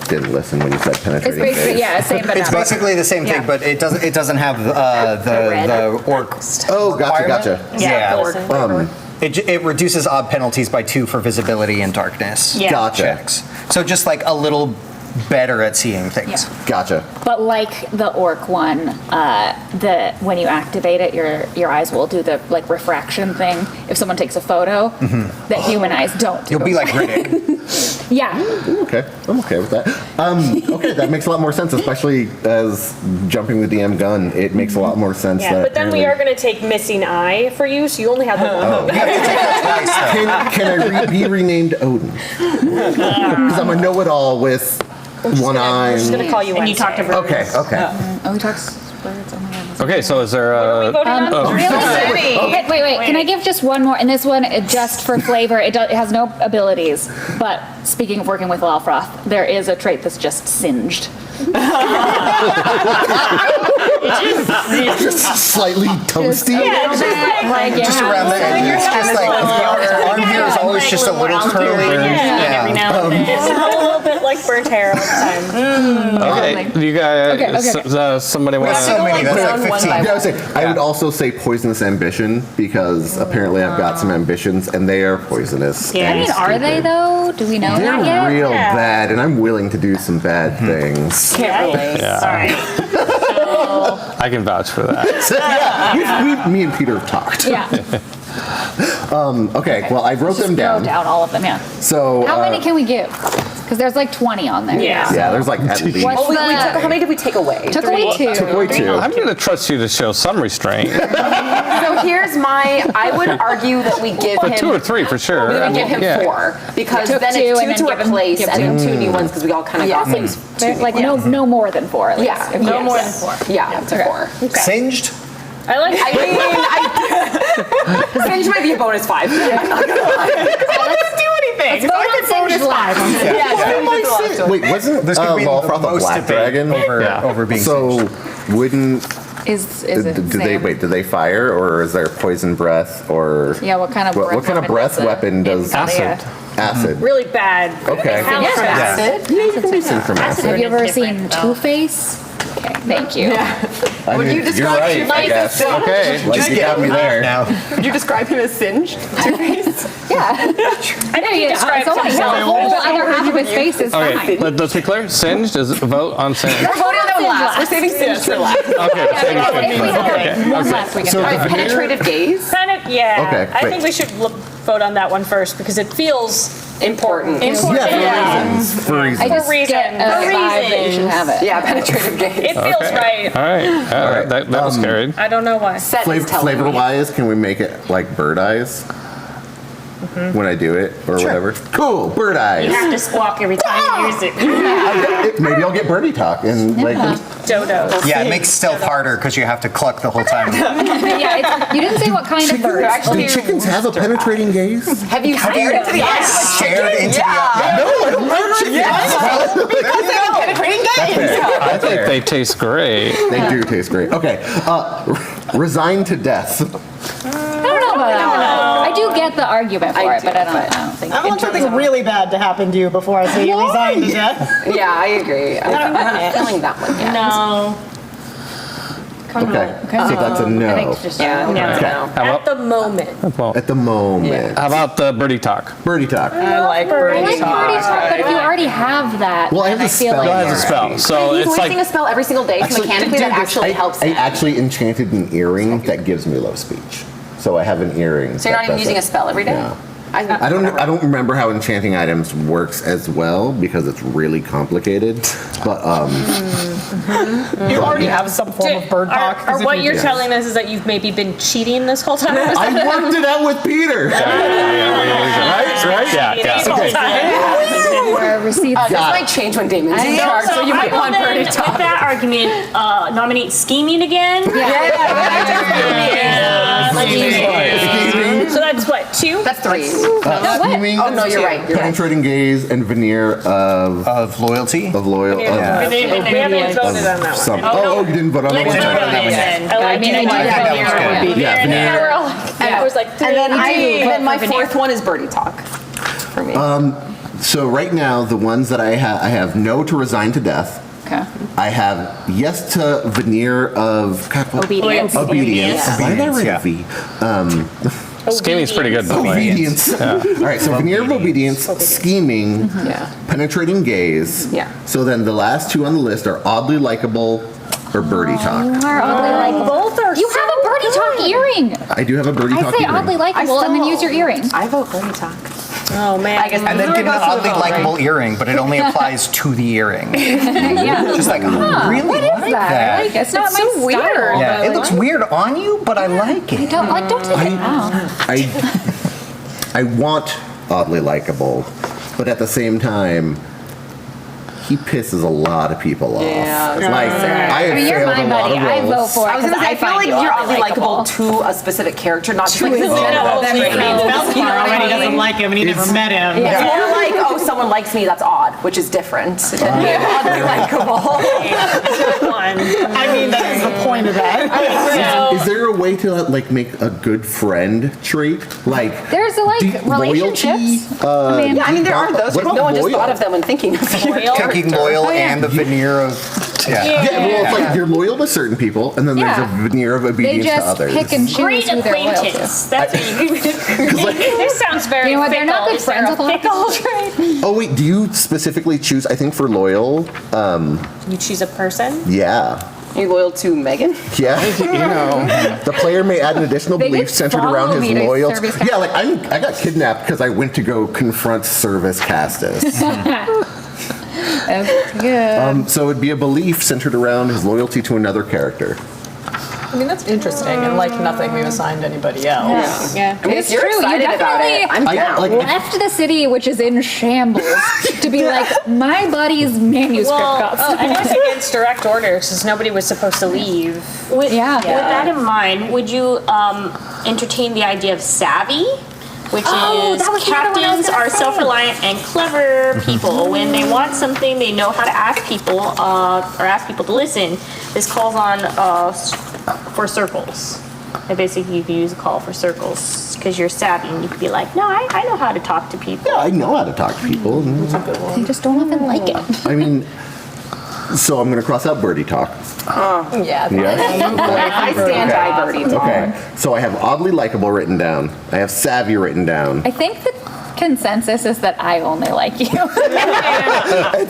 Speaker 5: didn't listen when you said
Speaker 3: It's
Speaker 5: penetrating
Speaker 3: basically,
Speaker 5: gaze.
Speaker 3: same but
Speaker 1: It's
Speaker 3: not.
Speaker 1: basically the same thing,
Speaker 3: Yeah.
Speaker 1: but it doesn't have the orc.
Speaker 5: Oh, gotcha,
Speaker 1: requirement.
Speaker 5: gotcha.
Speaker 1: Yeah. It reduces odd penalties by 2 for visibility and darkness
Speaker 5: Gotcha.
Speaker 1: checks. So just like a little better at seeing things.
Speaker 5: Gotcha.
Speaker 3: But like the orc one, when you activate it, your eyes will do the like refraction thing. If someone takes a photo, that human eyes don't.
Speaker 1: You'll be like Riddick.
Speaker 3: Yeah.
Speaker 5: Okay, I'm okay with that. Okay, that makes a lot more sense, especially as jumping the DM gun. It makes a lot more sense.
Speaker 4: Yeah,
Speaker 5: that
Speaker 4: but then we are going to take missing eye for you, so you only have the one.
Speaker 1: You have to take that twice, though.
Speaker 5: Can I be renamed Odin? Because I'm a know-it-all with one eye.
Speaker 4: I'm just going to call you
Speaker 8: And you talk to
Speaker 4: Wednesday.
Speaker 8: birds.
Speaker 5: Okay, okay.
Speaker 3: Oh, he talks birds. Oh my god.
Speaker 2: Okay, so is there a...
Speaker 3: Wait. Can I give just one more? And this one, just for flavor, it has no abilities. But speaking of working with Lalfroth, there is a trait that's just singed.
Speaker 5: Just slightly toasty.
Speaker 1: Just around the edges. Just like the arm here is always just a little curly.
Speaker 8: Every now and then.
Speaker 9: A little bit like burnt hair all the time.
Speaker 2: Okay, you guys,
Speaker 3: Okay.
Speaker 2: somebody want
Speaker 1: That's so many. That's like 15.
Speaker 5: Yeah, I would also say poisonous ambition because apparently I've got some ambitions and they are poisonous.
Speaker 8: Yeah.
Speaker 3: I mean, are they though? Do we know
Speaker 5: They're
Speaker 3: that yet?
Speaker 5: real bad, and I'm willing to do some bad things.
Speaker 8: Can't relate. Sorry.
Speaker 2: I can vouch for that.
Speaker 5: Me and Peter have talked.
Speaker 3: Yeah.
Speaker 5: Okay, well, I wrote them
Speaker 3: Go
Speaker 5: down.
Speaker 3: down all of them, yeah.
Speaker 5: So
Speaker 3: How many can we give? Because there's like 20 on there.
Speaker 8: Yeah.
Speaker 5: yeah, there's like at least.
Speaker 3: What's
Speaker 7: Oh, we
Speaker 3: the-
Speaker 7: took, how many did we take away?
Speaker 3: Took away 2.
Speaker 5: Took away 2.
Speaker 2: I'm going to trust you to show some restraint.
Speaker 7: So here's I would argue that we give
Speaker 2: But
Speaker 7: him
Speaker 2: 2 or 3 for sure.
Speaker 7: We would give him
Speaker 2: Yeah.
Speaker 7: 4 because
Speaker 3: Took
Speaker 7: then
Speaker 3: 2
Speaker 7: it's 2
Speaker 3: and then
Speaker 7: to
Speaker 3: give him-
Speaker 7: replace
Speaker 3: give
Speaker 7: and then
Speaker 3: 2.
Speaker 7: 2 new ones because we all kind of got things.
Speaker 3: Like no more than 4 at least.
Speaker 7: Yeah.
Speaker 3: If
Speaker 7: No
Speaker 3: you-
Speaker 7: more
Speaker 3: yes.
Speaker 7: than 4. Yeah, to 4.
Speaker 1: Singed?
Speaker 9: I like.
Speaker 7: I mean, Singe might be a bonus 5. I'm not gonna lie.
Speaker 6: Let's do anything.
Speaker 3: Let's vote on Singed live.
Speaker 5: Wait, wasn't
Speaker 1: This could be the
Speaker 5: Lalfroth a
Speaker 1: most
Speaker 5: black
Speaker 1: debate
Speaker 5: dragon?
Speaker 1: over being
Speaker 5: So wouldn't
Speaker 3: Is
Speaker 5: do
Speaker 3: it
Speaker 5: do they fire or is there poison breath or
Speaker 3: Yeah, what kind of breath
Speaker 5: what kind of breath weapon does
Speaker 2: Acid.
Speaker 5: acid?
Speaker 9: Really bad.
Speaker 5: Okay.
Speaker 3: Yeah.
Speaker 7: Acid.
Speaker 5: Yeah, you can do some from acid.
Speaker 3: Have you ever seen Two-Face? Okay, thank you.
Speaker 5: I
Speaker 7: Would
Speaker 5: mean,
Speaker 7: you
Speaker 5: you're
Speaker 7: describe
Speaker 5: right,
Speaker 7: him
Speaker 5: I
Speaker 7: like
Speaker 5: guess.
Speaker 7: a
Speaker 2: Okay.
Speaker 5: Like you got me there.
Speaker 1: now.
Speaker 7: Would you describe him as Singe? Two-Face?
Speaker 3: I know you
Speaker 9: described
Speaker 3: the whole other half of his face is
Speaker 2: Okay,
Speaker 3: fine.
Speaker 2: let's be clear. Singed is vote on Singed.
Speaker 7: We're voting on that one last. We're saving Singe for last.
Speaker 2: Okay,
Speaker 3: One last we can
Speaker 5: So
Speaker 3: talk
Speaker 5: the
Speaker 3: about.
Speaker 5: veneer-
Speaker 7: Penetrative gaze.
Speaker 9: Kind of. Yeah.
Speaker 5: Okay,
Speaker 9: I
Speaker 5: wait.
Speaker 9: think we should vote on that one first because it feels
Speaker 7: Important.
Speaker 9: important.
Speaker 5: Yeah, for
Speaker 3: I
Speaker 5: reasons.
Speaker 3: just
Speaker 9: reasons.
Speaker 3: get a
Speaker 9: For
Speaker 3: vibe that you should have it.
Speaker 7: Yeah, penetrative gaze.
Speaker 9: It feels right.
Speaker 2: All right. That was carried.
Speaker 9: I don't know why.
Speaker 7: Set is telling
Speaker 5: Flavor
Speaker 7: me.
Speaker 5: wise, can we make it like bird eyes? When I do it or whatever. Cool, bird
Speaker 8: You
Speaker 5: eyes.
Speaker 8: have to squawk every time you use it.
Speaker 5: Maybe I'll get birdie talk and like
Speaker 9: Dodo.
Speaker 1: Yeah, it makes stealth harder because you have to cluck the whole time.
Speaker 3: Yeah, you didn't say what kind of bird.
Speaker 5: do chickens have a penetrating gaze?
Speaker 7: Have you stared into the eyes?
Speaker 1: Stared into the eye.
Speaker 5: No, I don't like chickens.
Speaker 7: Penetrating gaze.
Speaker 2: I think they taste great.
Speaker 5: They do taste great. Okay, resigned to death.
Speaker 3: I don't know about that one. I do get the argument for
Speaker 7: I
Speaker 3: it, but
Speaker 7: do,
Speaker 3: I don't think.
Speaker 6: I want something really bad to happen to you before I say you resign to death.
Speaker 7: Yeah, I agree. I'm feeling that one. Yeah.
Speaker 9: No.
Speaker 5: Okay, so that's a no.
Speaker 3: I think it's just
Speaker 7: Yeah, no,
Speaker 5: Okay.
Speaker 7: no.
Speaker 2: How
Speaker 9: At
Speaker 2: about,
Speaker 9: the moment.
Speaker 5: At the moment.
Speaker 2: how about the birdie talk?
Speaker 5: Birdie talk.
Speaker 6: I like birdie
Speaker 3: I like birdie talk, but if you already have that,
Speaker 5: Well, I have
Speaker 3: then
Speaker 5: the
Speaker 3: feel
Speaker 5: spell.
Speaker 3: like
Speaker 2: Go ahead
Speaker 3: you're-
Speaker 2: and spell. So
Speaker 7: He's
Speaker 2: it's
Speaker 7: wasting
Speaker 2: like
Speaker 7: a spell every single day, so mechanically that actually helps
Speaker 5: I
Speaker 7: him.
Speaker 5: actually enchanted an earring that gives me low speech. So I have an earring.
Speaker 7: So you're not
Speaker 5: that
Speaker 7: even
Speaker 5: does
Speaker 7: using
Speaker 5: it.
Speaker 7: a spell every day?
Speaker 5: Yeah. I don't remember how enchanting items works as well because it's really complicated. But
Speaker 6: You already have some form of bird talk.
Speaker 9: Or what you're telling us is that you've maybe been cheating this whole time?
Speaker 5: I worked it out with Peter. Right?
Speaker 2: Yeah.
Speaker 3: Or receipts.
Speaker 7: This might change when Damon's in charge, so you might want birdie
Speaker 8: With
Speaker 7: talk.
Speaker 8: that argument, nominate scheming again.
Speaker 9: So that's what, 2?
Speaker 7: That's 3.
Speaker 5: Scheming,
Speaker 7: Oh, no, you're right. You're right.
Speaker 5: penetrating gaze, and veneer
Speaker 1: Of loyalty?
Speaker 5: loyal.
Speaker 9: We haven't voted on that one.
Speaker 5: Some. Oh, you didn't vote on that one.
Speaker 9: I like
Speaker 3: mean,
Speaker 9: it.
Speaker 3: I do
Speaker 1: Yeah, that was good.
Speaker 5: Yeah,
Speaker 9: Yeah,
Speaker 5: veneer.
Speaker 9: we're all, and I was like,
Speaker 7: And then,
Speaker 3: do vote
Speaker 7: my
Speaker 3: for
Speaker 7: 4th one is birdie talk for me.
Speaker 5: So right now, the ones that I have no to resign to death.
Speaker 3: Okay.
Speaker 5: I have yes to veneer of
Speaker 8: Obedience.
Speaker 5: Obedience. Why did I write
Speaker 1: Yeah.
Speaker 5: a V?
Speaker 2: scheming's pretty good, by the way.
Speaker 5: Obedience. All right, so veneer of obedience, scheming,
Speaker 7: Yeah.
Speaker 5: penetrating gaze.
Speaker 7: Yeah.
Speaker 5: So then the last 2 on the list are oddly likable or birdie talk.
Speaker 3: Are oddly likable.
Speaker 9: both are
Speaker 3: You have a birdie talk earring.
Speaker 5: I do have a birdie
Speaker 3: I
Speaker 5: talk.
Speaker 3: say
Speaker 5: earring.
Speaker 3: oddly likable and then use your earring.
Speaker 7: I vote birdie talk.
Speaker 9: Oh man.
Speaker 7: I guess
Speaker 1: And then give an oddly likable earring, but it only applies to the earring.
Speaker 3: Yeah.
Speaker 1: Just like, I really
Speaker 3: What is
Speaker 1: like
Speaker 3: that?
Speaker 1: that.
Speaker 3: I like it. It's not
Speaker 9: It's
Speaker 3: my
Speaker 9: so weird.
Speaker 3: style.
Speaker 1: Yeah, it looks weird on you, but I like it.
Speaker 3: Don't take it out.
Speaker 5: I want oddly likable, but at the same time, he pisses a lot of people off.
Speaker 7: Yeah.
Speaker 5: Like, I have
Speaker 3: I mean, you're
Speaker 5: failed
Speaker 3: my
Speaker 5: a lot
Speaker 3: buddy.
Speaker 5: of
Speaker 3: I vote
Speaker 5: roles.
Speaker 3: for it
Speaker 7: I was
Speaker 3: because
Speaker 7: gonna say, I feel
Speaker 3: find
Speaker 7: like
Speaker 3: you
Speaker 7: you're
Speaker 3: oddly
Speaker 7: only likable to a specific character, not just like the
Speaker 6: Feldspar
Speaker 7: I
Speaker 6: already
Speaker 7: mean?
Speaker 6: doesn't like him and he never met him.
Speaker 7: It's more like, oh, someone likes me, that's odd, which is different than being oddly likable.
Speaker 6: I mean, that is the point of that.
Speaker 5: Is there a way to like make a good friend trait? Like
Speaker 3: There's like
Speaker 5: deep
Speaker 3: relationships.
Speaker 5: loyalty?
Speaker 7: Yeah, I mean, there are those,
Speaker 5: What
Speaker 7: but no one
Speaker 5: about
Speaker 7: just thought
Speaker 5: loyal?
Speaker 7: of them when thinking of you.
Speaker 1: Taking loyal and the veneer of
Speaker 5: Yeah, well, it's like you're loyal to certain people, and then there's
Speaker 3: Yeah.
Speaker 5: a veneer of
Speaker 3: They
Speaker 5: obedience to
Speaker 3: just
Speaker 5: others.
Speaker 3: pick and choose
Speaker 8: Great
Speaker 3: who they're loyal to.
Speaker 8: acquaintance. That's what you
Speaker 9: This sounds very
Speaker 3: You know what? They're
Speaker 9: fickle.
Speaker 3: not good
Speaker 9: Is there
Speaker 3: friends
Speaker 9: a
Speaker 3: with a lot of
Speaker 9: fickle trait?
Speaker 5: Oh wait, do you specifically choose? I think for loyal,
Speaker 9: You choose a person?
Speaker 5: yeah.
Speaker 7: Are you loyal to Megan?
Speaker 5: Yeah, the player may add an additional
Speaker 3: They
Speaker 5: belief
Speaker 3: did
Speaker 5: centered
Speaker 3: follow
Speaker 5: around his
Speaker 3: me to
Speaker 5: loyalty.
Speaker 3: Service
Speaker 5: Yeah, like I got kidnapped because I went to go confront Service Castus.
Speaker 3: That's good.
Speaker 5: So it'd be a belief centered around his loyalty to another character.
Speaker 6: I mean, that's interesting, and like nothing we've assigned anybody else.
Speaker 3: Yeah,
Speaker 7: I mean,
Speaker 3: it's
Speaker 7: if you're
Speaker 3: true. You
Speaker 7: excited about it,
Speaker 3: definitely
Speaker 7: I'm down.
Speaker 5: like-
Speaker 3: left the city, which is in shambles, to be like my buddy's manuscript
Speaker 9: Well,
Speaker 3: cost.
Speaker 9: and it was against direct orders because nobody was supposed to leave.
Speaker 3: Yeah.
Speaker 8: With that in mind, would you entertain the idea of savvy? Which
Speaker 3: Oh,
Speaker 8: is
Speaker 3: that was the other one I was
Speaker 8: captains
Speaker 3: gonna
Speaker 8: are
Speaker 3: say.
Speaker 8: self-reliant and clever people. When they want something, they know how to ask people or ask people to listen. This calls on for circles. And basically, you can use a call for circles because you're savvy and you can be like, no, I know how to talk to people.
Speaker 5: Yeah, I know how to talk to people.
Speaker 3: They just don't often like it.
Speaker 5: I mean, so I'm going to cross out birdie talk.
Speaker 6: Yeah.
Speaker 5: Yeah.
Speaker 7: I stand by Birdie.
Speaker 5: Okay. So I have oddly likable written down. I have savvy written down.
Speaker 3: I think the consensus is that I only like you.
Speaker 5: And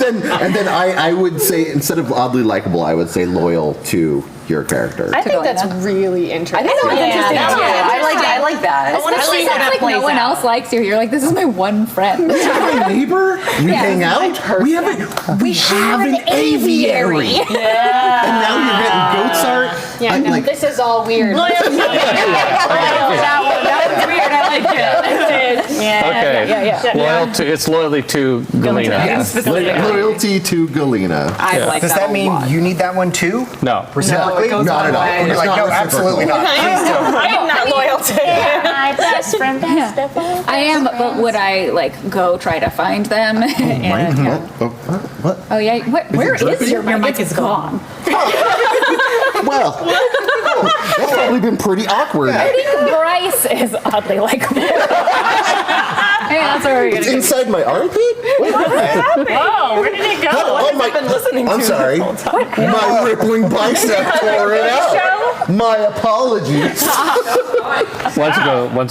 Speaker 5: then I would say, instead of oddly likable, I would say loyal to your character.
Speaker 6: I think that's really interesting.
Speaker 7: I think that's interesting.
Speaker 3: Yeah.
Speaker 7: I like that.
Speaker 3: Especially since like no one else likes you. You're like, this is my one friend.
Speaker 5: My neighbor, we hang out. We have an aviary. And now you're getting goats art.
Speaker 9: Yeah, no, this is all weird.
Speaker 7: That was weird. I like it.
Speaker 2: Okay. Loyalty. It's loyalty to Galena.
Speaker 1: Yes.
Speaker 5: Loyalty to Galena.
Speaker 7: I like
Speaker 1: Does that
Speaker 7: a
Speaker 1: mean
Speaker 7: lot.
Speaker 1: you need that one too?
Speaker 2: No.
Speaker 1: Reciprocally?
Speaker 7: goes
Speaker 5: Not at all.
Speaker 7: away.
Speaker 1: You're
Speaker 5: It's
Speaker 1: like,
Speaker 5: not
Speaker 1: no,
Speaker 5: reciprocal.
Speaker 1: absolutely not. Please don't.
Speaker 9: I am not loyal to him.
Speaker 8: My best friend, best of all.
Speaker 3: I am, but would I like go try to find them? And, yeah.
Speaker 5: What?
Speaker 3: Oh yeah. Where
Speaker 5: dripping?
Speaker 3: is your mic?
Speaker 6: Your mic
Speaker 3: It's
Speaker 6: is gone.
Speaker 5: Well, that's probably been pretty awkward.
Speaker 3: I think Bryce is oddly likable. Hey, that's where we're
Speaker 5: It's
Speaker 3: gonna go.
Speaker 5: inside my armpit?
Speaker 8: Whoa, where did it go?
Speaker 5: Oh, my,
Speaker 7: been listening
Speaker 5: I'm
Speaker 7: to
Speaker 5: sorry. My rippling bicep tore it out. My apologies.
Speaker 2: Once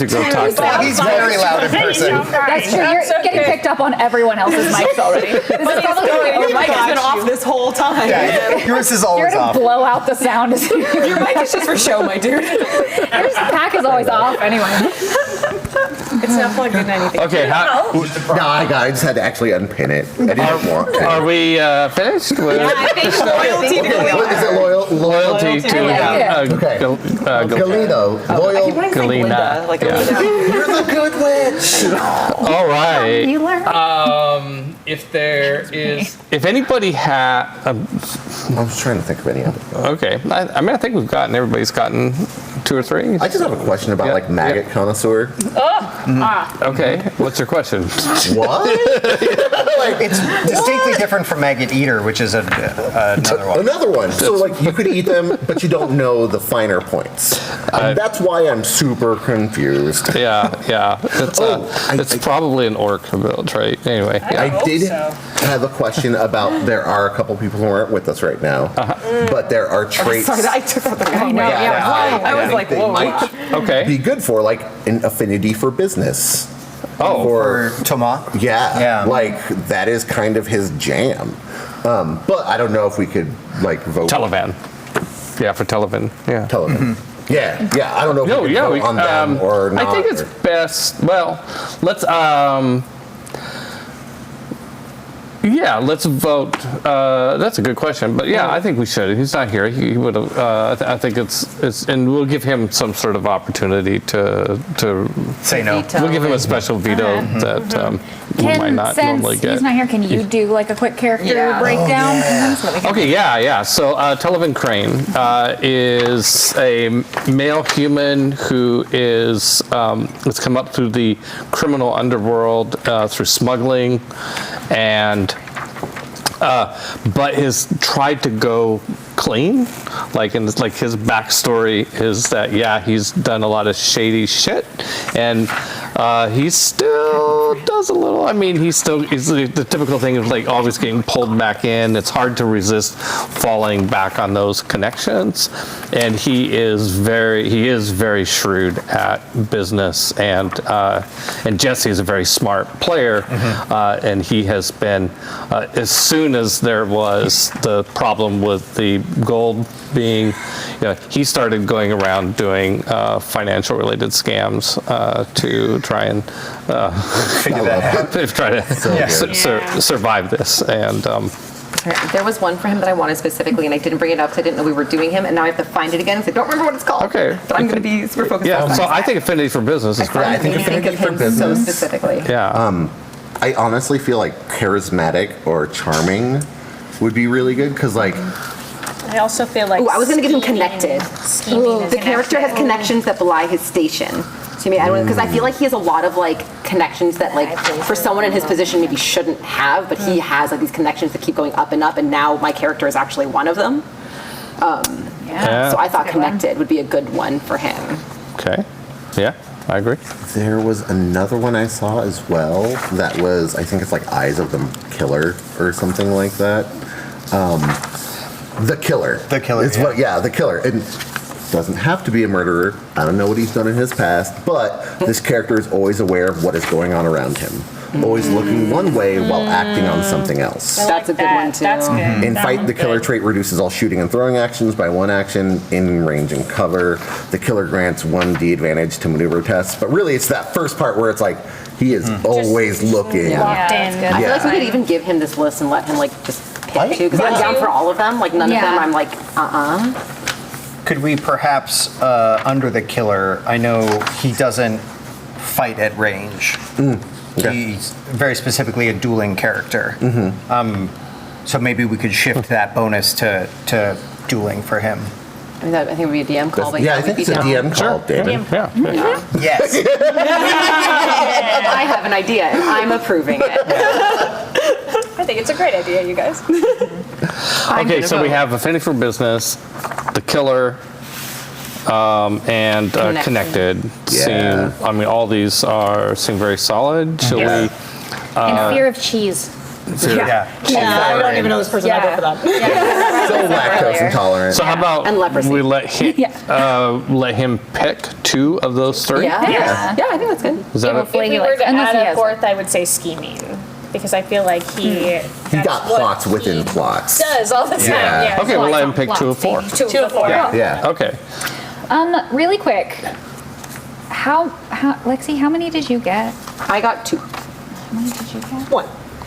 Speaker 2: you go talk to him.
Speaker 1: He's very loud in person.
Speaker 3: That's true. You're getting picked up on everyone else's mics already. This is probably
Speaker 6: Your
Speaker 3: going
Speaker 6: mic has been off this whole time.
Speaker 1: Yeah, yours is
Speaker 3: You're
Speaker 1: always
Speaker 3: gonna
Speaker 1: off.
Speaker 3: blow out the sound.
Speaker 6: Your mic is just for show, my dude.
Speaker 3: Your pack is always off anyway.
Speaker 6: It's not plugged into anything.
Speaker 2: Okay.
Speaker 5: No, I just had to actually unpin it. I didn't want to.
Speaker 2: Are we finished?
Speaker 6: I think loyalty to
Speaker 5: Okay, what is it loyal?
Speaker 2: Loyalty to
Speaker 5: Okay. Galena. Loyal.
Speaker 2: Galena.
Speaker 5: You're the good witch.
Speaker 2: All right.
Speaker 3: You learn.
Speaker 2: If there is, if anybody had,
Speaker 5: I was trying to think of any of it.
Speaker 2: okay. I mean, I think everybody's gotten 2 or 3.
Speaker 5: I just have a question about
Speaker 2: Yeah,
Speaker 5: like maggot connoisseur.
Speaker 2: Okay. What's your question?
Speaker 5: What?
Speaker 1: It's distinctly different from maggot eater, which is another one.
Speaker 5: Another one. So like you could eat them, but you don't know the finer points. That's why I'm super confused.
Speaker 2: Yeah. It's
Speaker 5: I-
Speaker 2: probably an orc trait. Anyway. Yeah.
Speaker 5: I did have a question about there are a couple people who aren't with us right now, but there are traits.
Speaker 6: Sorry, I took that the wrong way.
Speaker 5: I
Speaker 6: was
Speaker 5: think
Speaker 6: like,
Speaker 5: they
Speaker 6: whoa.
Speaker 5: might
Speaker 2: Okay.
Speaker 5: be good for like an affinity for business.
Speaker 2: Oh.
Speaker 1: For Thomas.
Speaker 5: Yeah, like that is kind of his jam. But I don't know if we could like vote.
Speaker 2: Televan. Yeah, for Televan. Yeah.
Speaker 5: Television. Yeah. I don't know if
Speaker 2: No,
Speaker 5: we could
Speaker 2: yeah,
Speaker 5: vote
Speaker 2: we,
Speaker 5: on them or not.
Speaker 2: I think it's best. Well, let's. Yeah, let's vote. That's a good question, but yeah, I think we should. He's not here. He would have. I think it's, and we'll give him some sort of opportunity to
Speaker 1: Say no.
Speaker 2: We'll give him a special veto that we might not normally
Speaker 3: Since
Speaker 2: get.
Speaker 3: he's not here, can you do like a quick character
Speaker 7: Yeah.
Speaker 3: breakdown?
Speaker 2: Okay, yeah. So Televan Crane is a male human who is has come up through the criminal underworld through smuggling, and but has tried to go clean. Like his backstory is that he's done a lot of shady shit, and he still does a little. I mean, he's the typical thing of like always getting pulled back in. It's hard to resist falling back on those connections, and he is very shrewd at business, and Jesse is a very smart player, and he has been as soon as there was the problem with the gold being, he started going around doing financial related scams to try and
Speaker 1: Figure that out.
Speaker 2: try to survive this. And
Speaker 7: There was one for him that I wanted specifically, and I didn't bring it up because I didn't know we were doing him, and now I have to find it again. So I don't remember what it's called.
Speaker 2: Okay.
Speaker 7: But I'm going to be super focused on
Speaker 2: so I think Affinity for Business is great.
Speaker 5: I think
Speaker 7: think of
Speaker 5: Affinity for
Speaker 7: him so
Speaker 5: Business.
Speaker 7: specifically.
Speaker 2: Yeah.
Speaker 5: I honestly feel like charismatic or charming would be really good because, like,
Speaker 9: I also feel like.
Speaker 7: Ooh, I was going to give him connected.
Speaker 9: Scheming is
Speaker 7: The character has connections that belie his station. To me, because I feel like he has a lot of like connections that like for someone in his position maybe shouldn't have, but he has like these connections that keep going up, and now my character is actually one of them. So I thought connected would be a good one for him.
Speaker 2: Okay. Yeah, I agree.
Speaker 5: there was another one I saw as well that was, I think it's like Eyes of the Killer or something like that. The Killer.
Speaker 1: The Killer,
Speaker 5: It's
Speaker 1: yeah.
Speaker 5: what, yeah, The Killer. And doesn't have to be a murderer. I don't know what he's done in his past, but this character is always aware of what is going on around him. Always looking one way while acting on something else.
Speaker 7: That's a good one, too.
Speaker 9: That's good.
Speaker 5: In
Speaker 9: That
Speaker 5: fight,
Speaker 9: one's
Speaker 5: the killer
Speaker 9: good.
Speaker 5: trait reduces all shooting and throwing actions by one action in range and cover. The killer grants 1d advantage to maneuver tests, but really it's that first part where it's like he is always looking.
Speaker 9: Locked
Speaker 3: Yeah,
Speaker 9: in.
Speaker 3: that's
Speaker 7: I feel like we
Speaker 5: Yeah.
Speaker 7: could even give him this list and let him like just
Speaker 1: I-
Speaker 7: pick two, because I'm down for all of them. Like none of them
Speaker 3: Yeah.
Speaker 7: I'm like,
Speaker 1: Could we perhaps, under the killer, I know he doesn't fight at range.
Speaker 5: Okay.
Speaker 1: He's very specifically a dueling character. So maybe we could shift that bonus to dueling for him.
Speaker 7: I mean, I think it would be a DM call. But
Speaker 5: Yeah, I
Speaker 7: we'd
Speaker 5: think
Speaker 7: be
Speaker 5: it's a
Speaker 7: down.
Speaker 5: DM call, David.
Speaker 2: Yeah.
Speaker 1: Yes.
Speaker 7: I have an idea and I'm approving it.
Speaker 4: I think it's a great idea, you guys.
Speaker 2: Okay, so we have Affinity for Business, The Killer, and Connected.
Speaker 5: Yeah.
Speaker 2: I mean, all these seem very solid. Shall
Speaker 3: And fear of cheese.
Speaker 1: Yeah.
Speaker 6: I don't even know this person. I'll go for that.
Speaker 5: So lactose intolerant.
Speaker 2: So how about
Speaker 7: And leprosy.
Speaker 2: we let him pick two of those three?
Speaker 7: Yeah. Yeah, I think that's good.
Speaker 2: Is that
Speaker 3: Hopefully
Speaker 9: If
Speaker 3: he
Speaker 9: we were
Speaker 3: likes-
Speaker 9: to
Speaker 3: unless he
Speaker 9: add a
Speaker 3: has-
Speaker 9: fourth, I would say scheming. Because I feel like
Speaker 5: He got plots within plots.
Speaker 9: does all the time.
Speaker 5: Yeah.
Speaker 9: Yeah.
Speaker 2: Okay, we'll let him pick
Speaker 3: Lots
Speaker 2: two of four.
Speaker 9: Two of four.
Speaker 5: Yeah.
Speaker 2: Okay.
Speaker 3: Really quick. How Lexi, how many did you get?
Speaker 7: I got two.
Speaker 3: How many did you get?
Speaker 6: One.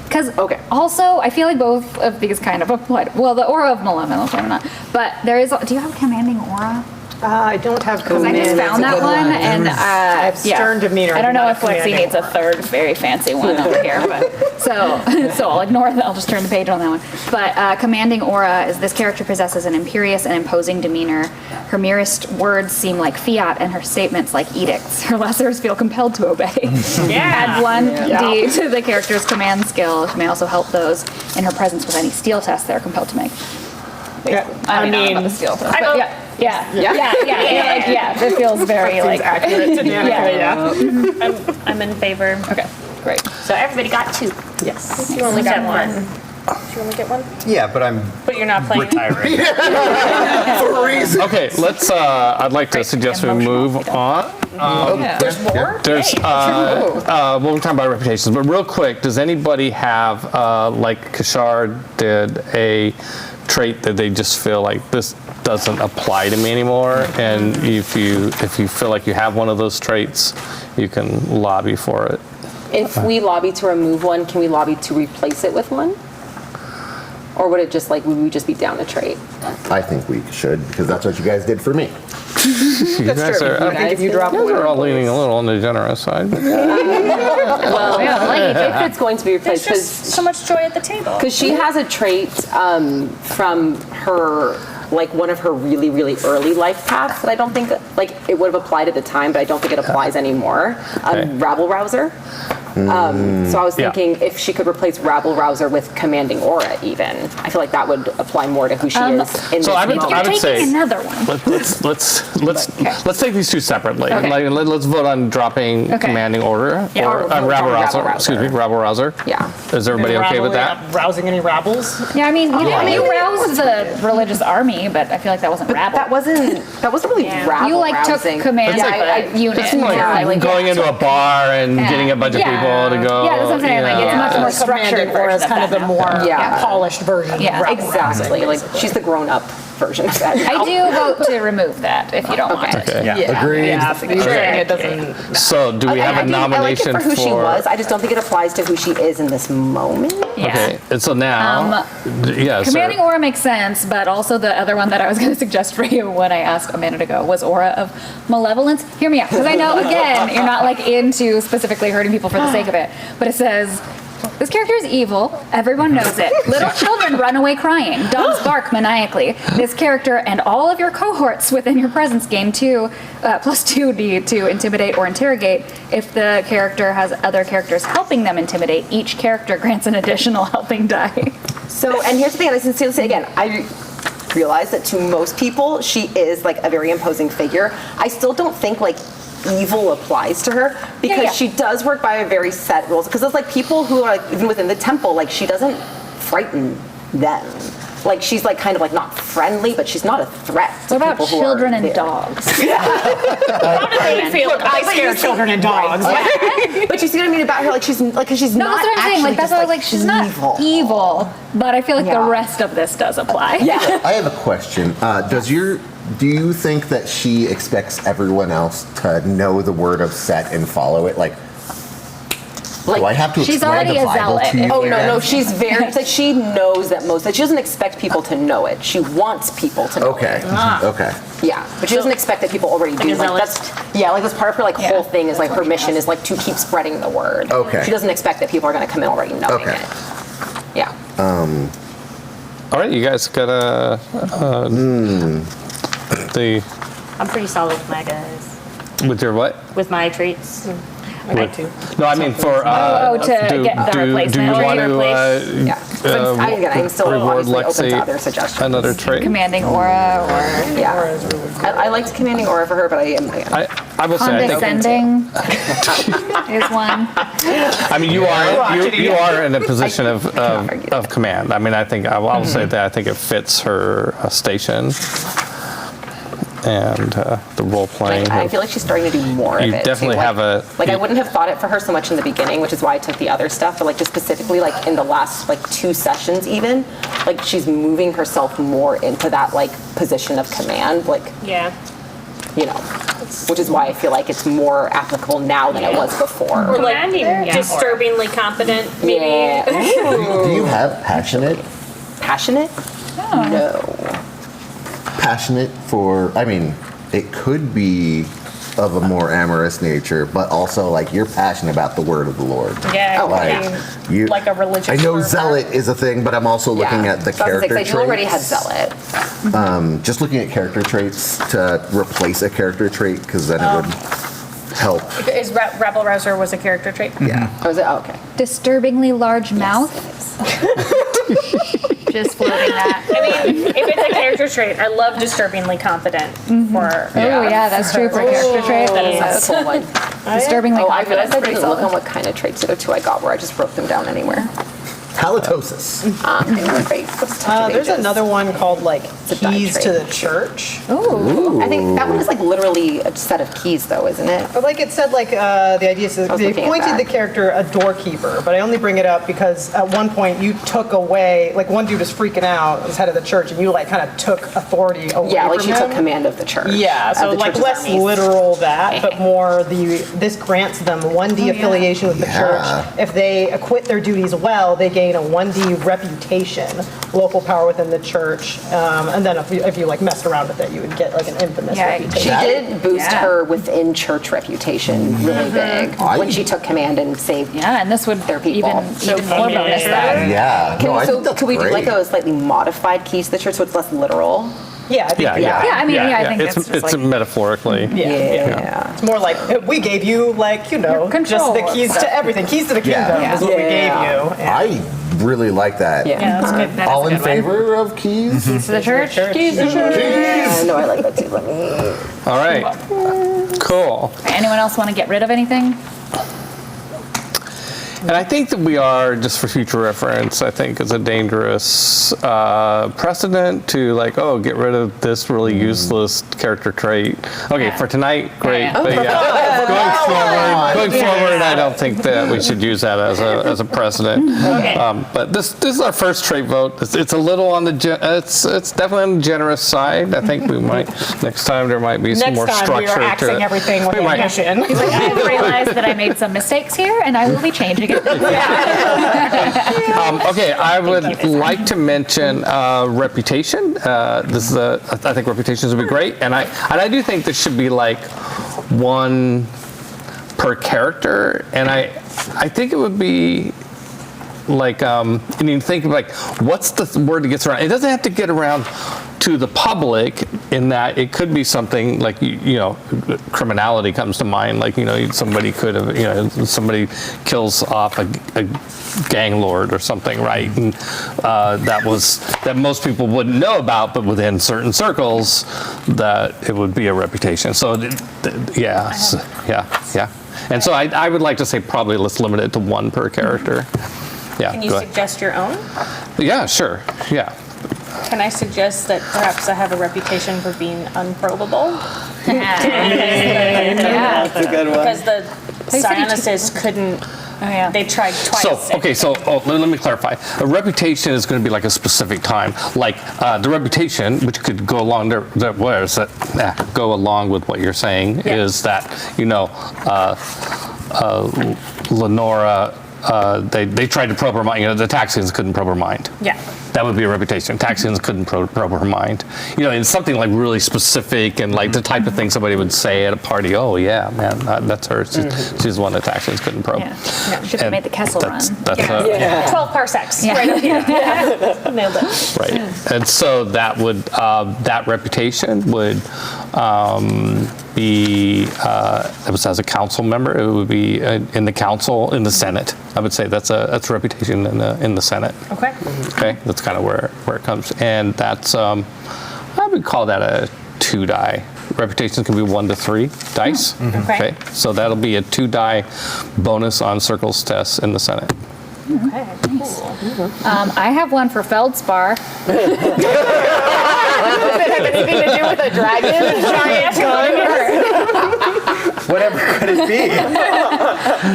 Speaker 3: Because
Speaker 7: Okay.
Speaker 3: also, I feel like both of these kind of apply. Well, the aura of malevolence, maybe not. But there is. Do you have commanding aura?
Speaker 6: I don't have
Speaker 3: Because I just
Speaker 6: command.
Speaker 3: found that one, and
Speaker 6: I have stern demeanor.
Speaker 3: I don't know
Speaker 6: not
Speaker 3: if Lexi
Speaker 6: commanding
Speaker 3: needs a
Speaker 6: aura.
Speaker 3: third very fancy one over here, but so I'll ignore that. I'll just turn the page on that one. But commanding aura is this character possesses an imperious and imposing demeanor. Her merest words seem like fiat, and her statements like edicts. Her lessers feel compelled to obey. Add 1d to the character's command skill. She may also help those in her presence with any steel test they're compelled to make.
Speaker 6: Yeah,
Speaker 3: I mean, I don't know about the steel test, but
Speaker 9: vote.
Speaker 3: yeah. It feels very
Speaker 6: seems
Speaker 3: like
Speaker 6: accurate to Danica. Yeah.
Speaker 9: I'm in favor.
Speaker 3: okay, great.
Speaker 8: So everybody got two.
Speaker 6: Yes.
Speaker 9: You only got one.
Speaker 8: one.
Speaker 9: You only get one?
Speaker 1: Yeah, but I'm
Speaker 9: But you're not playing.
Speaker 1: retiring.
Speaker 5: For a reason.
Speaker 2: Okay, let's, I'd like to suggest we move on.
Speaker 6: There's more.
Speaker 2: There's, well, we're talking about reputations, but real quick, does anybody have, like Kashar did, a trait that they just feel like this doesn't apply to me anymore? And if you feel like you have one of those traits, you can lobby for it.
Speaker 7: If we lobby to remove one, can we lobby to replace it with one? Or would it just would we just be down a trait?
Speaker 5: I think we should, because that's what you guys did for me.
Speaker 2: You guys are,
Speaker 7: I think if you drop one,
Speaker 2: are all leaning a little on the generous side.
Speaker 7: well, if it's going to be replaced,
Speaker 9: There's just so much joy at the table.
Speaker 7: because she has a trait from her, one of her really, really early life paths that I don't think, it would have applied at the time, but I don't think it applies anymore. Rabble Rouser. So I was thinking if she could replace Rabble Rouser with Commanding Aura, even. I feel like that would apply more to who she is in this
Speaker 2: I would
Speaker 7: moment.
Speaker 2: say
Speaker 3: another one.
Speaker 2: let's take these two separately.
Speaker 3: Okay.
Speaker 2: Let's vote on dropping Commanding Order or Rabble Rouser. Excuse me, Rabble Rouser.
Speaker 7: Yeah.
Speaker 2: Is everybody okay with that?
Speaker 6: Rousing any rabbles?
Speaker 3: Yeah, I mean, you roused the religious army, but I feel like that wasn't rabble.
Speaker 7: That wasn't really rabble
Speaker 3: You
Speaker 7: rousing.
Speaker 3: took command of a unit.
Speaker 2: It's like going into a bar and getting a bunch of people to go.
Speaker 3: Yeah, that's what I'm saying. Like, it's much more
Speaker 6: Structured,
Speaker 3: structured
Speaker 6: whereas
Speaker 3: version
Speaker 6: kind of
Speaker 3: of
Speaker 6: the
Speaker 3: that
Speaker 6: more
Speaker 3: now.
Speaker 6: polished version.
Speaker 3: Yeah,
Speaker 6: of rabble
Speaker 7: Exactly. She's the grown-up version of that.
Speaker 3: I do vote to remove that if you don't want it.
Speaker 2: Okay.
Speaker 5: Agreed.
Speaker 6: It doesn't.
Speaker 2: So do we have a
Speaker 7: I
Speaker 2: nomination
Speaker 7: like it for who she was. I just don't think it applies to who she is in this moment.
Speaker 3: Yeah.
Speaker 2: Okay. And so now,
Speaker 3: Commanding Aura makes sense, but also the other one that I was going to suggest for you when I asked a minute ago was Aura of Malevolence. Hear me out, because I know, again, you're not into specifically hurting people for the sake of it, but it says, this character is evil. Everyone knows it. Little children run away crying. Dogs bark maniacally. This character and all of your cohorts within your presence gain plus 2d to intimidate or interrogate. If the character has other characters helping them intimidate, each character grants an additional helping die.
Speaker 7: So, and here's the thing, and I sincerely say again, I realize that to most people, she is a very imposing figure. I still don't think evil applies to her because she does work by a very set rules. Because it's people who are even within the temple, she doesn't frighten them. She's kind of not friendly, but she's not a threat to
Speaker 3: What about
Speaker 7: people who
Speaker 3: children
Speaker 7: are
Speaker 3: and
Speaker 7: there.
Speaker 3: dogs?
Speaker 9: How do they feel?
Speaker 6: I scare children and dogs.
Speaker 7: But you see what I mean about her? She's
Speaker 3: No,
Speaker 7: not
Speaker 3: that's what I'm saying.
Speaker 7: actually
Speaker 3: That's
Speaker 7: just,
Speaker 3: why I was she's not evil, but I feel like the rest of this does apply.
Speaker 7: Yeah.
Speaker 5: I have a question. Do you think that she expects everyone else to know the word of Set and follow it? Do I have to
Speaker 3: she's
Speaker 5: explain
Speaker 3: already
Speaker 5: the
Speaker 3: a
Speaker 5: Bible
Speaker 3: zealot.
Speaker 5: to you?
Speaker 7: Oh no,
Speaker 5: again?
Speaker 7: no, she's very she knows that she doesn't expect people to know it. She wants people to know
Speaker 5: Okay.
Speaker 7: it.
Speaker 5: Okay.
Speaker 7: Yeah, but she doesn't expect that people already do.
Speaker 9: a zealot.
Speaker 7: That's that's part of her whole thing is her mission is to keep spreading the word.
Speaker 5: Okay.
Speaker 7: She doesn't expect that people are going to come in already knowing
Speaker 5: Okay.
Speaker 7: it. Yeah.
Speaker 2: All right, you guys got the
Speaker 8: I'm pretty solid with my guys.
Speaker 2: with your what?
Speaker 8: With my traits.
Speaker 2: No, I mean for
Speaker 3: to get the replacement.
Speaker 2: Do you
Speaker 3: Or
Speaker 2: want
Speaker 8: replace.
Speaker 2: to
Speaker 7: Yeah. But I'm still
Speaker 2: reward
Speaker 7: obviously open to other
Speaker 2: Lexi
Speaker 7: suggestions.
Speaker 2: another trait?
Speaker 3: Commanding Aura or
Speaker 7: Yeah. I liked Commanding Aura for her, but I
Speaker 2: I will say I think
Speaker 3: condescending is one.
Speaker 2: I mean you are in a position of command. I mean I think I will say that I think it fits her station and the role playing.
Speaker 7: I feel like she's starting to do more of
Speaker 2: You
Speaker 7: it.
Speaker 2: definitely
Speaker 7: too.
Speaker 2: have a-
Speaker 7: I wouldn't have thought it for her so much in the beginning, which is why I took the other stuff. But just specifically, in the last 2 sessions, even she's moving herself more into that position of command.
Speaker 9: Yeah.
Speaker 7: Which is why I feel like it's more applicable now than it was before.
Speaker 9: Or
Speaker 8: Commanding,
Speaker 9: disturbingly competent, maybe.
Speaker 7: Yeah.
Speaker 5: Do you have passionate?
Speaker 7: Passionate? No.
Speaker 5: Passionate for, it could be of a more amorous nature, but also you're passionate about the word of the Lord.
Speaker 9: Yeah.
Speaker 5: You,
Speaker 9: Like a religious
Speaker 5: I know
Speaker 9: fervor.
Speaker 5: zealot is a thing, but I'm also looking at the
Speaker 7: So I was
Speaker 5: character
Speaker 7: gonna say, 'cause you already had
Speaker 5: traits.
Speaker 7: Zealot.
Speaker 5: Just looking at character traits to replace a character trait, because then it would help.
Speaker 9: Is Rebel Rouser was a character trait?
Speaker 5: Yeah.
Speaker 7: Oh, is it? Oh, okay.
Speaker 3: Disturbingly large mouth. Just floating that.
Speaker 9: I mean, if it's a character trait, I love disturbingly confident. For
Speaker 3: Oh yeah, that's true for a character trait. That
Speaker 7: That's
Speaker 3: is
Speaker 7: a cool one.
Speaker 3: disturbingly
Speaker 7: Oh, I
Speaker 3: confident.
Speaker 7: realized I
Speaker 3: Pretty
Speaker 7: didn't look
Speaker 3: solid.
Speaker 7: on what kind of traits there are two I got where I just wrote them down anywhere.
Speaker 5: Halitosis.
Speaker 6: There's another one called like
Speaker 7: a die
Speaker 6: Keys to
Speaker 7: trait.
Speaker 6: the Church.
Speaker 7: Ooh. I think that one is like literally a set of keys, though, isn't it?
Speaker 6: But like it said, like the idea is
Speaker 7: was
Speaker 6: they
Speaker 7: looking at
Speaker 6: appointed
Speaker 7: that.
Speaker 6: the character a doorkeeper, but I only bring it up because at one point you took away, like one dude was freaking out as head of the church, and you like kind of took authority away
Speaker 7: Yeah, like
Speaker 6: from
Speaker 7: she
Speaker 6: him.
Speaker 7: took command of the church.
Speaker 6: Yeah,
Speaker 7: of
Speaker 6: so
Speaker 7: the
Speaker 6: like
Speaker 7: church's
Speaker 6: less
Speaker 7: armies.
Speaker 6: literal that, but more this grants them 1D affiliation with the
Speaker 5: Yeah.
Speaker 6: church. If they acquit their duties well, they gain a 1D reputation, local power within the church, and then if you like messed around with it, you would get like an infamous
Speaker 3: Yeah,
Speaker 6: reputation.
Speaker 7: She did boost
Speaker 3: Yeah.
Speaker 7: her within church reputation really big when she took command and saved.
Speaker 3: Yeah, and this would
Speaker 7: Their people.
Speaker 3: even more bonus that.
Speaker 5: Yeah.
Speaker 7: Can,
Speaker 5: No, I
Speaker 7: so
Speaker 5: think that's
Speaker 7: could we do like
Speaker 5: great.
Speaker 7: a slightly modified keys to the church so it's less literal?
Speaker 6: Yeah, I think
Speaker 3: Yeah, I mean, I think
Speaker 2: it's
Speaker 3: that's just
Speaker 2: it's
Speaker 3: like
Speaker 2: metaphorically.
Speaker 7: Yeah.
Speaker 6: It's more like we gave you like
Speaker 3: Your
Speaker 6: just
Speaker 3: control
Speaker 6: the
Speaker 3: of
Speaker 6: keys
Speaker 3: stuff.
Speaker 6: to everything. Keys to the kingdom
Speaker 5: Yeah.
Speaker 6: is what we gave you. And
Speaker 5: I really like that.
Speaker 7: Yeah.
Speaker 3: that's good. That is
Speaker 5: All
Speaker 3: a
Speaker 5: in
Speaker 3: good one.
Speaker 5: favor of keys?
Speaker 3: To the church.
Speaker 7: Yeah, no, I like that too. Let me.
Speaker 2: All right. Cool.
Speaker 3: Anyone else want to get rid of anything?
Speaker 2: And I think that we are, just for future reference, I think it's a dangerous precedent to like, oh, get rid of this really useless character trait. Okay, for tonight, great.
Speaker 3: Yeah.
Speaker 2: But yeah, going forward, I don't think that we should use that as a precedent. But this is our first trait vote. It's a little on the it's definitely on the generous side. I think we might next time there might be some
Speaker 6: next
Speaker 2: more
Speaker 6: time we
Speaker 2: structure
Speaker 6: are
Speaker 2: to
Speaker 6: axing
Speaker 2: it.
Speaker 6: everything with
Speaker 2: We might-
Speaker 6: ambition.
Speaker 3: I have realized that I made some mistakes here, and I will be changing it.
Speaker 2: Okay, I would like to mention reputation. This is I think reputations would be great, and I do think this should be like one per character, and I think it would be like and you think of like what's the word that gets around. It doesn't have to get around to the public in that it could be something like you know criminality comes to mind, like somebody could have somebody kills off a gang lord or something, right? And that most people wouldn't know about, but within certain circles that it would be a reputation. So yeah. And so I would like to say probably let's limit it to one per character. Yeah.
Speaker 9: Can you
Speaker 2: go ahead.
Speaker 9: suggest your own?
Speaker 2: Yeah, sure. Yeah.
Speaker 9: Can I suggest that perhaps I have a reputation for being unprobable?
Speaker 3: Yeah.
Speaker 7: That's a good one.
Speaker 9: Because the Psionicis couldn't, they tried twice.
Speaker 2: Let me clarify. A reputation is going to be like a specific time. Like the reputation, which could go along go along with what you're saying, is that Lenora. They tried to probe her mind. The Taxians couldn't probe her mind.
Speaker 9: Yeah.
Speaker 2: That would be a reputation. Taxians couldn't probe her mind. It's something like really specific and like the type of thing somebody would say at a party. Oh yeah, man, that's her. She's the one that Taxians couldn't probe.
Speaker 3: Yeah. Should have
Speaker 2: And
Speaker 3: made the Kessel run.
Speaker 2: that's
Speaker 9: 12 parsecs.
Speaker 3: Yeah.
Speaker 9: Right up here. Nailed it.
Speaker 2: right. And so that would that reputation would be it was as a council member. It would be in the council in the Senate. I would say that's a reputation in the Senate.
Speaker 9: Okay.
Speaker 2: Okay, that's kind of where it comes, and that's I would call that a 2 die. Reputations can be 1 to 3 dice.
Speaker 9: Okay.
Speaker 2: So that'll be a 2 die bonus on circles tests in the Senate.
Speaker 9: Okay. Cool.
Speaker 3: I have one for Feldspar.
Speaker 7: Does it have anything to do with a dragon? Giant gun?
Speaker 1: Whatever could it be?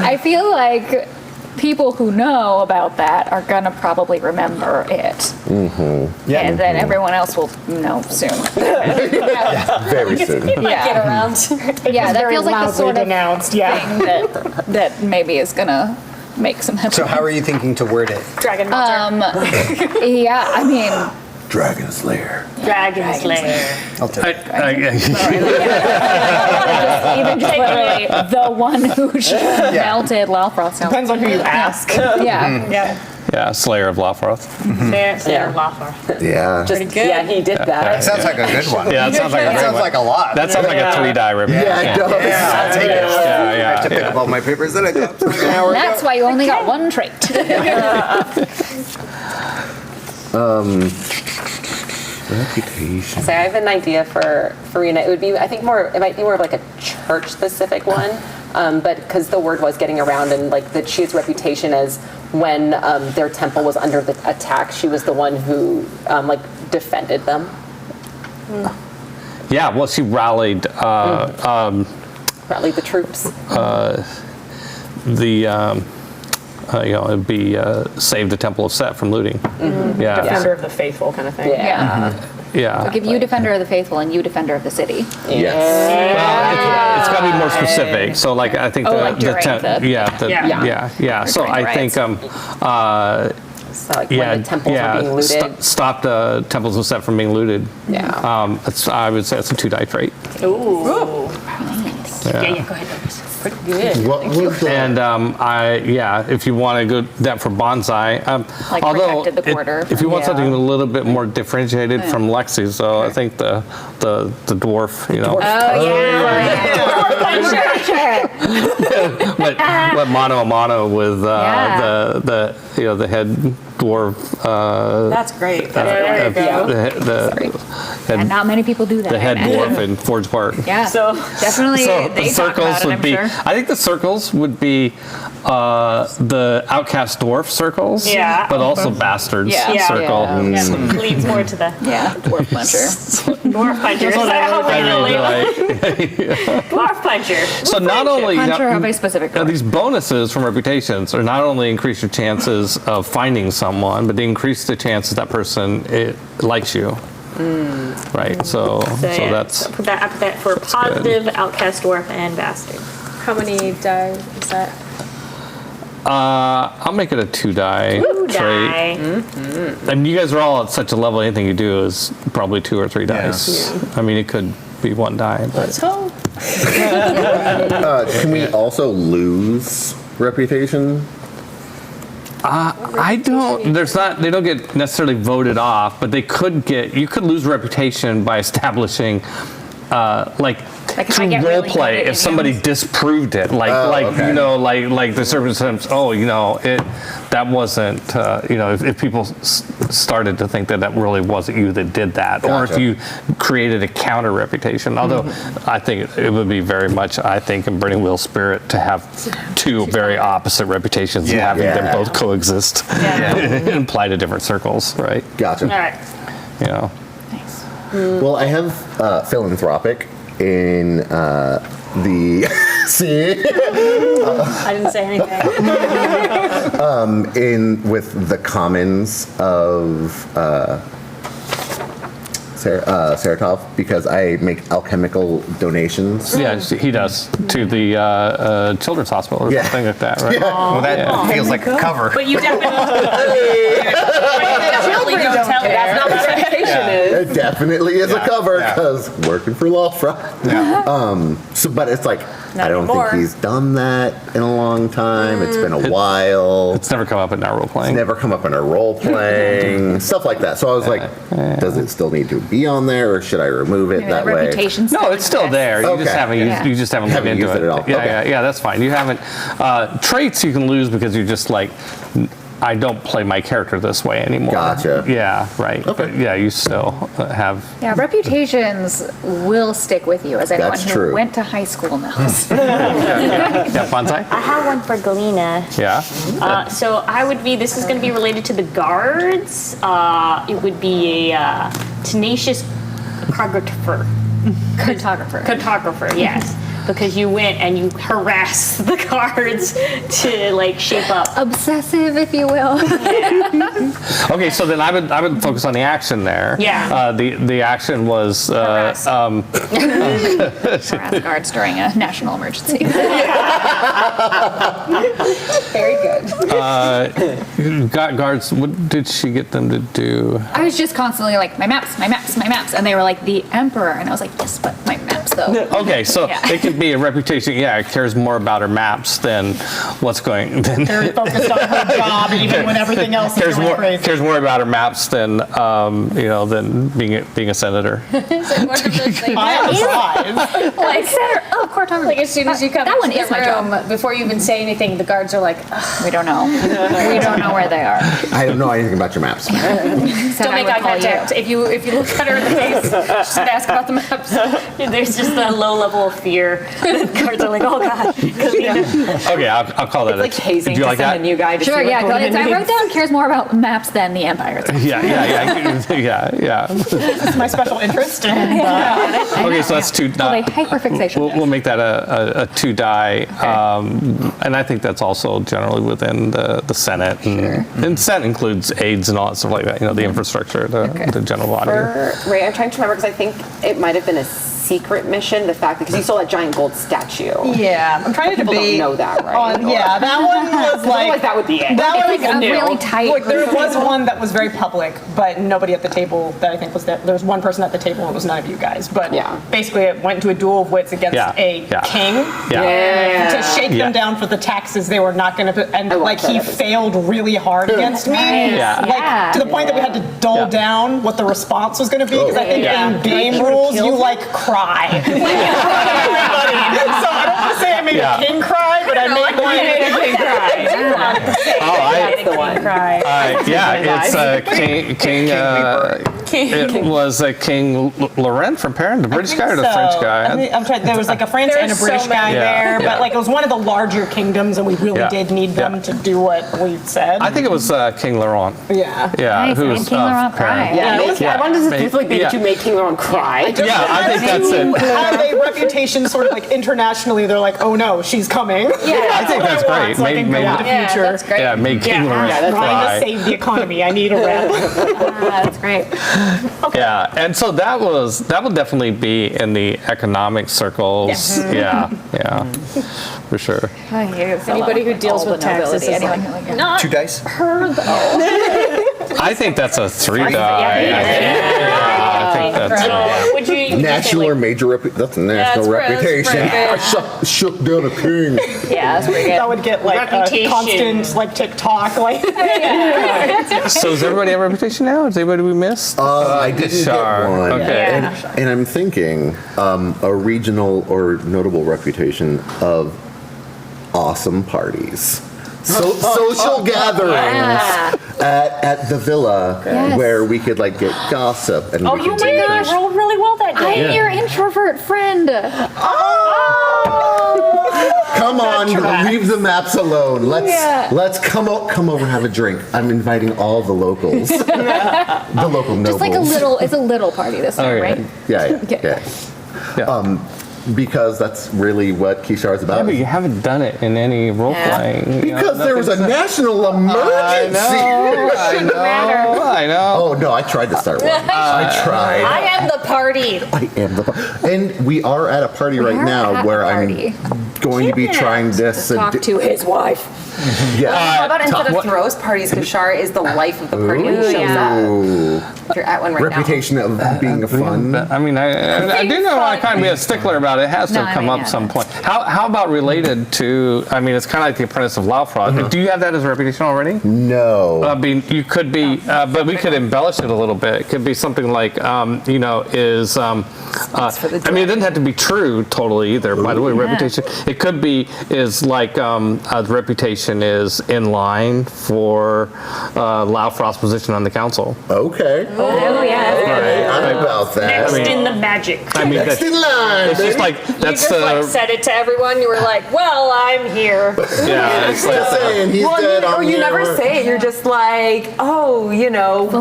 Speaker 3: I feel like people who know about that are gonna probably remember it.
Speaker 1: Yeah.
Speaker 3: And then everyone else will know soon.
Speaker 5: Very soon.
Speaker 9: Get
Speaker 3: Yeah.
Speaker 9: around.
Speaker 3: Yeah, that
Speaker 6: Very
Speaker 3: feels like the
Speaker 6: loudly
Speaker 3: sort of
Speaker 6: denounced,
Speaker 3: thing that maybe is gonna make some
Speaker 1: So
Speaker 3: headlines.
Speaker 1: how are you thinking to word it?
Speaker 9: Dragon Melter.
Speaker 3: Yeah, I mean,
Speaker 5: Dragon Slayer.
Speaker 9: Dragon Slayer.
Speaker 1: I'll take it.
Speaker 3: even just literally the one who melted Lothroth's helmet.
Speaker 6: Depends on who you ask.
Speaker 3: Yeah.
Speaker 2: Yeah, Slayer of Lothroth.
Speaker 9: Slayer Lawfar.
Speaker 5: Yeah.
Speaker 7: Yeah, he did
Speaker 1: That
Speaker 7: that.
Speaker 1: sounds like a good one.
Speaker 2: Yeah, that sounds like a
Speaker 1: That
Speaker 2: great
Speaker 1: sounds
Speaker 2: one.
Speaker 1: like a lot.
Speaker 2: That sounds like a 3 die reputation.
Speaker 5: Yeah, it does.
Speaker 1: Yeah, I'll take it. I have to pick
Speaker 2: yeah.
Speaker 1: up all my papers that I got like an hour
Speaker 3: That's
Speaker 1: ago.
Speaker 3: why you only got one trait.
Speaker 5: Reputation.
Speaker 7: So I have an idea for Rena. It might be more of like a church specific one. but because the word was getting around and like that she has reputation as when their temple was under the attack, she was the one who like defended them.
Speaker 2: Yeah, well, she rallied
Speaker 7: Rallied the troops.
Speaker 2: it'd be save the Temple of Set from looting. Yeah.
Speaker 6: Defender of the faithful kind of thing.
Speaker 7: Yeah.
Speaker 2: Yeah.
Speaker 3: I'll give you defender of the faithful and you defender of the city.
Speaker 5: Yes.
Speaker 2: Well, it's got to be more specific. So, like, I think
Speaker 3: like during the-
Speaker 2: yeah. So
Speaker 3: during the
Speaker 2: I think
Speaker 7: So like when the temples were being looted.
Speaker 2: Stop the temples of Set from being looted.
Speaker 7: Yeah.
Speaker 2: I would say it's a 2-die trait.
Speaker 8: Ooh.
Speaker 3: Nice.
Speaker 8: Yeah, go ahead.
Speaker 7: Pretty good.
Speaker 5: What was the...
Speaker 2: And if you want to go that for bonsai,
Speaker 3: Like
Speaker 2: although
Speaker 3: protected the quarter
Speaker 2: if you want
Speaker 7: from-
Speaker 2: something a little bit more differentiated from Lexi, so I think the dwarf, went mano a mano with the head dwarf.
Speaker 6: That's great.
Speaker 3: And not many people do that.
Speaker 2: The head dwarf in Forge Park.
Speaker 3: Yeah.
Speaker 8: So-
Speaker 3: definitely
Speaker 2: So
Speaker 3: they
Speaker 2: the
Speaker 3: talk
Speaker 2: circles
Speaker 3: about it,
Speaker 2: would
Speaker 3: I'm
Speaker 2: be.
Speaker 3: sure.
Speaker 2: I think the circles would be the outcast dwarf circles.
Speaker 8: Yeah.
Speaker 2: But also bastards
Speaker 3: Yeah.
Speaker 2: circle.
Speaker 8: Yeah, leads more to the
Speaker 3: Yeah, dwarf puncher.
Speaker 8: dwarf puncher. Is that how we're gonna leave it? Dwarf puncher.
Speaker 2: So not only
Speaker 3: Puncher of a specific
Speaker 2: now
Speaker 3: dwarf.
Speaker 2: these bonuses from reputations are not only increase your chances of finding someone, but they increase the chances that person likes you. Right. So
Speaker 8: yeah,
Speaker 2: that's.
Speaker 8: I put that for positive, outcast, dwarf, and bastard.
Speaker 9: How many die is that?
Speaker 2: I'll make it a 2-die trait. I mean, you guys are all at such a level. Anything you do is probably 2 or 3 dice. I mean, it could be 1 die. But
Speaker 9: Let's hope.
Speaker 5: Can we also lose reputation?
Speaker 2: I don't. There's not. They don't get necessarily voted off, but they could get. You could lose reputation by establishing,
Speaker 3: Like if I
Speaker 2: through
Speaker 3: get
Speaker 2: role
Speaker 3: really
Speaker 2: play.
Speaker 3: good at
Speaker 2: If somebody
Speaker 3: idioms.
Speaker 2: disproved it, like
Speaker 5: okay.
Speaker 2: like the circumstance. That wasn't. If people started to think that really wasn't you that did that, or if
Speaker 5: Gotcha.
Speaker 2: you created a counter reputation. Although I think it would be very much. I think in Burning Wheel spirit to have 2 very opposite reputations and having them both coexist and apply to different circles, right?
Speaker 5: Gotcha.
Speaker 8: All right.
Speaker 3: Nice.
Speaker 5: Well, I have philanthropic in the see
Speaker 8: I didn't say anything.
Speaker 5: with the commons of Saratof because I make alchemical donations.
Speaker 2: Yeah, he does to the children's hospital or
Speaker 5: Yeah.
Speaker 2: something like that, right?
Speaker 1: Well, that feels like a cover.
Speaker 9: But you definitely don't tell her.
Speaker 7: That's not what reputation is.
Speaker 5: It definitely is a cover because working for law firm. But it's like I don't
Speaker 9: anymore.
Speaker 5: think he's done that in a long time. It's been a while.
Speaker 2: It's never come up in our role playing.
Speaker 5: Never come up in a role playing stuff like that. So I was like, does it still need to be on there, or should I remove it that way?
Speaker 3: Reputation's
Speaker 2: No, it's still there. You just
Speaker 5: Okay.
Speaker 2: haven't used. You just haven't looked
Speaker 5: Haven't
Speaker 2: into
Speaker 5: used it at all.
Speaker 2: Yeah,
Speaker 5: Okay.
Speaker 2: yeah, that's fine. You haven't. Traits you can lose because you're just like, I don't play my character this way anymore.
Speaker 5: Gotcha.
Speaker 2: Yeah, right.
Speaker 5: Okay.
Speaker 2: But yeah, you still have.
Speaker 3: Yeah, reputations will stick with you, as anyone
Speaker 5: That's
Speaker 3: who
Speaker 5: true.
Speaker 3: went to high school knows.
Speaker 2: Yeah, bonsai.
Speaker 8: I have one for Galena.
Speaker 2: Yeah.
Speaker 8: So I would be. This is going to be related to the guards. It would be a tenacious cartographer. Cartographer, yes. Because you went and you harassed the guards to like shape up.
Speaker 3: Obsessive, if you will.
Speaker 2: Okay, so then I would focus on the action there.
Speaker 8: Yeah.
Speaker 2: The action was
Speaker 3: Harass guards during a national emergency.
Speaker 7: Very good.
Speaker 2: got guards. What did she get them to do?
Speaker 3: I was just constantly like, my maps, and they were like, the emperor, and I was like, yes, but my maps though.
Speaker 2: Okay, so
Speaker 3: Yeah.
Speaker 2: it could be a reputation. Yeah, it cares more about her maps than what's going. Than
Speaker 6: Very focused on her job, even when everything else is
Speaker 2: cares
Speaker 6: going
Speaker 2: more
Speaker 6: crazy.
Speaker 2: cares more about her maps than than being a senator.
Speaker 6: I am surprised.
Speaker 3: Like, center of cartography.
Speaker 9: Like as soon as you come
Speaker 3: that one
Speaker 9: into
Speaker 3: is
Speaker 9: the
Speaker 3: my job.
Speaker 9: room, before you even say anything, the guards are like, "Ugh,
Speaker 3: We don't know. We don't know where they are.
Speaker 5: I don't know anything about your maps.
Speaker 3: Said
Speaker 9: don't
Speaker 3: I
Speaker 9: make
Speaker 3: would
Speaker 9: eye
Speaker 3: call you.
Speaker 9: contact. If you look at her in the face, just ask about the maps.
Speaker 8: There's just just the low level of fear. The cards are like, oh god.
Speaker 2: Okay, I'll call that.
Speaker 7: Like hazing
Speaker 2: Do you
Speaker 7: to
Speaker 2: like
Speaker 7: send
Speaker 2: that?
Speaker 7: a new guy to
Speaker 3: Sure,
Speaker 7: see
Speaker 3: yeah.
Speaker 7: what's going
Speaker 3: I
Speaker 7: on.
Speaker 3: wrote down cares more about maps than the Empire.
Speaker 2: Yeah.
Speaker 6: It's my special interest. And,
Speaker 2: Okay, so that's 2
Speaker 3: Well,
Speaker 2: die.
Speaker 3: they hyperfixation.
Speaker 2: We'll make that a 2 die, and I think that's also generally within the Senate, and Senate includes aids and all that stuff like that. The infrastructure, the general body.
Speaker 7: Ray, I'm trying to remember because I think it might have been a secret mission. The fact because you saw that giant gold statue.
Speaker 6: yeah, I'm trying to
Speaker 7: People
Speaker 6: debate.
Speaker 7: don't know that, right?
Speaker 6: That one was
Speaker 7: Like that would be it.
Speaker 6: That
Speaker 3: It's like
Speaker 6: was
Speaker 3: a
Speaker 6: new.
Speaker 3: really tight
Speaker 6: Like there
Speaker 3: group.
Speaker 6: was one that was very public, but nobody at the table that I think was there. There was one person at the table, and it was none of you guys. But
Speaker 7: Yeah.
Speaker 6: basically, it went into a duel of wits against a king to shake them down for the taxes they were not going to put. And like he failed really hard against me,
Speaker 2: Yeah.
Speaker 6: like to the point that we had to dull down what the response was going to be because I think in game rules you like cry. So I don't want to say I made a king cry, but I made one.
Speaker 7: king cry.
Speaker 2: Oh,
Speaker 7: That's the one.
Speaker 2: it's King. It was King Laurent from Perrin, the British guy or the French guy?
Speaker 6: I'm trying. There was like a French and a British guy there, but like it was one of the larger kingdoms, and we really did need them to do what we said.
Speaker 2: I think it was King Laurent.
Speaker 6: Yeah.
Speaker 2: Yeah,
Speaker 3: Nice,
Speaker 2: who
Speaker 3: made
Speaker 2: was
Speaker 3: King Laurent cry.
Speaker 7: I wanted to specifically be that you made King Laurent cry.
Speaker 2: Yeah, I think that's it.
Speaker 6: Have a reputation sort of like internationally. They're like, oh no, she's coming.
Speaker 2: I think that's great.
Speaker 6: So I can go into the future.
Speaker 3: That's great.
Speaker 2: Yeah, made King Laurent
Speaker 6: Trying to
Speaker 2: cry.
Speaker 6: save the economy. I need a rep.
Speaker 3: That's great.
Speaker 2: Yeah, and so that would definitely be in the economic circles. Yeah, for sure.
Speaker 3: Anybody
Speaker 9: who deals with taxes is
Speaker 3: anyone
Speaker 1: 2 dice.
Speaker 2: I think that's a 3 die. I think that's
Speaker 8: Would you
Speaker 5: National or major that's a national reputation. I shook down a king.
Speaker 8: Yeah, that's pretty good.
Speaker 6: That would get like a
Speaker 8: Reputation.
Speaker 6: constant like TikTok like.
Speaker 2: So does everybody have a reputation now? Is anybody we missed?
Speaker 5: I didn't
Speaker 2: Shar.
Speaker 5: get one.
Speaker 2: Okay.
Speaker 5: And I'm thinking a regional or notable reputation of awesome parties. So, social gatherings at the villa where we could like get gossip and we
Speaker 8: Oh
Speaker 5: could
Speaker 8: my gosh, rolled really well that day.
Speaker 3: I'm your introvert friend.
Speaker 5: come on, leave the maps alone. Let's come over and have a drink. I'm inviting all the locals, the local nobles.
Speaker 3: Just like it's a little party this time, right?
Speaker 5: Yeah. Because that's really what Kishar is
Speaker 2: Yeah,
Speaker 5: about.
Speaker 2: but you haven't done it in any role playing.
Speaker 5: Because there was a national emergency.
Speaker 2: I know.
Speaker 5: Oh no, I tried to start one. I tried.
Speaker 8: I am the party.
Speaker 5: I am the and we are at a party right now where I'm going to be trying this and
Speaker 3: Talk to his wife.
Speaker 7: How about instead of throws parties, Kishar is the life of the party when he shows up. If you're at one right
Speaker 5: reputation of being a fun.
Speaker 2: I mean, I do know I kind of be a stickler about it. It has to come up some point. How about related to? I mean, it's kind of like the Apprentice of Laufrost. Do you have that as a reputation already?
Speaker 5: No.
Speaker 2: I mean, you could be, but we could embellish it a little bit. It could be something like, I mean, it doesn't have to be true totally either. By the way, reputation. It could be is like the reputation is in line for Laufrost's position on the council.
Speaker 5: Okay.
Speaker 8: Oh yeah.
Speaker 5: All right, I'm about that.
Speaker 8: Next in the magic.
Speaker 2: I mean,
Speaker 5: Next in line.
Speaker 2: it's just like
Speaker 8: You
Speaker 2: that's
Speaker 8: just like said it to everyone. You were like, "Well, I'm here."
Speaker 2: yeah. It's
Speaker 5: Just saying, he's dead.
Speaker 7: Or
Speaker 5: I'm
Speaker 7: you
Speaker 5: here.
Speaker 7: never say it. You're just like, oh,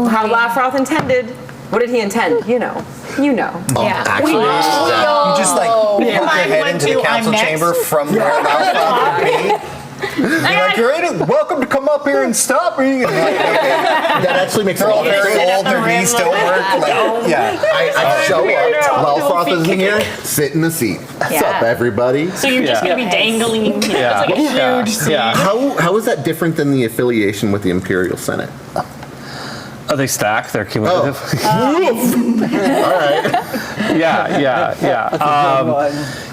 Speaker 7: how Laufrost intended. What did he intend? You know.
Speaker 5: Actually,
Speaker 1: You just like poke your head
Speaker 6: went
Speaker 1: into the
Speaker 6: to,
Speaker 1: council
Speaker 6: I'm next.
Speaker 1: chamber from where Laufrost would be. You're like, you're welcome to come up here and stop me. And like,
Speaker 5: that actually makes
Speaker 1: they're
Speaker 5: a
Speaker 1: all
Speaker 5: lot of
Speaker 1: very
Speaker 5: sense.
Speaker 1: old, their knees still work. Like, yeah.
Speaker 5: I show up. Laufrost isn't here. Sit in the seat. What's up, everybody?
Speaker 8: So you're just gonna be dangling.
Speaker 2: yeah.
Speaker 8: It's like a huge scene.
Speaker 2: Yeah.
Speaker 5: How is that different than the affiliation with the Imperial Senate?
Speaker 2: Oh, they stack. They're cumulative.
Speaker 5: All right.
Speaker 2: Yeah.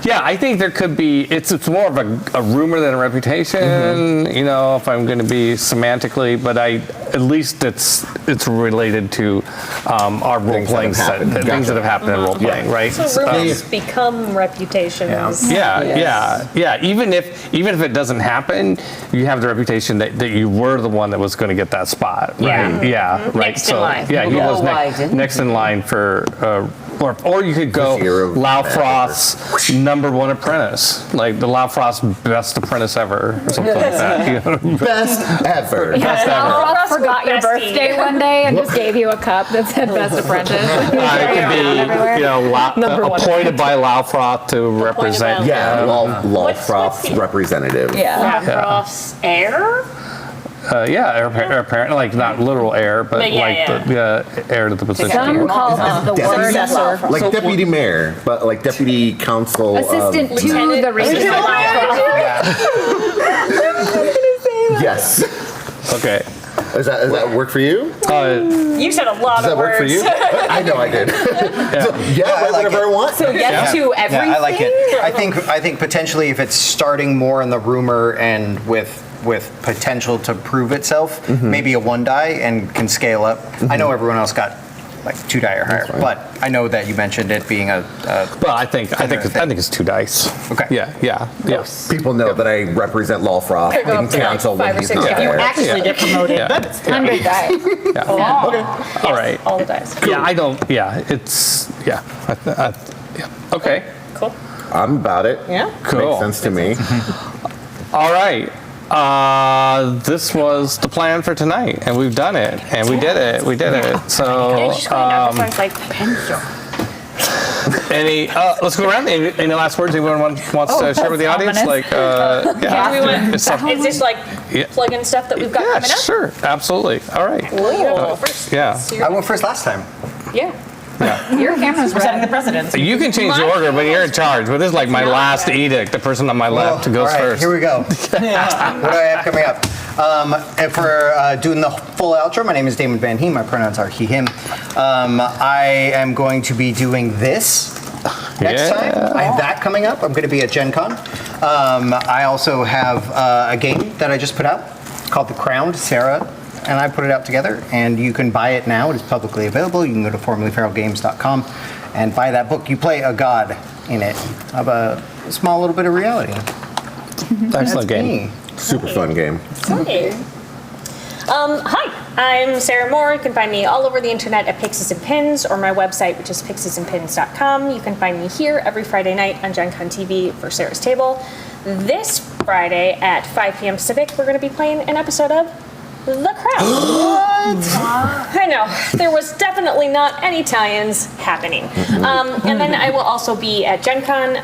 Speaker 2: Yeah, I think there could be. It's more of a rumor than a reputation. If I'm going to be semantically, but at least it's related to our role playing set, things that have happened in role playing, right?
Speaker 9: So rumors become reputations.
Speaker 2: Yeah. Even if it doesn't happen, you have the reputation that you were the one that was going to get that spot, right? Yeah, right.
Speaker 8: Next in line.
Speaker 2: Yeah, he was
Speaker 7: why didn't
Speaker 2: next in line for or you could go
Speaker 5: Zero
Speaker 2: Laufroth's #1 apprentice, like the Laufroth's best apprentice ever, or something like that. You know?
Speaker 5: Best ever.
Speaker 2: Best ever.
Speaker 3: Laufroth forgot your
Speaker 9: bestie.
Speaker 3: birthday one day and just gave you a cup that said Best Apprentice.
Speaker 2: It could be, appointed by Laufroth to represent.
Speaker 8: by
Speaker 5: Yeah,
Speaker 8: What's
Speaker 5: Lawfroth's
Speaker 8: the-
Speaker 5: representative.
Speaker 3: Yeah.
Speaker 8: Laufroth's heir?
Speaker 2: Heir apparent, like not literal heir, but
Speaker 8: But yeah,
Speaker 2: like
Speaker 8: yeah.
Speaker 2: the heir to the position.
Speaker 3: Some call it the word
Speaker 6: Successor.
Speaker 5: Like deputy mayor, but like deputy council.
Speaker 3: assistant to
Speaker 4: Lieutenant.
Speaker 3: the regent.
Speaker 5: Yes.
Speaker 2: Okay.
Speaker 5: Does that work for you?
Speaker 9: You said a lot
Speaker 5: Does that
Speaker 9: of
Speaker 5: work
Speaker 9: words.
Speaker 5: for you? I know I did.
Speaker 1: I like
Speaker 5: whatever I want.
Speaker 7: So yes to everything.
Speaker 1: Yeah, I like it. I think potentially if it's starting more in the rumor and with potential to prove itself, maybe a 1 die and can scale up. I know everyone else got like 2 die or higher, but I know that you mentioned it being a
Speaker 2: Well, I think it's 2 dice.
Speaker 1: Okay.
Speaker 2: Yeah.
Speaker 5: People know that I represent Lawfroth
Speaker 4: Could go
Speaker 5: in
Speaker 4: up to, like,
Speaker 5: council
Speaker 4: 5
Speaker 5: when
Speaker 4: or
Speaker 5: he's
Speaker 4: 6
Speaker 5: not
Speaker 4: if you
Speaker 5: there.
Speaker 6: Actually get promoted.
Speaker 2: Yeah.
Speaker 6: But it's
Speaker 3: 100 die.
Speaker 2: All right.
Speaker 9: All the dice.
Speaker 2: Yeah, I don't. Yeah, it's yeah. Okay.
Speaker 9: Cool.
Speaker 5: I'm about it.
Speaker 6: Yeah.
Speaker 2: Cool.
Speaker 5: Makes sense to me.
Speaker 2: All right. This was the plan for tonight, and we've done it, and we did it. So,
Speaker 8: Like pencil.
Speaker 2: let's go around. Any last words anyone wants to share with the audience?
Speaker 3: ominous.
Speaker 2: It's something-
Speaker 4: Is this like
Speaker 2: Yeah.
Speaker 4: plug-in stuff that we've got
Speaker 2: yeah,
Speaker 4: coming up?
Speaker 2: sure, absolutely. All right.
Speaker 4: Well, you have to go first.
Speaker 2: Yeah.
Speaker 4: So
Speaker 1: I
Speaker 4: you're-
Speaker 1: went first last time.
Speaker 4: yeah.
Speaker 3: Your camera's
Speaker 6: Presenting the
Speaker 3: red.
Speaker 6: president.
Speaker 2: You can change the order, but you're in charge. But this is like my last edict. The person on my left goes
Speaker 1: all right,
Speaker 2: first.
Speaker 1: Here we go. What do I have coming up? If we're doing the full outro, my name is Damon Van Heen. My pronouns are he, him. I am going to be doing this next time. I have that coming up. I'm going to be at Gen Con. I also have a game that I just put out called The Crowned. Sarah and I put it out together, and you can buy it now. It is publicly available. You can go to formerlyferalgames.com and buy that book. You play a god in it of a small little bit of reality.
Speaker 2: Excellent game.
Speaker 1: Me.
Speaker 5: Super fun game.
Speaker 4: Hi, I'm Sarah Moore. You can find me all over the internet at Pixies and Pins or my website, which is pixiesandpins.com. You can find me here every Friday night on Gen Con TV for Sarah's Table. This Friday at 5 p.m. Pacific, we're going to be playing an episode of The Crown. I know, there was definitely not any tie-ins happening. And then I will also be at Gen Con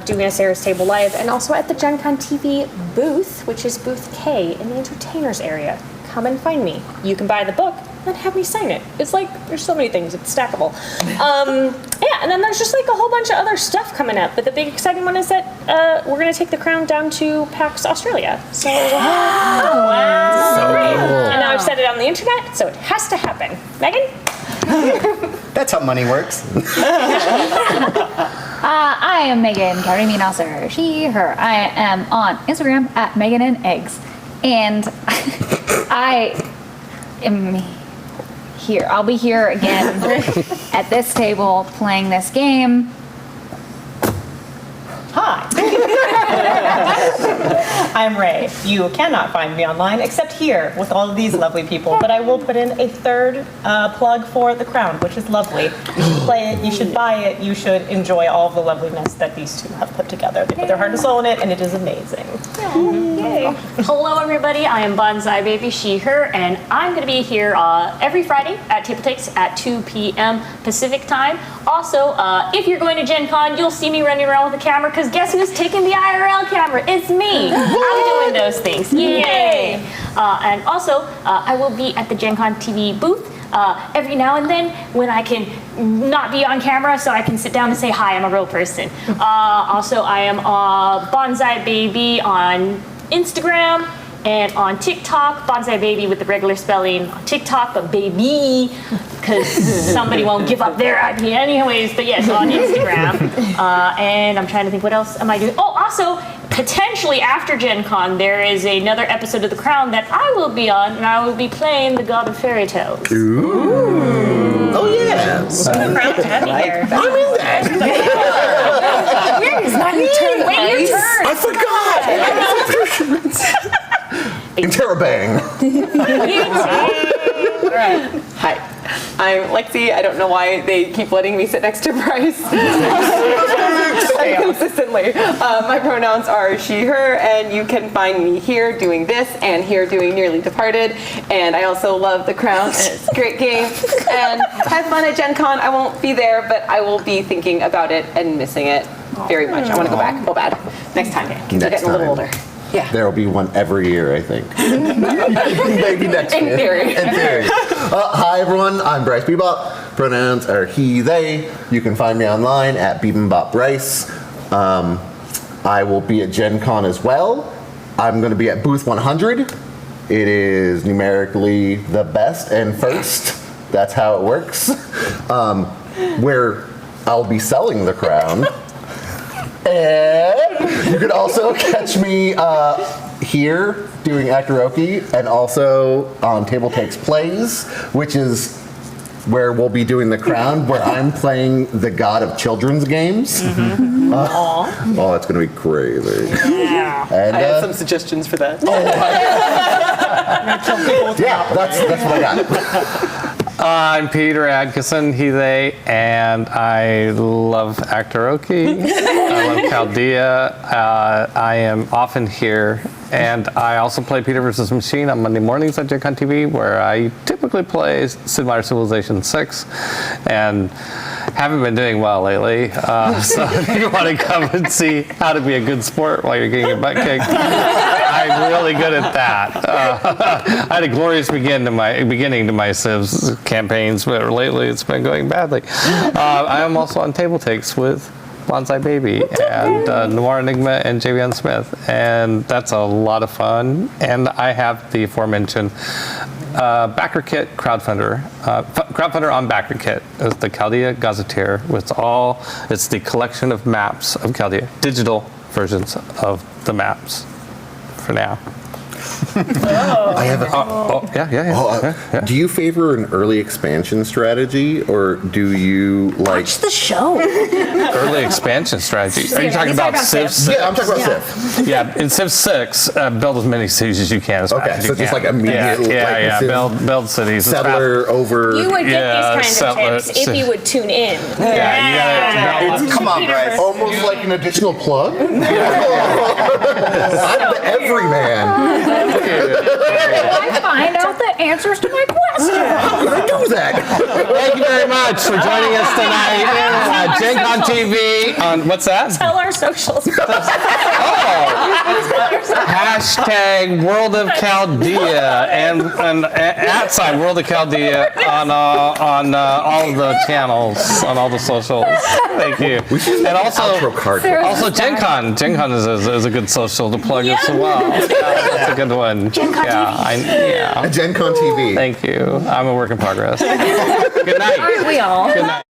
Speaker 4: doing a Sarah's Table Live, and also at the Gen Con TV booth, which is booth K in the entertainers area. Come and find me. You can buy the book and have me sign it. It's like, there's so many things, it's stackable. Yeah, and then there's just like a whole bunch of other stuff coming up, but the big exciting one is that we're gonna take The Crown down to PAX Australia. So, and now I've said it on the internet, so it has to happen. Megan?
Speaker 1: That's how money works.
Speaker 3: I am Megan Karimie Nasser. She, her. I am on Instagram at Megan and Eggs. And I am here. I'll be here again at this table playing this game.
Speaker 6: Hi. I'm Ray. You cannot find me online except here with all of these lovely people, but I will put in a third plug for The Crown, which is lovely. You should play it, you should buy it, you should enjoy all of the loveliness that these two have put together. They put their heart and soul in it, and it is amazing.
Speaker 8: Yay. Hello, everybody. I am Bonsai Baby, she, her, and I'm going to be here every Friday at Table Takes at 2 p.m. Pacific time. Also, if you're going to Gen Con, you'll see me running around with a camera, because guess who's taking the IRL camera? It's me. I'm doing those things. Yay! And also, I will be at the Gen Con TV booth every now and then when I can not be on camera, so I can sit down and say hi, I'm a real person. Also, I am Bonsai Baby on Instagram and on TikTok. Bonsai Baby with the regular spelling on TikTok, but baby, because somebody won't give up their IP anyways. But yes, on Instagram. And I'm trying to think, what else am I doing? Oh, also, potentially after Gen Con, there is another episode of The Crown that I will be on, and I will be playing the God of Fairy Tales.
Speaker 5: Ooh. Oh yeah.
Speaker 9: Proud to have you here.
Speaker 5: I'm in that.
Speaker 8: It's not your turn. Wait, your turn.
Speaker 5: I forgot. Interrobang.
Speaker 7: Hi. I'm Lexi. I don't know why they keep letting me sit next to Bryce consistently. My pronouns are she, her, and you can find me here doing this and here doing Nearly Departed. And I also love The Crown, and it's a great game. And have fun at Gen Con. I won't be there, but I will be thinking about it and missing it very much. I want to go back. Oh, bad. Next time. We're getting a little older. Yeah.
Speaker 5: There will be one every year, I think. Maybe next year.
Speaker 7: In theory.
Speaker 5: In theory. Hi, everyone. I'm Bryce Bebop. Pronouns are he, they. You can find me online at BebopBryce. I will be at Gen Con as well. I'm going to be at booth 100. It is numerically the best and first. That's how it works. Where I'll be selling the crown. And you can also catch me here doing Actoroke and also on Table Takes Plays, which is where we'll be doing The Crown, where I'm playing the god of children's games. Oh, it's going to be crazy.
Speaker 8: Yeah.
Speaker 5: And,
Speaker 7: I have some suggestions for that.
Speaker 5: yeah, that's what I got.
Speaker 2: I'm Peter Adkison, he, they, and I love Actoroke. I love Chaldea. I am often here, and I also play Peter vs. Machine on Monday mornings at JCon TV, where I typically play Sid Meier's Civilization 6, and haven't been doing well lately. So if you want to come and see how to be a good sport while you're getting your butt kicked, I'm really good at that. I had a glorious beginning to my Civs campaigns, but lately it's been going badly. I am also on Table Takes with Bonsai Baby and Noir Enigma and Javion Smith, and that's a lot of fun. And I have the aforementioned Backer Kit crowdfunder. Crowdfunder on Backer Kit is the Chaldea Gazetteer. It's the collection of maps of Chaldea, digital versions of the maps for now.
Speaker 5: I have a,
Speaker 2: yeah.
Speaker 5: Do you favor an early expansion strategy, or do you like...
Speaker 8: Watch the show.
Speaker 2: Early expansion strategy. Are you talking about Civ 6?
Speaker 5: Yeah, I'm talking about Civ.
Speaker 2: Yeah, in Civ 6, build as many cities as you can. As fast
Speaker 5: Okay,
Speaker 2: as
Speaker 5: so
Speaker 2: you
Speaker 5: just
Speaker 2: can.
Speaker 5: like immediate...
Speaker 2: Yeah,
Speaker 5: Civ
Speaker 2: build cities.
Speaker 5: Settler over...
Speaker 9: You would get these kinds
Speaker 2: settler-
Speaker 9: of tips if you would tune in.
Speaker 2: Yeah, you gotta...
Speaker 1: Come on, Bryce.
Speaker 5: Almost like an additional plug? I'm the everyman.
Speaker 3: I find out the answers to my questions.
Speaker 5: How did I do that?
Speaker 2: Thank you very much for joining us tonight at Gen Con TV on... What's that?
Speaker 9: Tell our socials.
Speaker 2: Hashtag World of Chaldea and outside World of Chaldea on all of the channels, on all the socials. Thank you. And also Gen Con. Gen Con is a good social to plug as well. That's a good one.
Speaker 3: Gen Con TV.
Speaker 5: Gen Con TV.
Speaker 2: Thank you. I'm a work in progress. Good night.
Speaker 3: Aren't we all?
Speaker 2: Good night.